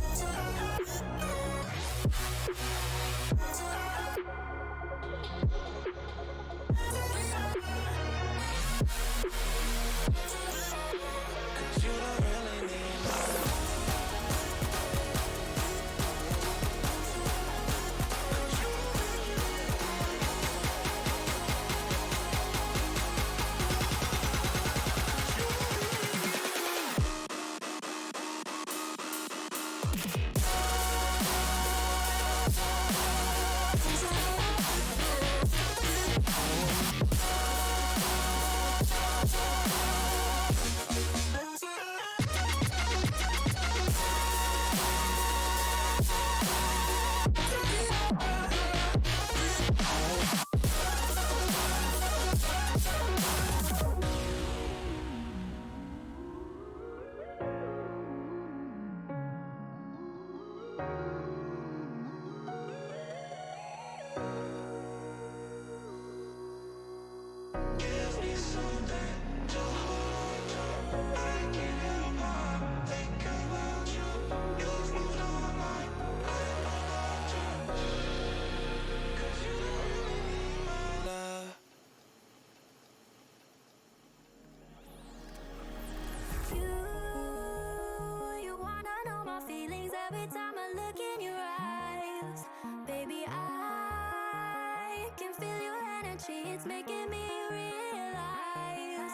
You wanna know my feelings every time I look in your eyes. Baby, I can feel your energy, it's making me realize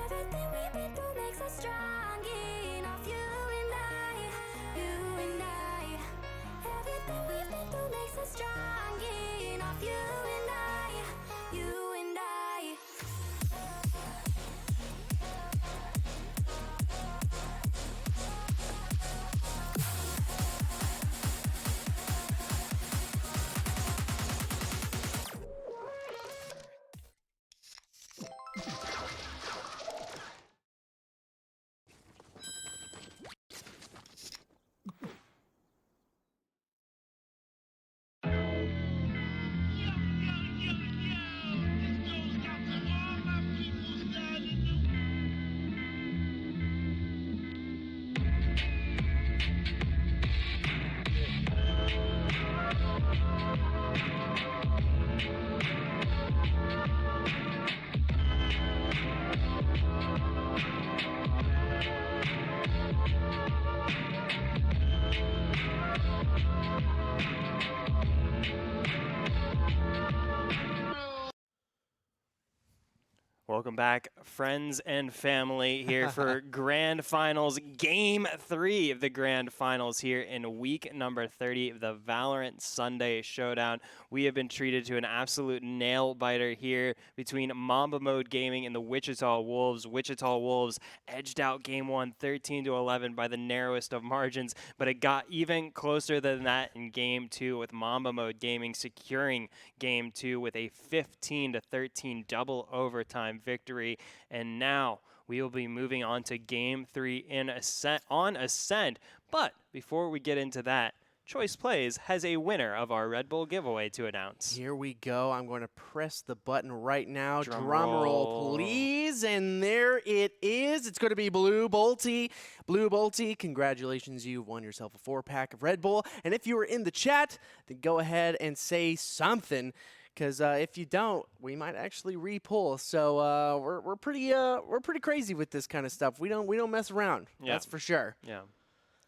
everything we've been through makes us strong enough. You and I, everything we've been through makes us strong enough. You and I, you and I. Welcome back, friends and family, here for Grand Finals, Game 3 of the Grand Finals here in week number 30 of the Valorant Sunday Showdown. We have been treated to an absolute nail-biter here between Mamba Mode Gaming and the Wichita Wolves. Wichita Wolves edged out Game 1 13-11 by the narrowest of margins, but it got even closer than that in Game 2 with Mamba Mode Gaming securing Game 2 with a 15-13 double overtime victory. And now we will be moving on to Game 3 in on Ascend. But before we get into that, Choice Plays has a winner of our Red Bull giveaway to announce. Here we go. I'm going to press the button right now. Drum Drum roll, roll. please. And there it is. It's going to be Blue Bolty. Blue Bolty, congratulations. You've won yourself a 4-pack of Red Bull. And if you were in the chat, then go ahead and say something. Because if you don't, we might actually re-pull. So we're pretty crazy with this kind of stuff. We don't mess around. Yeah. That's for sure. Yeah.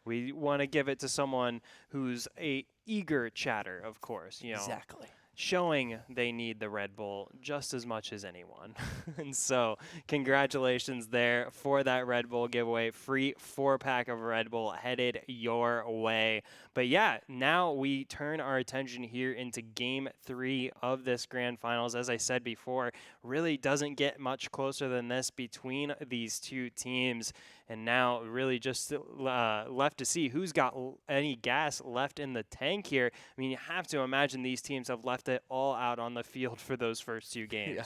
We want to give it to someone who's a eager chatter, of course, you know, Exactly. showing they need the Red Bull just as much as anyone. And so congratulations there for that Red Bull giveaway. Free 4-pack of Red Bull headed your way. But yeah, now we turn our attention here into Game 3 of this Grand Finals. As I said before, really doesn't get much closer than this between these two teams. And now really just left to see who's got any gas left in the tank here. I mean, you have to imagine these teams have left it all out on the field for those first 2 games. Yeah.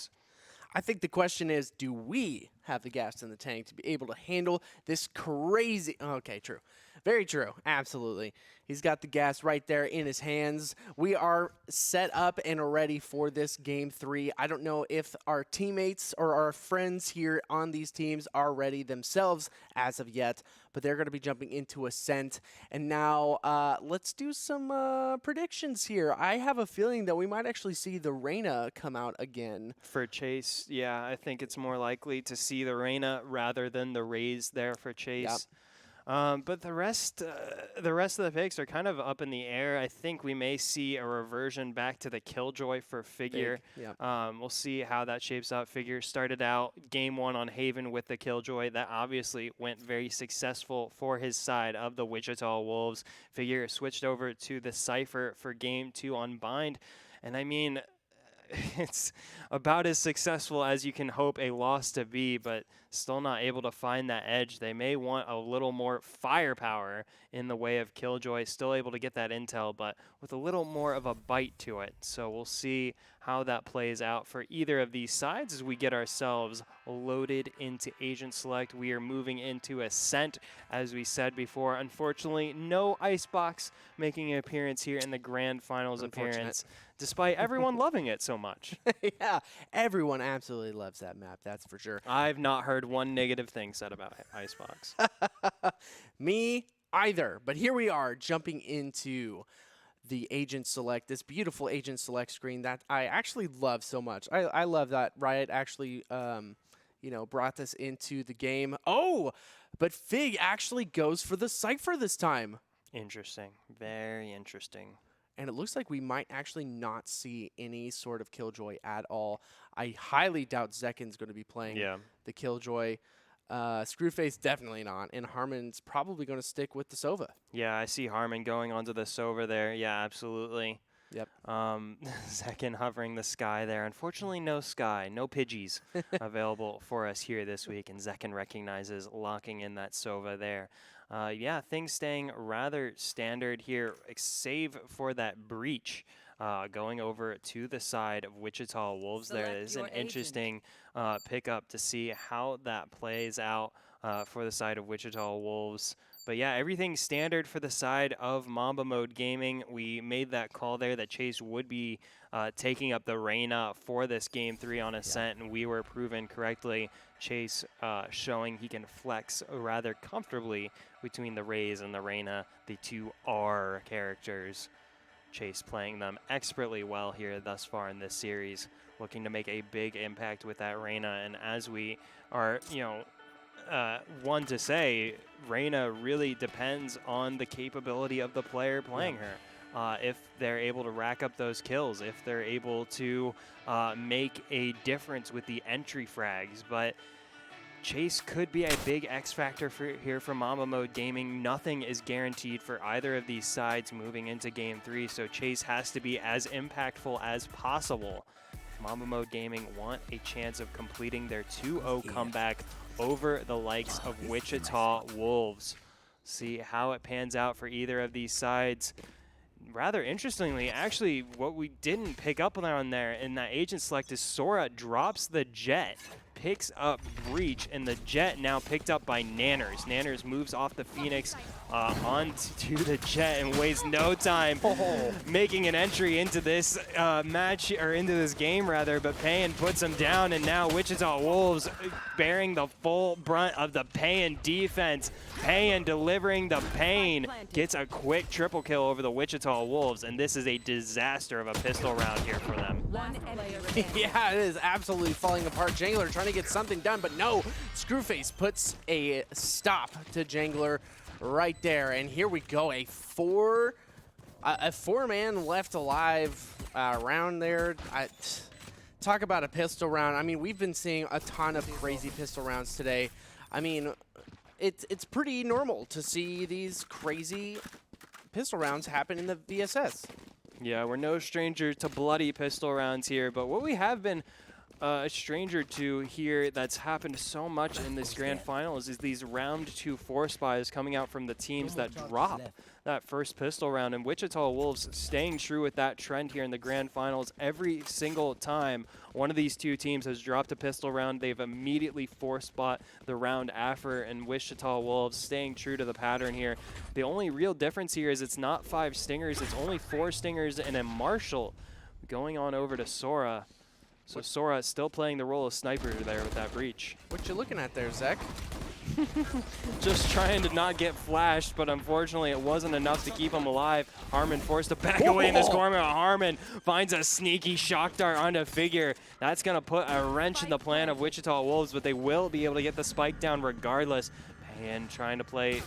I think the question is, do we have the gas in the tank to be able to handle this crazy... Okay, true. Very true. Absolutely. He's got the gas right there in his hands. We are set up and ready for this Game 3. I don't know if our teammates or our friends here on these teams are ready themselves as of yet, but they're going to be jumping into Ascent. And now let's do some predictions here. I have a feeling that we might actually see the Reyna come out again. For Chase, yeah, I think it's more likely to see the Reyna rather than the Raze there for Chase. Yep. But the rest of the picks are kind of up in the air. I think we may see a reversion back to the Killjoy for Figure. Yep. We'll see how that shapes out. Figure started out Game 1 on Haven with the Killjoy. That obviously went very successful for his side of the Wichita Wolves. Figure switched over to the Cypher for Game 2 on Bind. And I mean, it's about as successful as you can hope a loss to be, but still not able to find that edge. They may want a little more firepower in the way of Killjoy, still able to get that intel, but with a little more of a bite to it. So we'll see how that plays out for either of these sides as we get ourselves loaded into Agent Select. We are moving into Ascent, as we said before. Unfortunately, no Icebox making an appearance here in the Grand Finals appearance, despite everyone loving it so much. Yeah, everyone absolutely loves that map, that's for sure. I've not heard one negative thing said about Icebox. Me either, but here we are jumping into the Agent Select, this beautiful Agent Select screen that I actually love so much. I love that Riot actually, brought this into the game. Oh, but Fig actually goes for the Cypher this time. Interesting. Very interesting. And it looks like we might actually not see any sort of Killjoy at all. I highly doubt Zekken's going to be playing the Killjoy. Screwface definitely not, and Harmon's probably going to stick with the Sova. Yeah, I see Harmon going onto the Sova there. Yeah, absolutely. Yep. Zekken hovering the sky there. Unfortunately, no sky, no Pidgeys available for us here this week, and Zekken recognizes locking in that Sova there. Yeah, things staying rather standard here, save for that breach. Going over to the side of Wichita Wolves. There is an interesting pickup to see how that plays out for the side of Wichita Wolves. But yeah, everything standard for the side of Mamba Mode Gaming. We made that call there that Chase would be taking up the Reyna for this Game 3 on Ascent, and we were proven correctly. Chase showing he can flex rather comfortably between the Raze and the Reyna, the two R characters. Chase playing them expertly well here thus far in this series, looking to make a big impact with that Reyna. And as we are, one to say, Reyna really depends on the capability of the player playing her. If they're able to rack up those kills, if they're able to make a difference with the entry frags. But Chase could be a big X factor here for Mamba Mode Gaming. Nothing is guaranteed for either of these sides moving into Game 3, so Chase has to be as impactful as possible. Mamba Mode Gaming want a chance of completing their 2-0 comeback over the likes of Wichita Wolves. See how it pans out for either of these sides. Rather interestingly, actually, what we didn't pick up on there in that Agent Select is Sora drops the Jet, picks up Breach, and the Jet now picked up by Nanners. Nanners moves off the Phoenix onto the Jet and wastes no time making an entry into this match, or into this game rather, but Payan puts him down, and now Wichita Wolves bearing the full brunt of the Payan defense. Payan delivering the pain, gets a quick triple kill over the Wichita Wolves, and this is a disaster of a pistol round here for them. One player remaining. Yeah, it is absolutely falling apart. Jangler trying to get something done, but no. Screwface puts a stop to Jangler right there. And here we go, a four-man left alive round there. Talk about a pistol round. I mean, we've been seeing a ton of crazy pistol rounds today. I mean, it's pretty normal to see these crazy pistol rounds happen in the VSS. Yeah, we're no stranger to bloody pistol rounds here, but what we have been a stranger to here that's happened so much in this grand finals is these round 2 force buys coming out from the teams that drop that first pistol round, and Wichita Wolves staying true with that trend here in the grand finals. Every single time one of these two teams has dropped a pistol round, they've immediately force bought the round after, and Wichita Wolves staying true to the pattern here. The only real difference here is it's not 5 stingers, it's only 4 stingers and a Marshall going on over to Sora. So Sora is still playing the role of sniper there with that breach. What you looking at there, Zach? Just trying to not get flashed, but unfortunately it wasn't enough to keep him alive. Harmon forced to back away in this corner. Harmon finds a sneaky shock dart onto Figure. That's going to put a wrench in the plan of Wichita Wolves, but they will be able to get the spike down regardless. Payan trying to play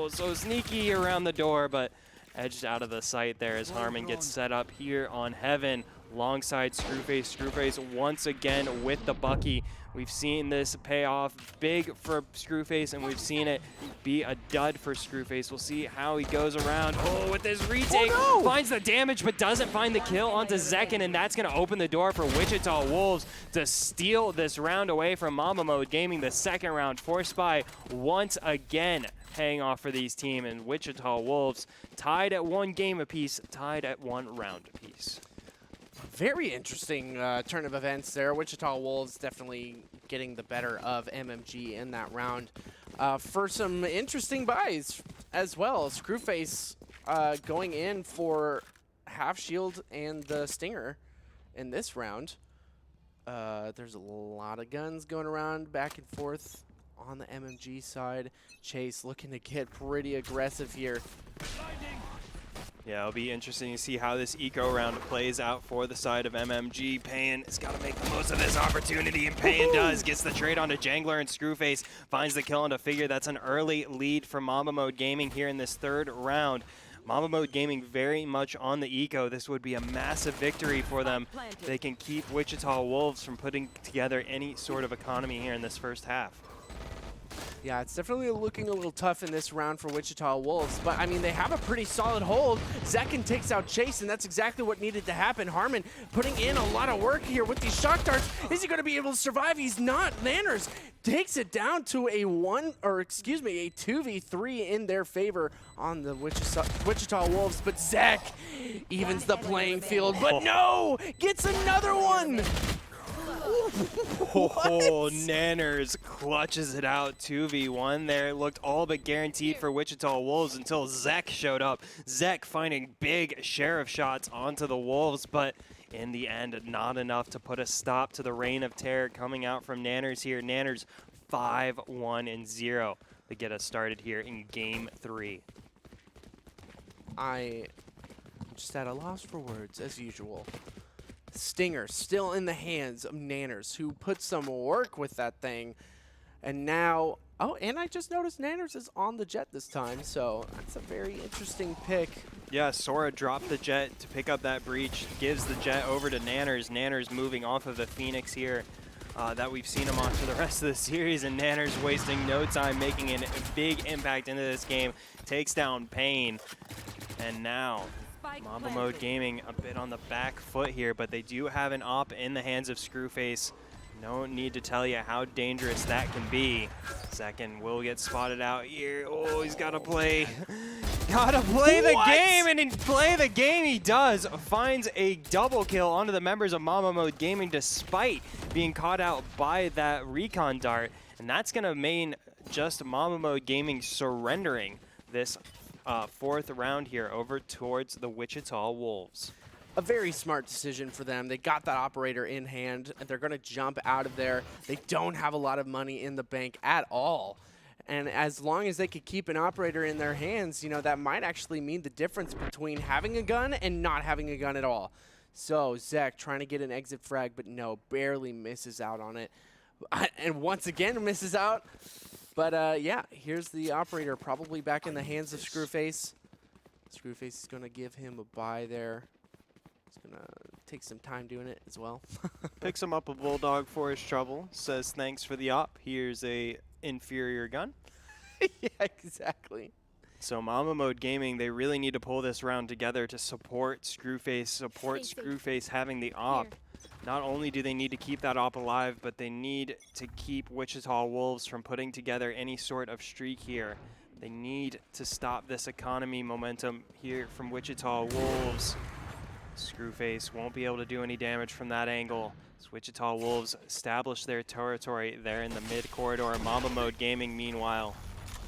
so sneaky around the door, but edged out of the sight there as Harmon gets set up here on Heaven alongside Screwface. Screwface once again with the Bucky. We've seen this pay off big for Screwface, and we've seen it be a dud for Screwface. We'll see how he goes around. Oh, with this retake, finds the damage, but doesn't find the kill onto Zekin, and that's going to open the door for Wichita Wolves to steal this round away from Mamba Mode Gaming. The second round force buy once again paying off for these teams, and Wichita Wolves tied at 1 game apiece, tied at 1 round apiece. Very interesting turn of events there. Wichita Wolves definitely getting the better of MMG in that round. For some interesting buys as well. Screwface going in for half shield and the stinger in this round. There's a lot of guns going around back and forth on the MMG side. Chase looking to get pretty aggressive here. Yeah, it'll be interesting to see how this eco round plays out for the side of MMG. Payan has got to make the most of this opportunity, and Payan does. Gets the trade onto Jangler, and Screwface finds the kill onto Figure. That's an early lead for Mamba Mode Gaming here in this third round. Mamba Mode Gaming very much on the eco. This would be a massive victory for them. They can keep Wichita Wolves from putting together any sort of economy here in this first half. Yeah, it's definitely looking a little tough in this round for Wichita Wolves, but I mean, they have a pretty solid hold. Zekin takes out Chase, and that's exactly what needed to happen. Harmon putting in a lot of work here with these shock darts. Is he going to be able to survive? He's not. Nanners takes it down to a 2v3 in their favor on the Wichita Wolves, but Zach evens the playing field, but no! Gets another one! Oh, Nanners clutches it out 2v1 there. It looked all but guaranteed for Wichita Wolves until Zek showed up. Zek finding big share of shots onto the Wolves, but in the end, not enough to put a stop to the reign of terror coming out from Nanners here. Nanners 5-1-0 to get us started here in Game 3. I'm just at a loss for words, as usual. Stinger still in the hands of Nanners, who put some work with that thing. And now, oh, and I just noticed Nanners is on the Jet this time, so that's a very interesting pick. Yeah, Sora dropped the Jet to pick up that breach, gives the Jet over to Nanners. Nanners moving off of the Phoenix here that we've seen him on for the rest of the series, and Nanners wasting no time, making a big impact into this game. Takes down Pain, and now Mamba Mode Gaming a bit on the back foot here, but they do have an op in the hands of Screwface. No need to tell you how dangerous that can be. Second will get spotted out here. Oh, he's got to play Gotta play the What? game, and in play the game he does. Finds a double kill onto the members of Mamba Mode Gaming despite being caught out by that recon dart. And that's gonna mean just Mamba Mode Gaming surrendering this fourth round here over towards the Wichita Wolves. A very smart decision for them. They got that operator in hand, and they're going to jump out of there. They don't have a lot of money in the bank at all. And as long as they could keep an operator in their hands, you know, that might actually mean the difference between having a gun and not having a gun at all. So Zek trying to get an exit frag, but no, barely misses out on it. And once again misses out. But yeah, here's the operator probably back in the hands of Screwface. Screwface is going to give him a bye there. He's going to take some time doing it as well. Picks him up a bulldog for his trouble. Says thanks for the op. Here's a inferior gun. Yeah, exactly. So Mamba Mode Gaming, they really need to pull this round together to support Screwface having the op. Not only do they need to keep that op alive, but they need to keep Wichita Wolves from putting together any sort of streak here. They need to stop this economy momentum here from Wichita Wolves. Screwface won't be able to do any damage from that angle. As Wichita Wolves establish their territory there in the mid corridor. Mamba Mode Gaming, meanwhile,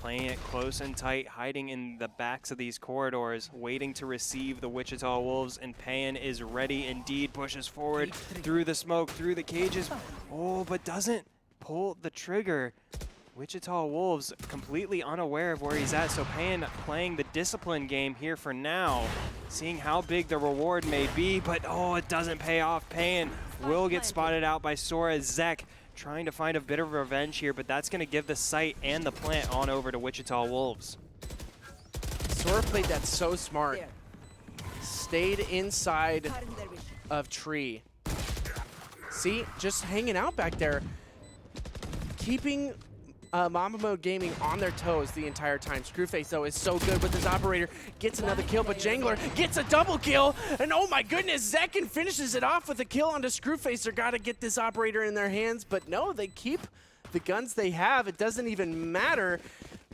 playing it close and tight, hiding in the backs of these corridors, waiting to receive the Wichita Wolves, and Pan is ready indeed, pushes forward through the smoke, through the cages. Oh, but doesn't pull the trigger. Wichita Wolves completely unaware of where he's at, so Pan playing the discipline game here for now, seeing how big the reward may be, but oh, it doesn't pay off. Pan will get spotted out by Sora. Zek trying to find a bit of revenge here, but that's going to give the site and the plant on over to Wichita Wolves. Sora played that so smart. Stayed inside of tree. See, just hanging out back there, keeping Mamba Mode Gaming on their toes the entire time. Screwface, though, is so good with his operator. Gets another kill, but Jangler gets a double kill. And oh my goodness, Zekin finishes it off with a kill onto Screwface. They're got to get this operator in their hands, but no, they keep the guns they have. It doesn't even matter.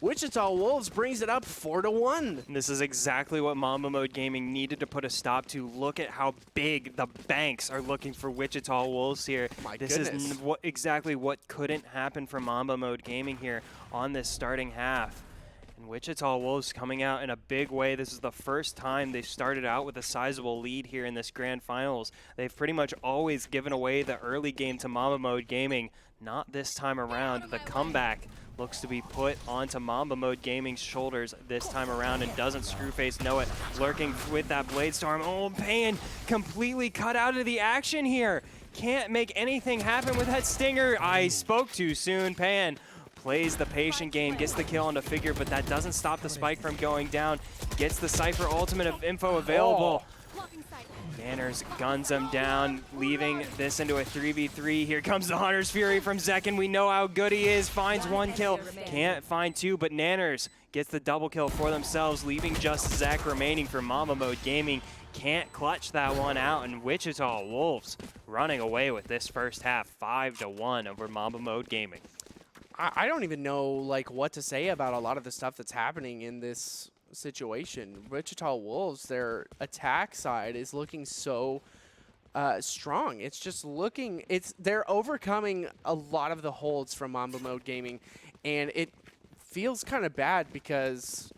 Wichita Wolves brings it up 4-1. This is exactly what Mamba Mode Gaming needed to put a stop to. Look at how big the banks are looking for Wichita Wolves here. My this goodness. is exactly what couldn't happen for Mamba Mode Gaming here on this starting half. And Wichita Wolves coming out in a big way. This is the first time they've started out with a sizable lead here in this grand finals. They've pretty much always given away the early game to Mamba Mode Gaming. Not this time around. The comeback looks to be put onto Mamba Mode Gaming's shoulders this time around, and doesn't Screwface know it. Lurking with that Blade Storm. Oh, Pan completely cut out of the action here. Can't make anything happen with that Stinger. I spoke too soon. Pan plays the patient game, gets the kill on the Figure, but that doesn't stop the spike from going down. Gets the Cypher ultimate info available. Manners guns him down, leaving this into a 3v3. Here comes the Hunter's Fury from Zekin. We know how good he is. Finds one kill, can't find two, but Nanners gets the double kill for themselves, leaving just Zek remaining for Mamba Mode Gaming. Can't clutch that one out, and Wichita Wolves running away with this first half, 5-1 over Mamba Mode Gaming. I don't even know like what to say about a lot of the stuff that's happening in this situation. Wichita Wolves, their attack side is looking so strong. It's just looking, they're overcoming a lot of the holds from Mamba Mode Gaming, and it feels kind of bad because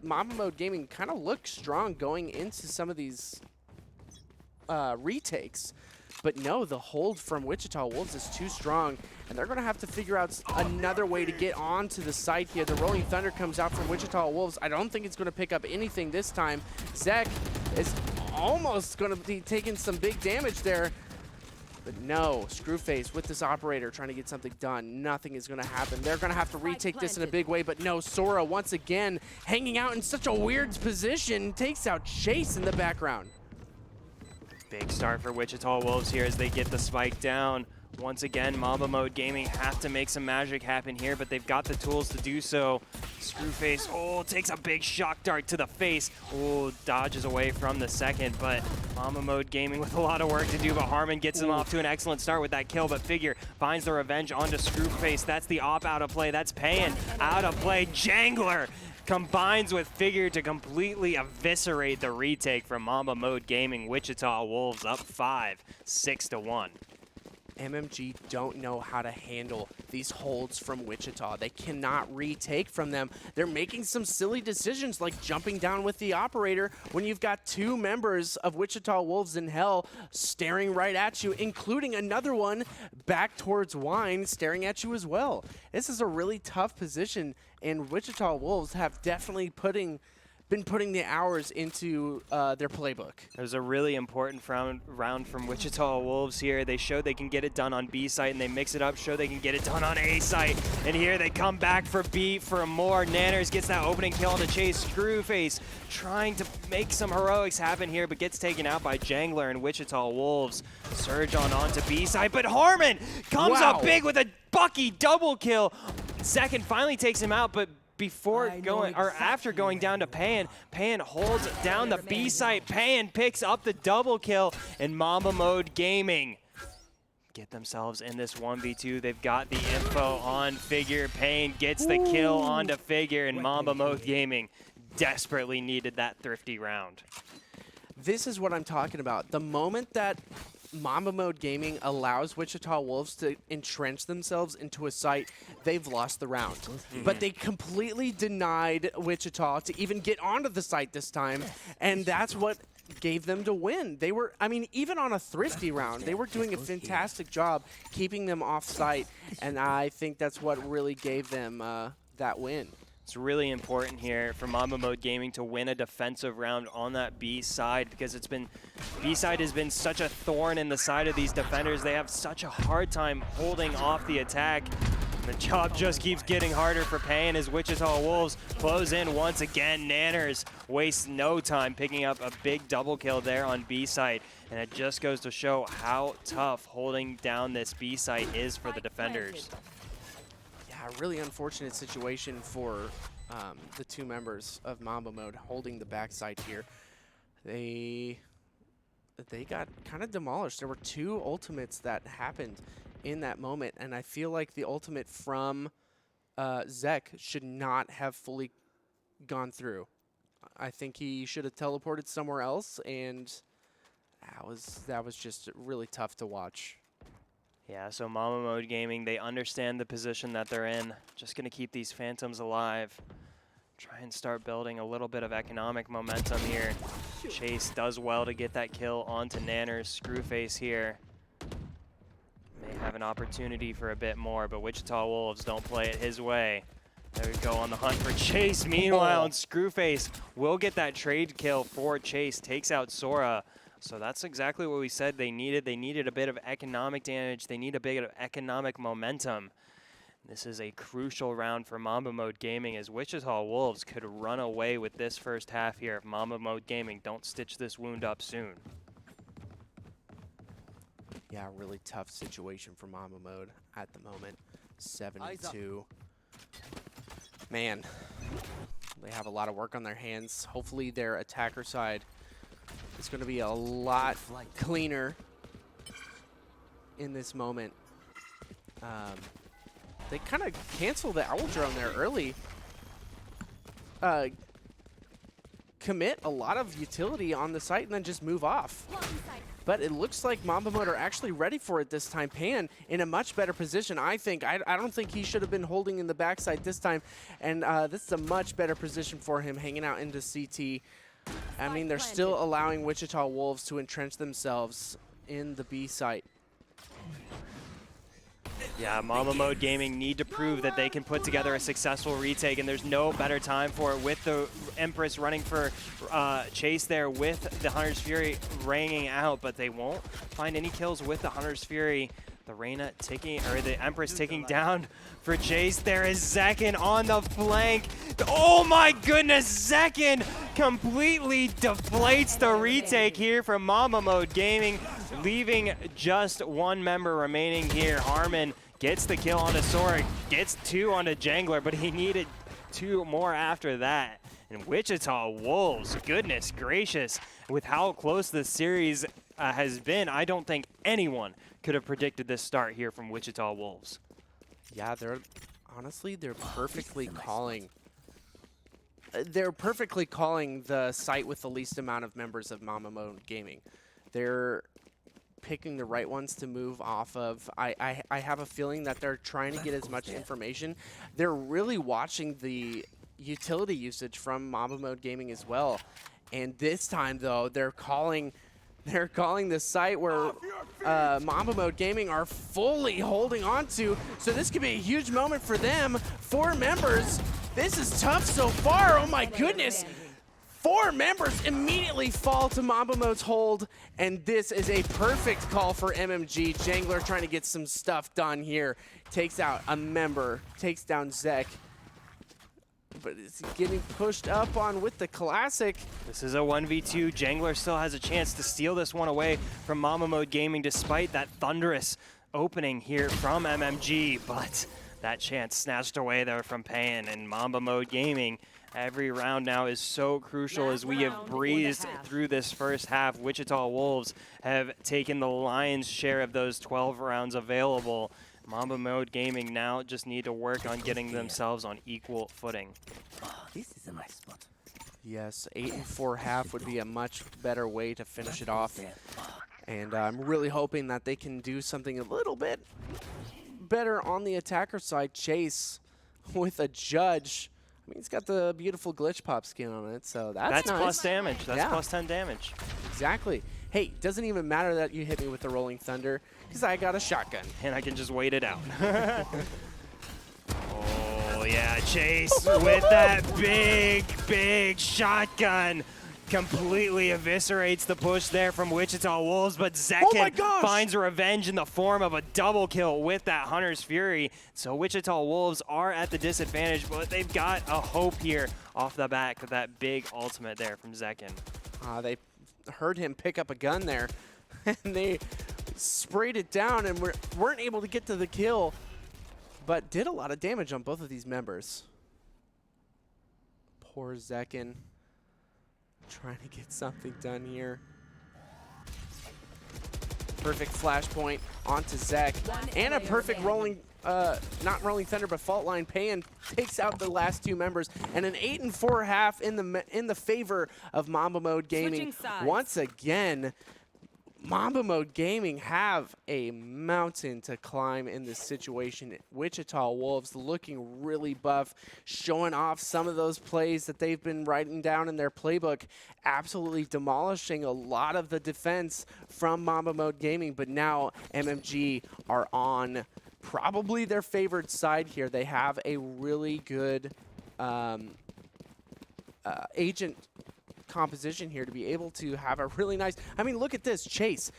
Mamba Mode Gaming kind of looks strong going into some of these retakes. But no, the hold from Wichita Wolves is too strong, and they're going to have to figure out another way to get onto the site here. The Rolling Thunder comes out from Wichita Wolves. I don't think it's going to pick up anything this time. Zek is almost going to be taking some big damage there. But no, Screwface with this operator trying to get something done. Nothing is going to happen. They're going to have to retake this in a big way, but no, Sora once again hanging out in such a weird position, takes out Chase in the background. Big start for Wichita Wolves here as they get the spike down. Once again, Mamba Mode Gaming have to make some magic happen here, but they've got the tools to do so. Screwface, oh, takes a big shock dart to the face. Oh, dodges away from the second, but Mamba Mode Gaming with a lot of work to do, but Harmon gets him off to an excellent start with that kill, but Figure finds the revenge onto Screwface. That's the op out of play. That's Pan out of play. Jangler combines with Figure to completely eviscerate the retake from Mamba Mode Gaming. Wichita Wolves up 5, 6-1. MMG don't know how to handle these holds from Wichita. They cannot retake from them. They're making some silly decisions like jumping down with the operator when you've got 2 members of Wichita Wolves in hell staring right at you, including another one back towards Wine staring at you as well. This is a really tough position, and Wichita Wolves have definitely been putting the hours into their playbook. It was a really important round from Wichita Wolves here. They showed they can get it done on B site, and they mix it up, show they can get it done on A site. And here they come back for B for more. Nanners gets that opening kill on the Chase. Screwface trying to make some heroics happen here, but gets taken out by Jangler, and Wichita Wolves surge onto B site. But Harmon comes up big with a Bucky double kill. Second finally takes him out, but before going, or after going down to Pan, Pan holds down the B site. Pan picks up the double kill, and Mamba Mode Gaming get themselves in this 1v2. They've got the info on Figure. Pan gets the kill onto Figure, and Mamba Mode Gaming desperately needed that thrifty round. This is what I'm talking about. The moment that Mamba Mode Gaming allows Wichita Wolves to entrench themselves into a site, they've lost the round. But they completely denied Wichita to even get onto the site this time, and that's what gave them to win. They were, I mean, even on a thrifty round, they were doing a fantastic job keeping them off site, and I think that's what really gave them that win. It's really important here for Mamba Mode Gaming to win a defensive round on that B side, because B side has been such a thorn in the side of these defenders. They have such a hard time holding off the attack. The job just keeps getting harder for Pan as Wichita Wolves close in once again. Nanners wastes no time picking up a big double kill there on B site, and it just goes to show how tough holding down this B site is for the defenders. A really unfortunate situation for the 2 members of Mamba Mode holding the backside here. They got kind of demolished. There were 2 ultimates that happened in that moment, and I feel like the ultimate from Zek should not have fully gone through. I think he should have teleported somewhere else, and that was just really tough to watch. Yeah, so Mamba Mode Gaming, they understand the position that they're in. Just going to keep these Phantoms alive. Try and start building a little bit of economic momentum here. Chase does well to get that kill onto Nanners. Screwface here may have an opportunity for a bit more, but Wichita Wolves don't play it his way. There we go on the hunt for Chase. Meanwhile, and Screwface will get that trade kill for Chase. Takes out Sora. So that's exactly what we said they needed. They needed a bit of economic damage. They need a bit of economic momentum. This is a crucial round for Mamba Mode Gaming, as Wichita Wolves could run away with this first half here if Mamba Mode Gaming don't stitch this wound up soon. Yeah, really tough situation for Mamba Mode at the moment. 7-2. Man, they have a lot of work on their hands. Hopefully their attacker side is going to be a lot cleaner in this moment. They kind of cancel the Owl Drone there early. Commit a lot of utility on the site and then just move off. But it looks like Mamba Mode are actually ready for it this time. Pan in a much better position, I think. I don't think he should have been holding in the backside this time. And this is a much better position for him, hanging out into CT. I mean, they're still allowing Wichita Wolves to entrench themselves in the B site. Yeah, Mamba Mode Gaming need to prove that they can put together a successful retake, and there's no better time for it with the Empress running for Chase there with the Hunter's Fury ringing out, but they won't find any kills with the Hunter's Fury. The Reyna ticking, or the Empress ticking down for Chase. There is Zekin on the flank. Oh my goodness, Zekin completely deflates the retake here from Mamba Mode Gaming, leaving just 1 member remaining here. Harmon gets the kill onto Sora, gets 2 onto Jangler, but he needed 2 more after that. And Wichita Wolves, goodness gracious, with how close this series has been, I don't think anyone could have predicted this start here from Wichita Wolves. Yeah, honestly, they're perfectly calling they're perfectly calling the site with the least amount of members of Mamba Mode Gaming. They're picking the right ones to move off of. I have a feeling that they're trying to get as much information. They're really watching the utility usage from Mamba Mode Gaming as well. And this time, though, they're calling the site where Mamba Mode Gaming are fully holding on to. So this could be a huge moment for them. 4 members. This is tough so far. Oh my goodness. 4 members immediately fall to Mamba Mode's hold, and this is a perfect call for MMG. Jangler trying to get some stuff done here. Takes out a member, takes down Zek, but is getting pushed up on with the classic. This is a 1v2. Jangler still has a chance to steal this one away from Mamba Mode Gaming despite that thunderous opening here from MMG, but that chance snatched away there from Payan, and Mamba Mode Gaming. Every round now is so crucial as we have breezed through this first half. Wichita Wolves have taken the lion's share of those 12 rounds available. Mamba Mode Gaming now just need to work on getting themselves on equal footing. This is a nice spot. Yes, 8-4 half would be a much better way to finish it off. And I'm really hoping that they can do something a little bit better on the attacker side. Chase with a judge. I mean, he's got the beautiful glitch pop skin on it, so that's nice. Plus damage. That's Yeah. plus 10 damage. Exactly. Hey, doesn't even matter that you hit me with the Rolling Thunder, because I got a shotgun. And I can just wait it out. Oh, yeah, Chase with that big shotgun. Completely eviscerates the push there from Wichita Wolves, but Zekin finds revenge in the form of a double kill with that Hunter's Fury. So Wichita Wolves are at the disadvantage, but they've got a hope here off the back of that big ultimate there from Zekin. They heard him pick up a gun there, and they sprayed it down and weren't able to get to the kill, but did a lot of damage on both of these members. Poor Zekin. Trying to get something done here. Perfect flashpoint onto Zek. And a perfect rolling, not Rolling Thunder, but Fault Line. Payan takes out the last 2 members. And an 8-4 half in the favor of Mamba Mode Gaming. Once again, Mamba Mode Gaming have a mountain to climb in this situation. Wichita Wolves looking really buff, showing off some of those plays that they've been writing down in their playbook, absolutely demolishing a lot of the defense from Mamba Mode Gaming. But now MMG are on probably their favored side here. They have a really good agent composition here to be able to have a really nice, I mean, look at this. Chase,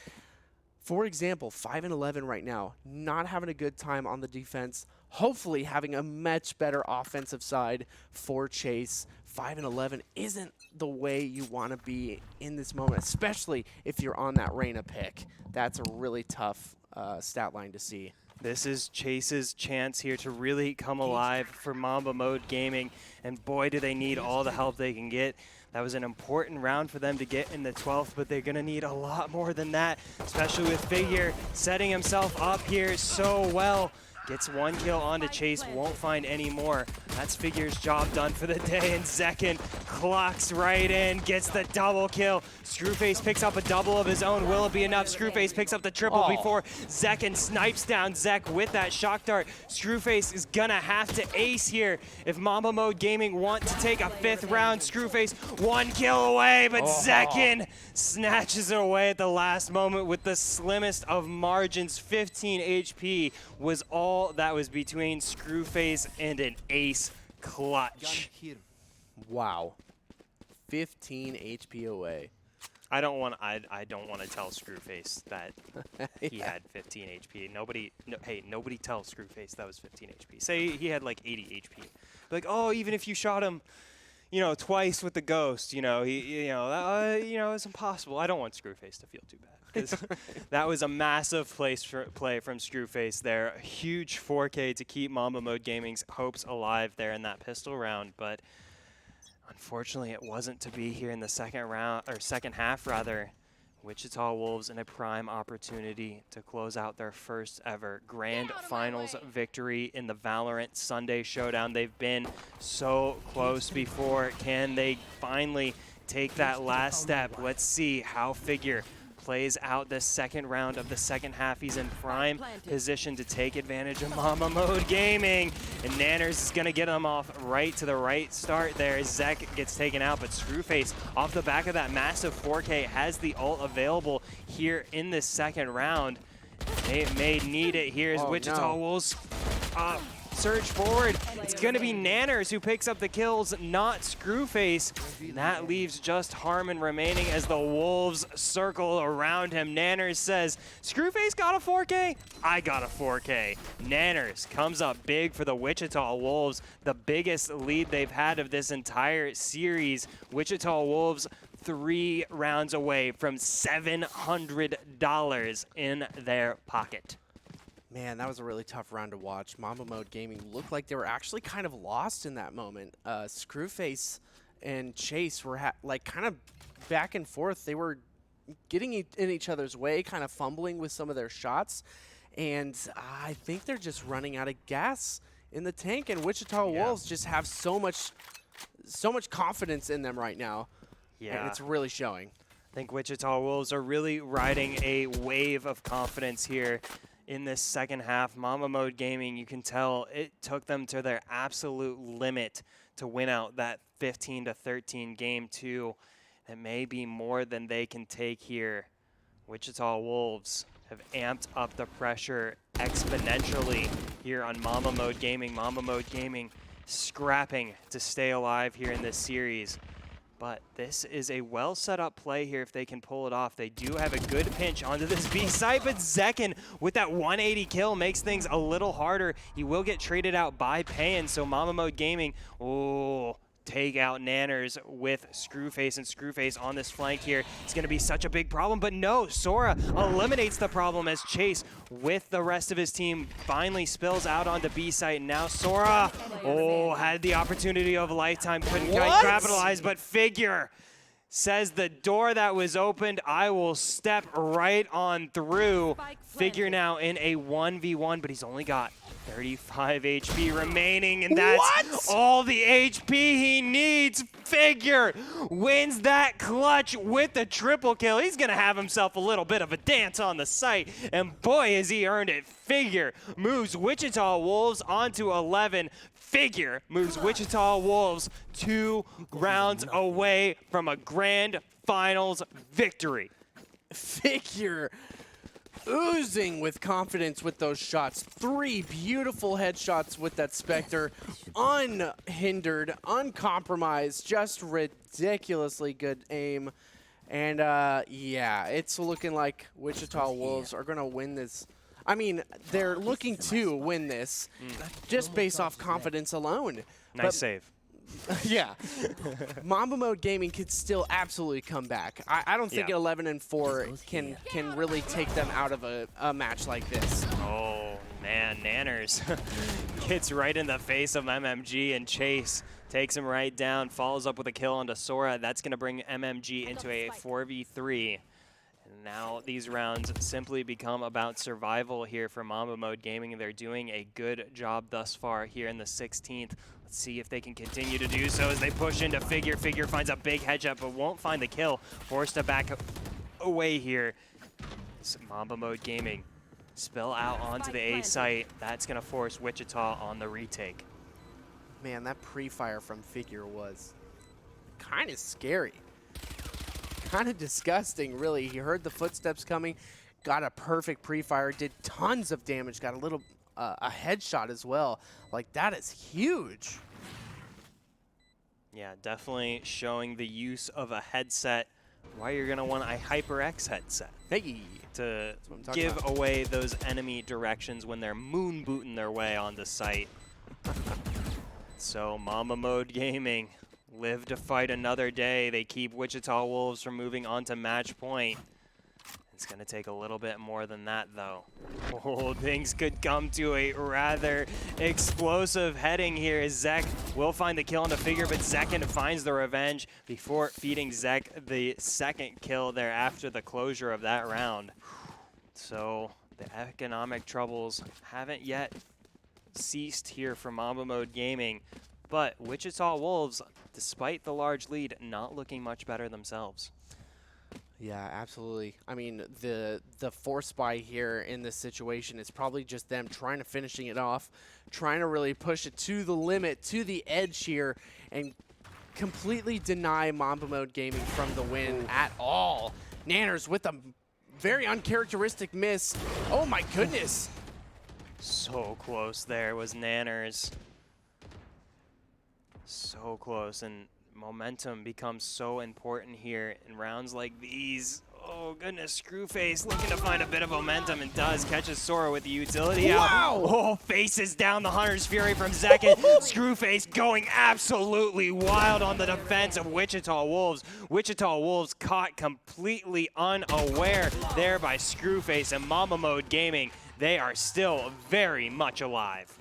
for example, 5-11 right now, not having a good time on the defense, hopefully having a much better offensive side for Chase. 5-11 isn't the way you want to be in this moment, especially if you're on that Reyna pick. That's a really tough stat line to see. This is Chase's chance here to really come alive for Mamba Mode Gaming, and boy, do they need all the help they can get. That was an important round for them to get in the 12th, but they're going to need a lot more than that, especially with Figure setting himself up here so well. Gets 1 kill onto Chase, won't find any more. That's Figure's job done for the day, and Zekin clocks right in, gets the double kill. Screwface picks up a double of his own. Will it be enough? Screwface picks up the triple before Zekin snipes down Zek with that shock dart. Screwface is gonna have to ace here if Mamba Mode Gaming want to take a 5th round. Screwface 1 kill away, but Zekin snatches it away at the last moment with the slimmest of margins. 15 HP was all that was between Screwface and an ace clutch. Wow. 15 HP away. I don't want to tell Screwface that he had 15 HP. Nobody tell Screwface that was 15 HP. Say he had like 80 HP. Like, oh, even if you shot him, twice with the ghost, it's impossible. I don't want Screwface to feel too bad. That was a massive play from Screwface there. A huge 4K to keep Mamba Mode Gaming's hopes alive there in that pistol round, but unfortunately it wasn't to be here in the second half rather. Wichita Wolves in a prime opportunity to close out their first ever grand finals victory in the Valorant Sunday Showdown. They've been so close before. Can they finally take that last step? Let's see how Figure plays out the second round of the second half. He's in prime position to take advantage of Mamba Mode Gaming. And Nanners is going to get him off right to the right start there. Zek gets taken out, but Screwface off the back of that massive 4K has the ult available here in this second round. They may need it here as Wichita Wolves surge forward. It's going to be Nanners who picks up the kills, not Screwface. And that leaves just Harmon remaining as the Wolves circle around him. Nanners says, Screwface got a 4K? I got a 4K. Nanners comes up big for the Wichita Wolves, the biggest lead they've had of this entire series. Wichita Wolves 3 rounds away from $700 in their pocket. Man, that was a really tough round to watch. Mamba Mode Gaming looked like they were actually kind of lost in that moment. Screwface and Chase were like kind of back and forth. They were getting in each other's way, kind of fumbling with some of their shots. And I think they're just running out of gas in the tank. And Wichita Wolves just have so much confidence in them right now. Yeah, and it's really showing. I think Wichita Wolves are really riding a wave of confidence here in this second half. Mamba Mode Gaming, you can tell it took them to their absolute limit to win out that 15-13 game 2. It may be more than they can take here. Wichita Wolves have amped up the pressure exponentially here on Mamba Mode Gaming. Mamba Mode Gaming scrapping to stay alive here in this series. But this is a well set up play here if they can pull it off. They do have a good pinch onto this B site, but Zekin with that 180 kill makes things a little harder. He will get traded out by Payan, so Mamba Mode Gaming, take out Nanners with Screwface, and Screwface on this flank here. It's going to be such a big problem, but no, Sora eliminates the problem as Chase with the rest of his team finally spills out onto B site. And now Sora, had the opportunity of a lifetime, couldn't quite capitalize, but Figure says the door that was opened, I will step right on through. Figure now in a 1v1, but he's only got 35 HP remaining, and that's all the HP he needs. Figure wins that clutch with the triple kill. He's going to have himself a little bit of a dance on the site, and boy, has he earned it. Figure moves Wichita Wolves onto 11. Figure moves Wichita Wolves 2 rounds away from a grand finals victory. Figure oozing with confidence with those shots. 3 beautiful headshots with that Spectre. Unhindered, uncompromised, just ridiculously good aim. And yeah, it's looking like Wichita Wolves are going to win this. I mean, they're looking to win this just based off confidence alone. Nice save. Yeah. Mamba Mode Gaming could still absolutely come back. I don't think 11-4 can really take them out of a match like this. Oh, man, Nanners gets right in the face of MMG, and Chase takes him right down, follows up with a kill onto Sora. That's going to bring MMG into a 4v3. And now these rounds simply become about survival here for Mamba Mode Gaming. They're doing a good job thus far here in the 16th. Let's see if they can continue to do so as they push into Figure. Figure finds a big headshot, but won't find the kill. Forced to back away here. So Mamba Mode Gaming spill out onto the A site. That's going to force Wichita on the retake. Man, that pre-fire from Figure was kind of scary. Kind of disgusting, really. He heard the footsteps coming, got a perfect pre-fire, did tons of damage, got a little a headshot as well. Like, that is huge. Yeah, definitely showing the use of a headset. Why you're going to want a HyperX headset. Hey, to give away those enemy directions when they're moon booting their way on the site. So Mamba Mode Gaming live to fight another day. They keep Wichita Wolves from moving on to match point. It's going to take a little bit more than that, though. Oh, things could come to a rather explosive heading here as Zek will find the kill on the figure, but Zekin finds the revenge before feeding Zek the second kill there after the closure of that round. So the economic troubles haven't yet ceased here for Mamba Mode Gaming, but Wichita Wolves, despite the large lead, not looking much better themselves. Yeah, absolutely. I mean, the force buy here in this situation is probably just them trying to finishing it off, trying to really push it to the limit, to the edge here, and completely deny Mamba Mode Gaming from the win at all. Nanners with a very uncharacteristic miss. Oh my goodness. So close there was Nanners. So close, and momentum becomes so important here in rounds like these. Oh goodness, Screwface looking to find a bit of momentum and does. Catches Sora with the utility out. Oh, faces down the Hunter's Fury from Zekin. Screwface going absolutely wild on the defense of Wichita Wolves. Wichita Wolves caught completely unaware there by Screwface, and Mamba Mode Gaming, they are still very much alive.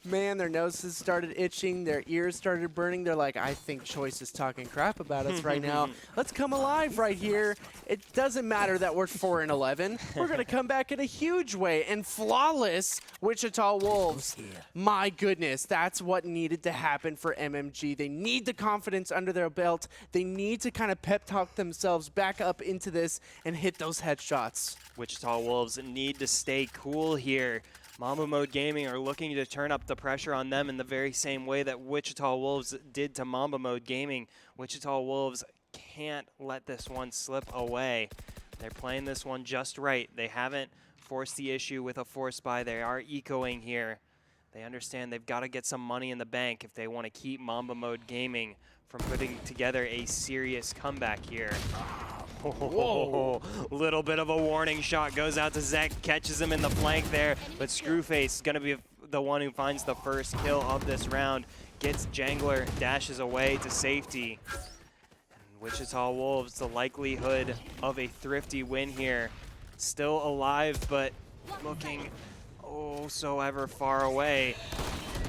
Man, their noses started itching, their ears started burning. They're like, I think Choice is talking crap about us right now. Let's come alive right here. It doesn't matter that we're 4-11. We're going to come back in a huge way. And flawless Wichita Wolves. My goodness, that's what needed to happen for MMG. They need the confidence under their belt. They need to kind of pep talk themselves back up into this and hit those headshots. Wichita Wolves need to stay cool here. Mamba Mode Gaming are looking to turn up the pressure on them in the very same way that Wichita Wolves did to Mamba Mode Gaming. Wichita Wolves can't let this one slip away. They're playing this one just right. They haven't forced the issue with a force buy. They are ecoing here. They understand they've got to get some money in the bank if they want to keep Mamba Mode Gaming from putting together a serious comeback here. Whoa. Little bit of a warning shot goes out to Zek, catches him in the flank there, but Screwface is going to be the one who finds the first kill of this round. Gets Jangler, dashes away to safety. And Wichita Wolves, the likelihood of a thrifty win here. Still alive, but looking oh so ever far away.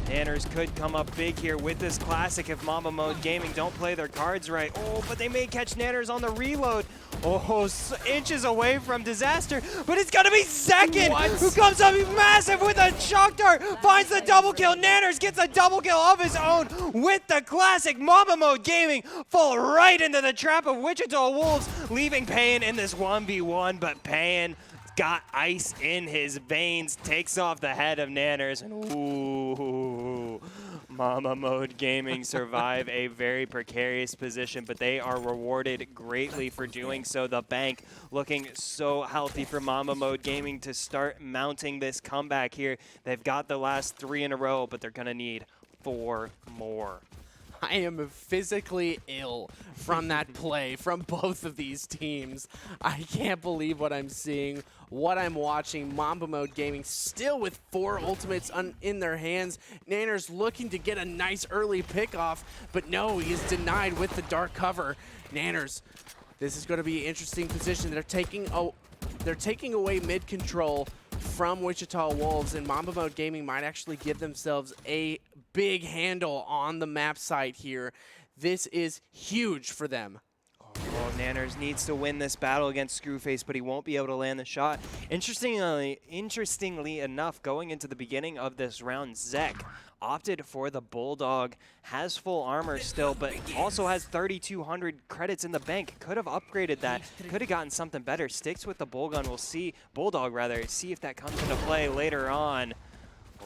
Nanners could come up big here with this classic if Mamba Mode Gaming don't play their cards right. Oh, but they may catch Nanners on the reload. Oh, inches away from disaster, but it's gonna be Zekin who comes up massive with a shock dart, finds the double kill. Nanners gets a double kill of his own with the classic. Mamba Mode Gaming fall right into the trap of Wichita Wolves, leaving Payan in this 1v1, but Payan got ice in his veins, takes off the head of Nanners, and ooh, Mamba Mode Gaming survive a very precarious position, but they are rewarded greatly for doing so. The bank looking so healthy for Mamba Mode Gaming to start mounting this comeback here. They've got the last 3 in a row, but they're going to need 4 more. I am physically ill from that play from both of these teams. I can't believe what I'm seeing, what I'm watching. Mamba Mode Gaming still with 4 ultimates in their hands. Nanners looking to get a nice early pick off, but no, he is denied with the dark cover. Nanners, this is going to be an interesting position. They're taking away mid control from Wichita Wolves, and Mamba Mode Gaming might actually give themselves a big handle on the map site here. This is huge for them. Oh, Nanners needs to win this battle against Screwface, but he won't be able to land the shot. Interestingly enough, going into the beginning of this round, Zek opted for the Bulldog, has full armor still, but also has 3,200 credits in the bank. Could have upgraded that, could have gotten something better. Sticks with the Bulldog, Bulldog rather, see if that comes into play later on.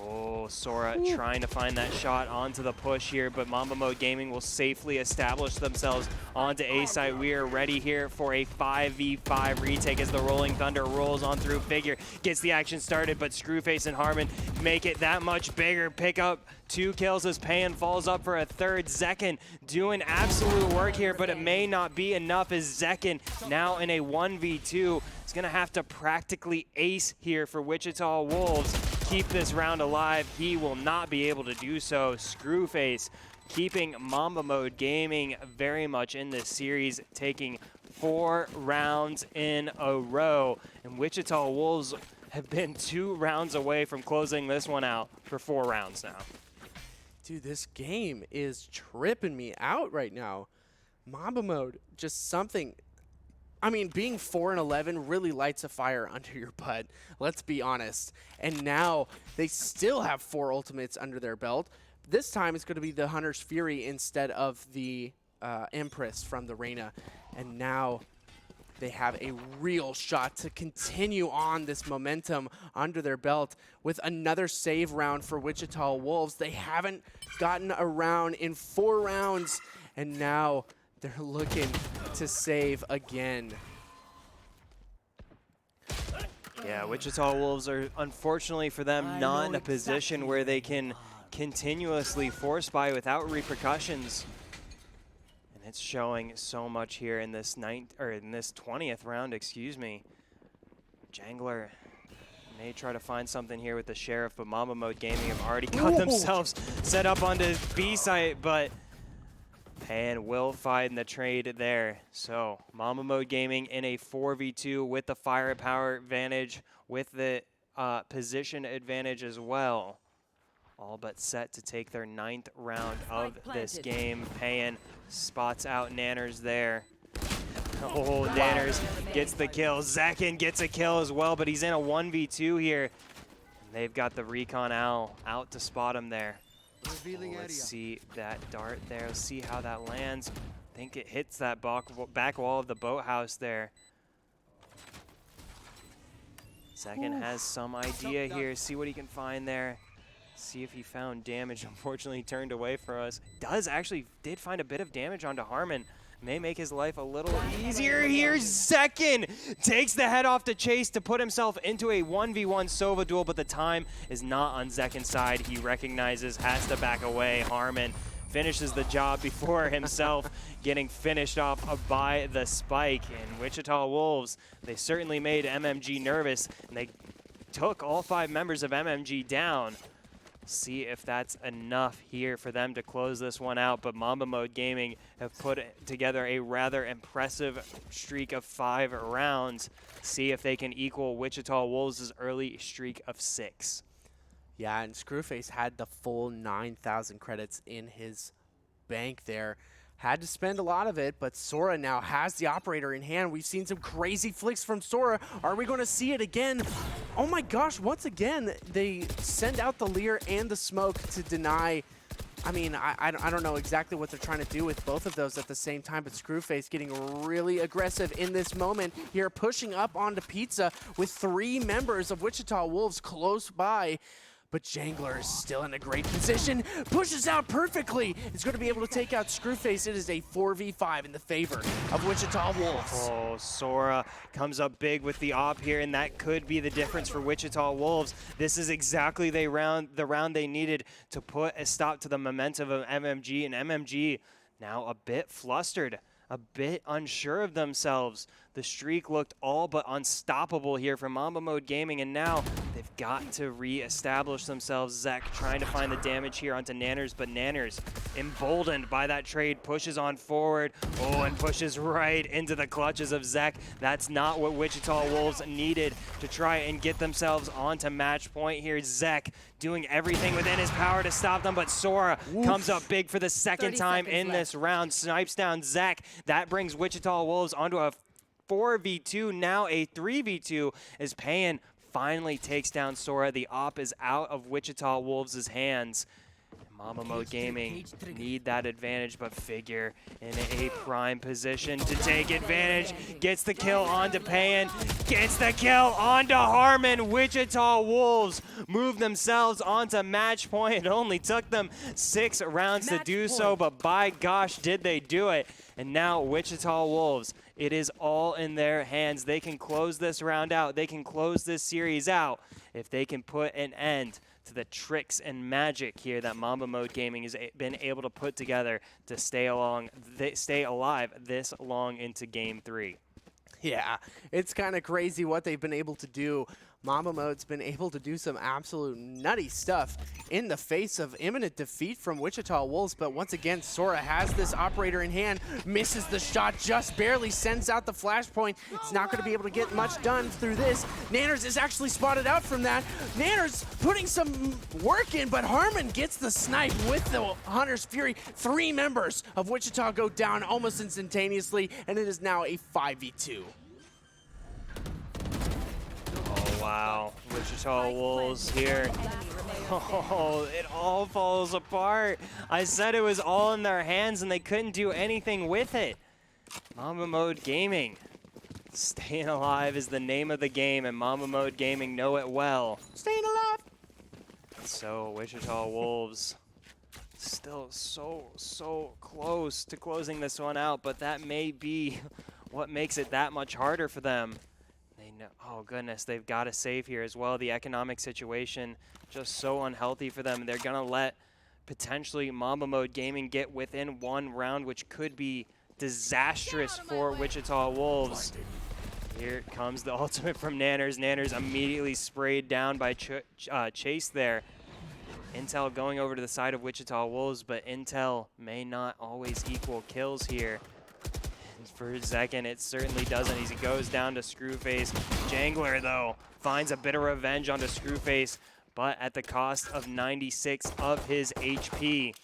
Oh, Sora trying to find that shot onto the push here, but Mamba Mode Gaming will safely establish themselves onto A site. We are ready here for a 5v5 retake as the Rolling Thunder rolls on through figure, gets the action started, but Screwface and Harmon make it that much bigger. Pick up 2 kills as Payan falls up for a third. Zekin doing absolute work here, but it may not be enough as Zekin now in a 1v2 is going to have to practically ace here for Wichita Wolves. Keep this round alive. He will not be able to do so. Screwface keeping Mamba Mode Gaming very much in this series, taking 4 rounds in a row. And Wichita Wolves have been 2 rounds away from closing this one out for 4 rounds now. Dude, this game is tripping me out right now. Mamba mode, just something. I mean, being 4-11 really lights a fire under your butt, let's be honest. And now they still have 4 ultimates under their belt. This time it's going to be the Hunter's Fury instead of the Empress from the Reyna. And now they have a real shot to continue on this momentum under their belt with another save round for Wichita Wolves. They haven't gotten a round in 4 rounds, and now they're looking to save again. Yeah, Wichita Wolves are, unfortunately for them, not in a position where they can continuously force buy without repercussions. And it's showing so much here in this 20th round, excuse me. Jangler may try to find something here with the Sheriff, but Mamba Mode Gaming have already got themselves set up onto B site, but Pan will find the trade there. So Mamba Mode Gaming in a 4v2 with the firepower advantage, with the position advantage as well. All but set to take their 9th round of this game. Pan spots out Nanners there. Oh, Nanners gets the kill. Zekin gets a kill as well, but he's in a 1v2 here. And they've got the Recon Owl out to spot him there. Let's see that dart there. Let's see how that lands. I think it hits that back wall of the boathouse there. Zekin has some idea here. See what he can find there. See if he found damage. Unfortunately, he turned away from us. Did find a bit of damage onto Harmon. May make his life a little easier here. Zekin takes the head off the chase to put himself into a 1v1 Sova duel, but the time is not on Zekin's side. He recognizes, has to back away. Harmon finishes the job before himself getting finished off by the spike. And Wichita Wolves, they certainly made MMG nervous, and they took all 5 members of MMG down. See if that's enough here for them to close this one out, but Mamba Mode Gaming have put together a rather impressive streak of 5 rounds. See if they can equal Wichita Wolves' early streak of 6. Yeah, and Screwface had the full 9,000 credits in his bank there. Had to spend a lot of it, but Sora now has the operator in hand. We've seen some crazy flicks from Sora. Are we going to see it again? Oh my gosh, once again, they send out the Leer and the smoke to deny. I mean, I don't know exactly what they're trying to do with both of those at the same time, but Screwface getting really aggressive in this moment here, pushing up onto Pizza with 3 members of Wichita Wolves close by. But Jangler is still in a great position, pushes out perfectly. He's going to be able to take out Screwface. It is a 4v5 in the favor of Wichita Wolves. Oh, Sora comes up big with the op here, and that could be the difference for Wichita Wolves. This is exactly the round they needed to put a stop to the momentum of MMG, and MMG now a bit flustered, a bit unsure of themselves. The streak looked all but unstoppable here from Mamba Mode Gaming, and now they've got to re-establish themselves. Zek trying to find the damage here onto Nanners, but Nanners, emboldened by that trade, pushes on forward. Oh, and pushes right into the clutches of Zek. That's not what Wichita Wolves needed to try and get themselves onto match point here. Zek doing everything within his power to stop them, but Sora comes up big for the second time in this round. Snipes down Zek. That brings Wichita Wolves onto a 4v2, now a 3v2, as Pan finally takes down Sora. The op is out of Wichita Wolves' hands. Mamba Mode Gaming need that advantage, but Figure in a prime position to take advantage. Gets the kill onto Pan, gets the kill onto Harmon. Wichita Wolves move themselves onto match point. It only took them 6 rounds to do so, but by gosh, did they do it. And now Wichita Wolves, it is all in their hands. They can close this round out. They can close this series out if they can put an end to the tricks and magic here that Mamba Mode Gaming has been able to put together to stay alive this long into Game 3. Yeah, it's kind of crazy what they've been able to do Mamba Mode's been able to do some absolute nutty stuff in the face of imminent defeat from Wichita Wolves, but once again, Sora has this operator in hand, misses the shot, just barely sends out the flashpoint. He's not going to be able to get much done through this. Nanners is actually spotted out from that. Nanners putting some work in, but Harmon gets the snipe with the Hunter's Fury. 3 members of Wichita go down almost instantaneously, and it is now a 5v2. Wow, Wichita Wolves here. Oh, it all falls apart. I said it was all in their hands and they couldn't do anything with it. Mamba Mode Gaming. Staying alive is the name of the game, and Mamba Mode Gaming know it well. Staying alive. So Wichita Wolves still so close to closing this one out, but that may be what makes it that much harder for them. Oh goodness, they've got to save here as well. The economic situation just so unhealthy for them. They're gonna let potentially Mamba Mode Gaming get within 1 round, which could be disastrous for Wichita Wolves. Here comes the ultimate from Nanners. Nanners immediately sprayed down by Chase there. Intel going over to the side of Wichita Wolves, but Intel may not always equal kills here. For a second, it certainly doesn't. He goes down to Screwface. Jangler, though, finds a bit of revenge onto Screwface, but at the cost of 96 of his HP.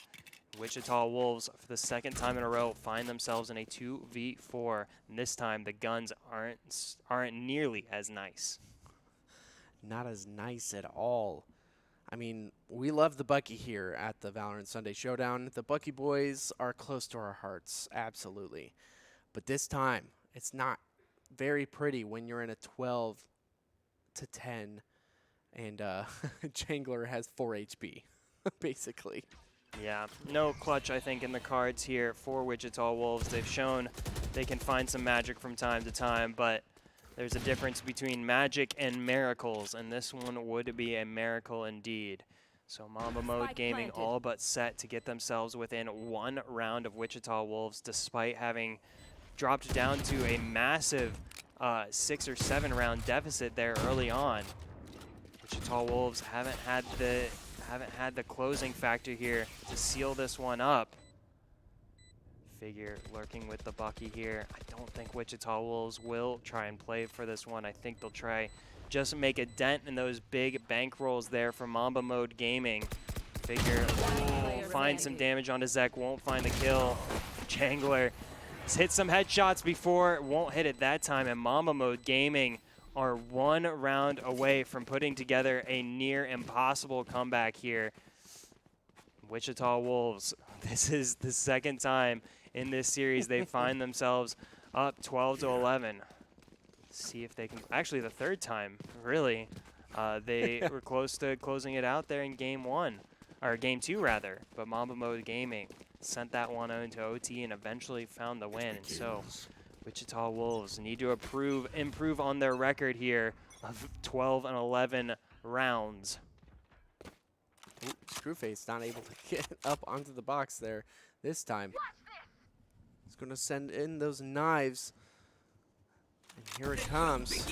Wichita Wolves, for the 2nd time in a row, find themselves in a 2v4. And this time, the guns aren't nearly as nice. Not as nice at all. I mean, we love the Bucky here at the Valorant Sunday Showdown. The Bucky boys are close to our hearts, absolutely. But this time, it's not very pretty when you're in a 12-10 and Jangler has 4 HP, basically. Yeah, no clutch, I think, in the cards here for Wichita Wolves. They've shown they can find some magic from time to time, but there's a difference between magic and miracles, and this one would be a miracle indeed. So Mamba Mode Gaming all but set to get themselves within 1 round of Wichita Wolves, despite having dropped down to a massive 6 or 7 round deficit there early on. Wichita Wolves haven't had the closing factor here to seal this one up. Figure lurking with the Bucky here. I don't think Wichita Wolves will try and play for this one. I think they'll try just make a dent in those big bankrolls there for Mamba Mode Gaming. Figure find some damage onto Zek, won't find the kill. Jangler hit some headshots before, won't hit it that time, and Mamba Mode Gaming are 1 round away from putting together a near impossible comeback here. Wichita Wolves, this is the 2nd time in this series they find themselves up 12-11. See if they can, actually the 3rd time, really. They were close to closing it out there in game 1, or game 2 rather, but Mamba Mode Gaming sent that one into OT and eventually found the win. And so Wichita Wolves need to improve on their record here of 12-11 rounds. Ooh, Screwface not able to get up onto the box there this time. He's going to send in those knives. And here it comes.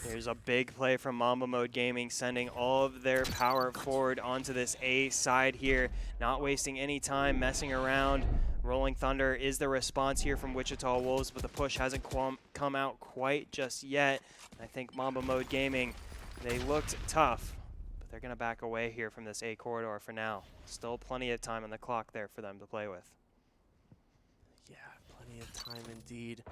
There's a big play from Mamba Mode Gaming, sending all of their power forward onto this A side here, not wasting any time messing around. Rolling Thunder is the response here from Wichita Wolves, but the push hasn't come out quite just yet. I think Mamba Mode Gaming, they looked tough, but they're going to back away here from this A corridor for now. Still plenty of time on the clock there for them to play with. Yeah, plenty of time indeed.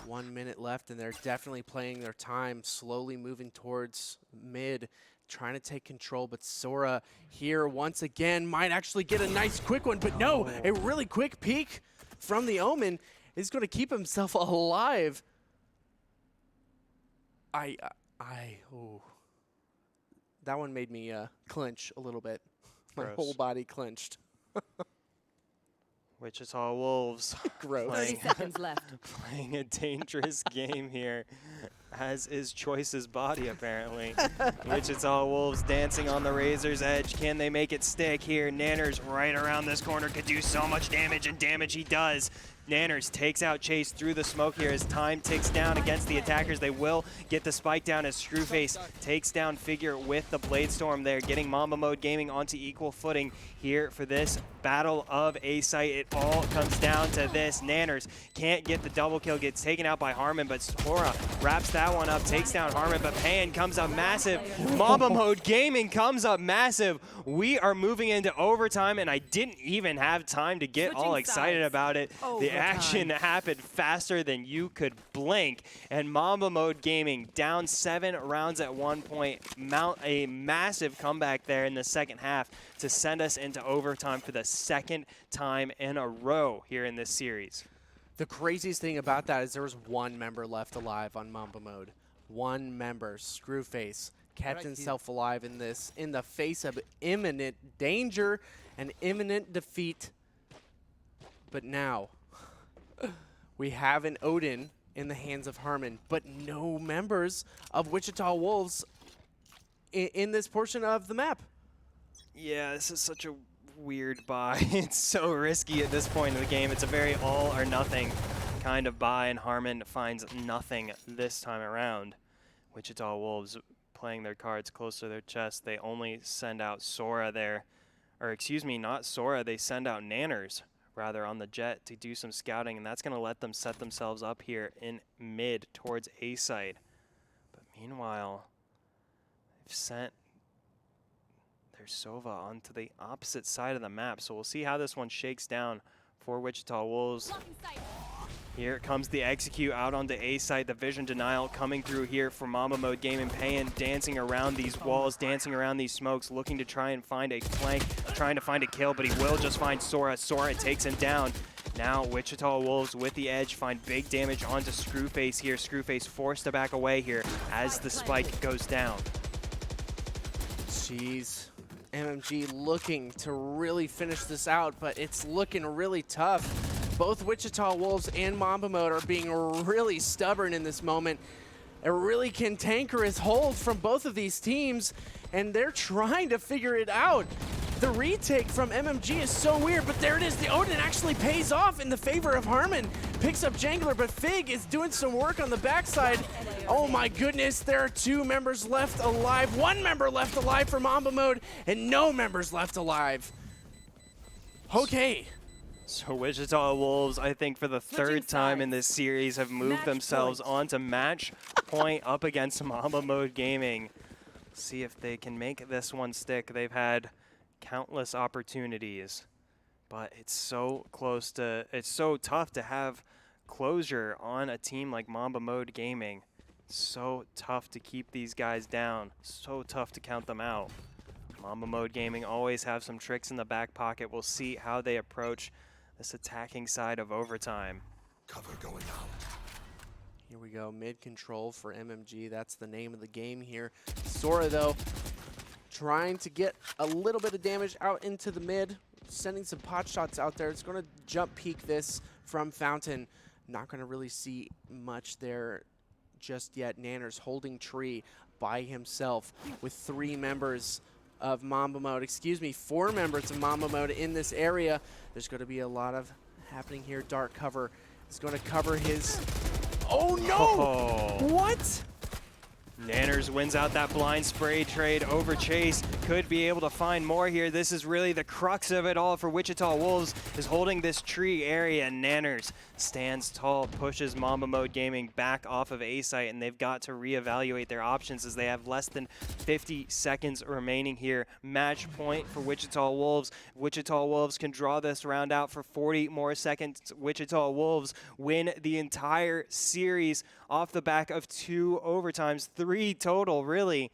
1 minute left, and they're definitely playing their time, slowly moving towards mid, trying to take control. But Sora here once again might actually get a nice quick one, but no, a really quick peek from the Omen is going to keep himself alive. Oh, that one made me clench a little bit. My Gross. whole body clenched. Wichita Wolves Gross. 30 seconds left. playing a dangerous game here, as is Choice's body apparently. Wichita Wolves dancing on the razor's edge. Can they make it stick here? Nanners right around this corner could do so much damage, and damage he does. Nanners takes out Chase through the smoke here as time ticks down against the attackers. They will get the spike down as Screwface takes down Figure with the Blade Storm there, getting Mamba Mode Gaming onto equal footing here for this battle of A site. It all comes down to this. Nanners can't get the double kill, gets taken out by Harmon, but Sora wraps that one up, takes down Harmon, but Pan comes up massive. Mamba Mode Gaming comes up massive. We are moving into overtime, and I didn't even have time to get all excited about it. The action happened faster than you could blink, and Mamba Mode Gaming down 7 rounds at one point, mount a massive comeback there in the second half to send us into overtime for the second time in a row here in this series. The craziest thing about that is there was one member left alive on Mamba Mode. One member, Screwface, kept himself alive in this in the face of imminent danger and imminent defeat. But now we have an Odin in the hands of Harmon, but no members of Wichita Wolves in this portion of the map. Yeah, this is such a weird buy. It's so risky at this point in the game. It's a very all or nothing kind of buy, and Harmon finds nothing this time around. Wichita Wolves playing their cards close to their chest. They only send out Sora there, or excuse me, not Sora. They send out Nanners rather on the jet to do some scouting, and that's going to let them set themselves up here in mid towards A site. But meanwhile, they've sent their Sova onto the opposite side of the map, so we'll see how this one shakes down for Wichita Wolves. Here comes the execute out onto A site. The vision denial coming through here for Mamba Mode Gaming. Payan dancing around these walls, dancing around these smokes, looking to try and find a flank, trying to find a kill, but he will just find Sora. Sora takes him down. Now Wichita Wolves with the edge find big damage onto Screwface here. Screwface forced to back away here as the spike goes down. Jeez. MMG looking to really finish this out, but it's looking really tough. Both Wichita Wolves and Mamba Mode are being really stubborn in this moment. A really cantankerous hold from both of these teams, and they're trying to figure it out. The retake from MMG is so weird, but there it is. The Odin actually pays off in the favor of Harmon. Picks up Jangler, but Fig is doing some work on the backside. Oh my goodness, there are 2 members left alive. 1 member left alive for Mamba Mode, and no members left alive. Okay. So Wichita Wolves, I think for the third time in this series, have moved themselves onto match point up against Mamba Mode Gaming. See if they can make this one stick. They've had countless opportunities, but it's so close to, it's so tough to have closure on a team like Mamba Mode Gaming. So tough to keep these guys down, so tough to count them out. Mamba Mode Gaming always have some tricks in the back pocket. We'll see how they approach this attacking side of overtime. Cover going down. Here we go, mid control for MMG. That's the name of the game here. Sora, though, trying to get a little bit of damage out into the mid, sending some pot shots out there. It's going to jump peek this from Fountain. Not going to really see much there just yet. Nanners holding tree by himself with 3 members of Mamba Mode, 4 members of Mamba Mode in this area. There's going to be a lot of happening here. Dark cover is going to cover his... Oh no! What? Nanners wins out that blind spray trade over Chase. Could be able to find more here. This is really the crux of it all for Wichita Wolves, is holding this tree area. Nanners stands tall, pushes Mamba Mode Gaming back off of A site, and they've got to reevaluate their options as they have less than 50 seconds remaining here. Match point for Wichita Wolves. Wichita Wolves can draw this round out for 40 more seconds. Wichita Wolves win the entire series off the back of 2 overtimes, 3 total, really.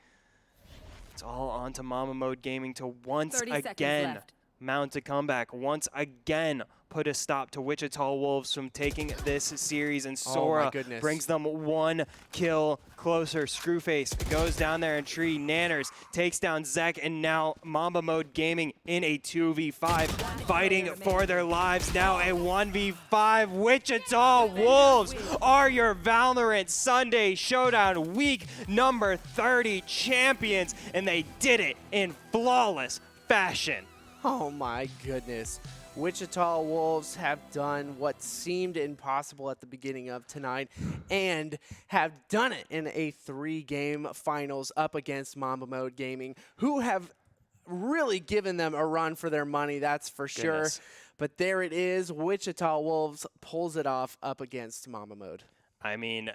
It's all on to Mamba Mode Gaming to once again mount a comeback, once again put a stop to Wichita Wolves from taking this series, and Sora brings them 1 kill closer. Screwface goes down there and tree. Nanners takes down Zek, and now Mamba Mode Gaming in a 2v5, fighting for their lives. Now a 1v5. Wichita Wolves are your Valorant Sunday Showdown week number 30 champions, and they did it in flawless fashion. Oh my goodness. Wichita Wolves have done what seemed impossible at the beginning of tonight and have done it in a 3-game finals up against Mamba Mode Gaming, who have really given them a run for their money, that's for sure. Goodness. But there it is. Wichita Wolves pulls it off up against Mamba Mode. I mean,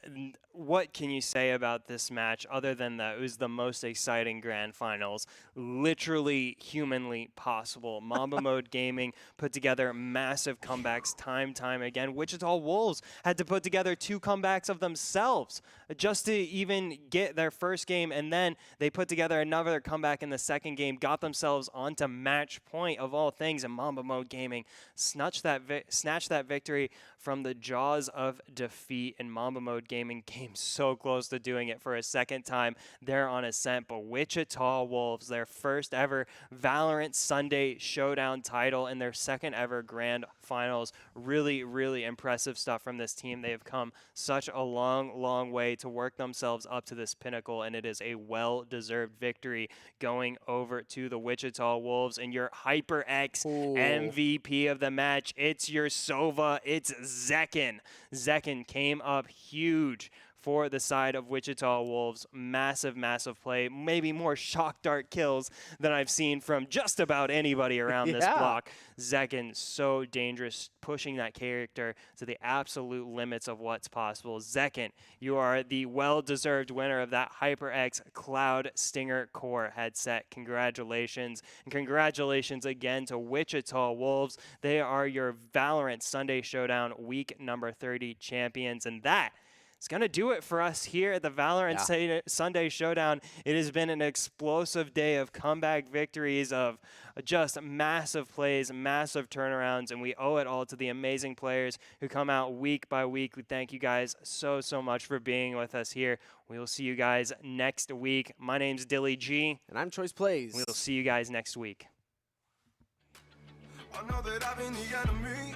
what can you say about this match other than that it was the most exciting grand finals literally humanly possible? Mamba Mode Gaming put together massive comebacks time again. Wichita Wolves had to put together 2 comebacks of themselves just to even get their first game, and then they put together another comeback in the second game, got themselves onto match point of all things, and Mamba Mode Gaming snatched that victory from the jaws of defeat, and Mamba Mode Gaming came so close to doing it for a second time. They're on ascent, but Wichita Wolves, their first ever Valorant Sunday Showdown title and their second ever grand finals. Really, really impressive stuff from this team. They have come such a long way to work themselves up to this pinnacle, and it is a well-deserved victory going over to the Wichita Wolves. And your HyperX MVP of the match, it's your Sova, it's Zekin. Zekin came up huge for the side of Wichita Wolves. Massive play. Maybe more shock dart kills than I've seen from just about anybody around this block. Zekin, so dangerous, pushing that character to the absolute limits of what's possible. Zekin, you are the well-deserved winner of that HyperX Cloud Stinger Core headset. Congratulations. And congratulations again to Wichita Wolves. They are your Valorant Sunday Showdown week number 30 champions. And that it's going to do it for us here at the Valorant Sunday Showdown. It has been an explosive day of comeback victories, of just massive plays, massive turnarounds, and we owe it all to the amazing players who come out week by week. We thank you guys so much for being with us here. We will see you guys next week. My name's Dilly G. And I'm Choice Plays. We'll see you guys next week. I know that I've been the enemy.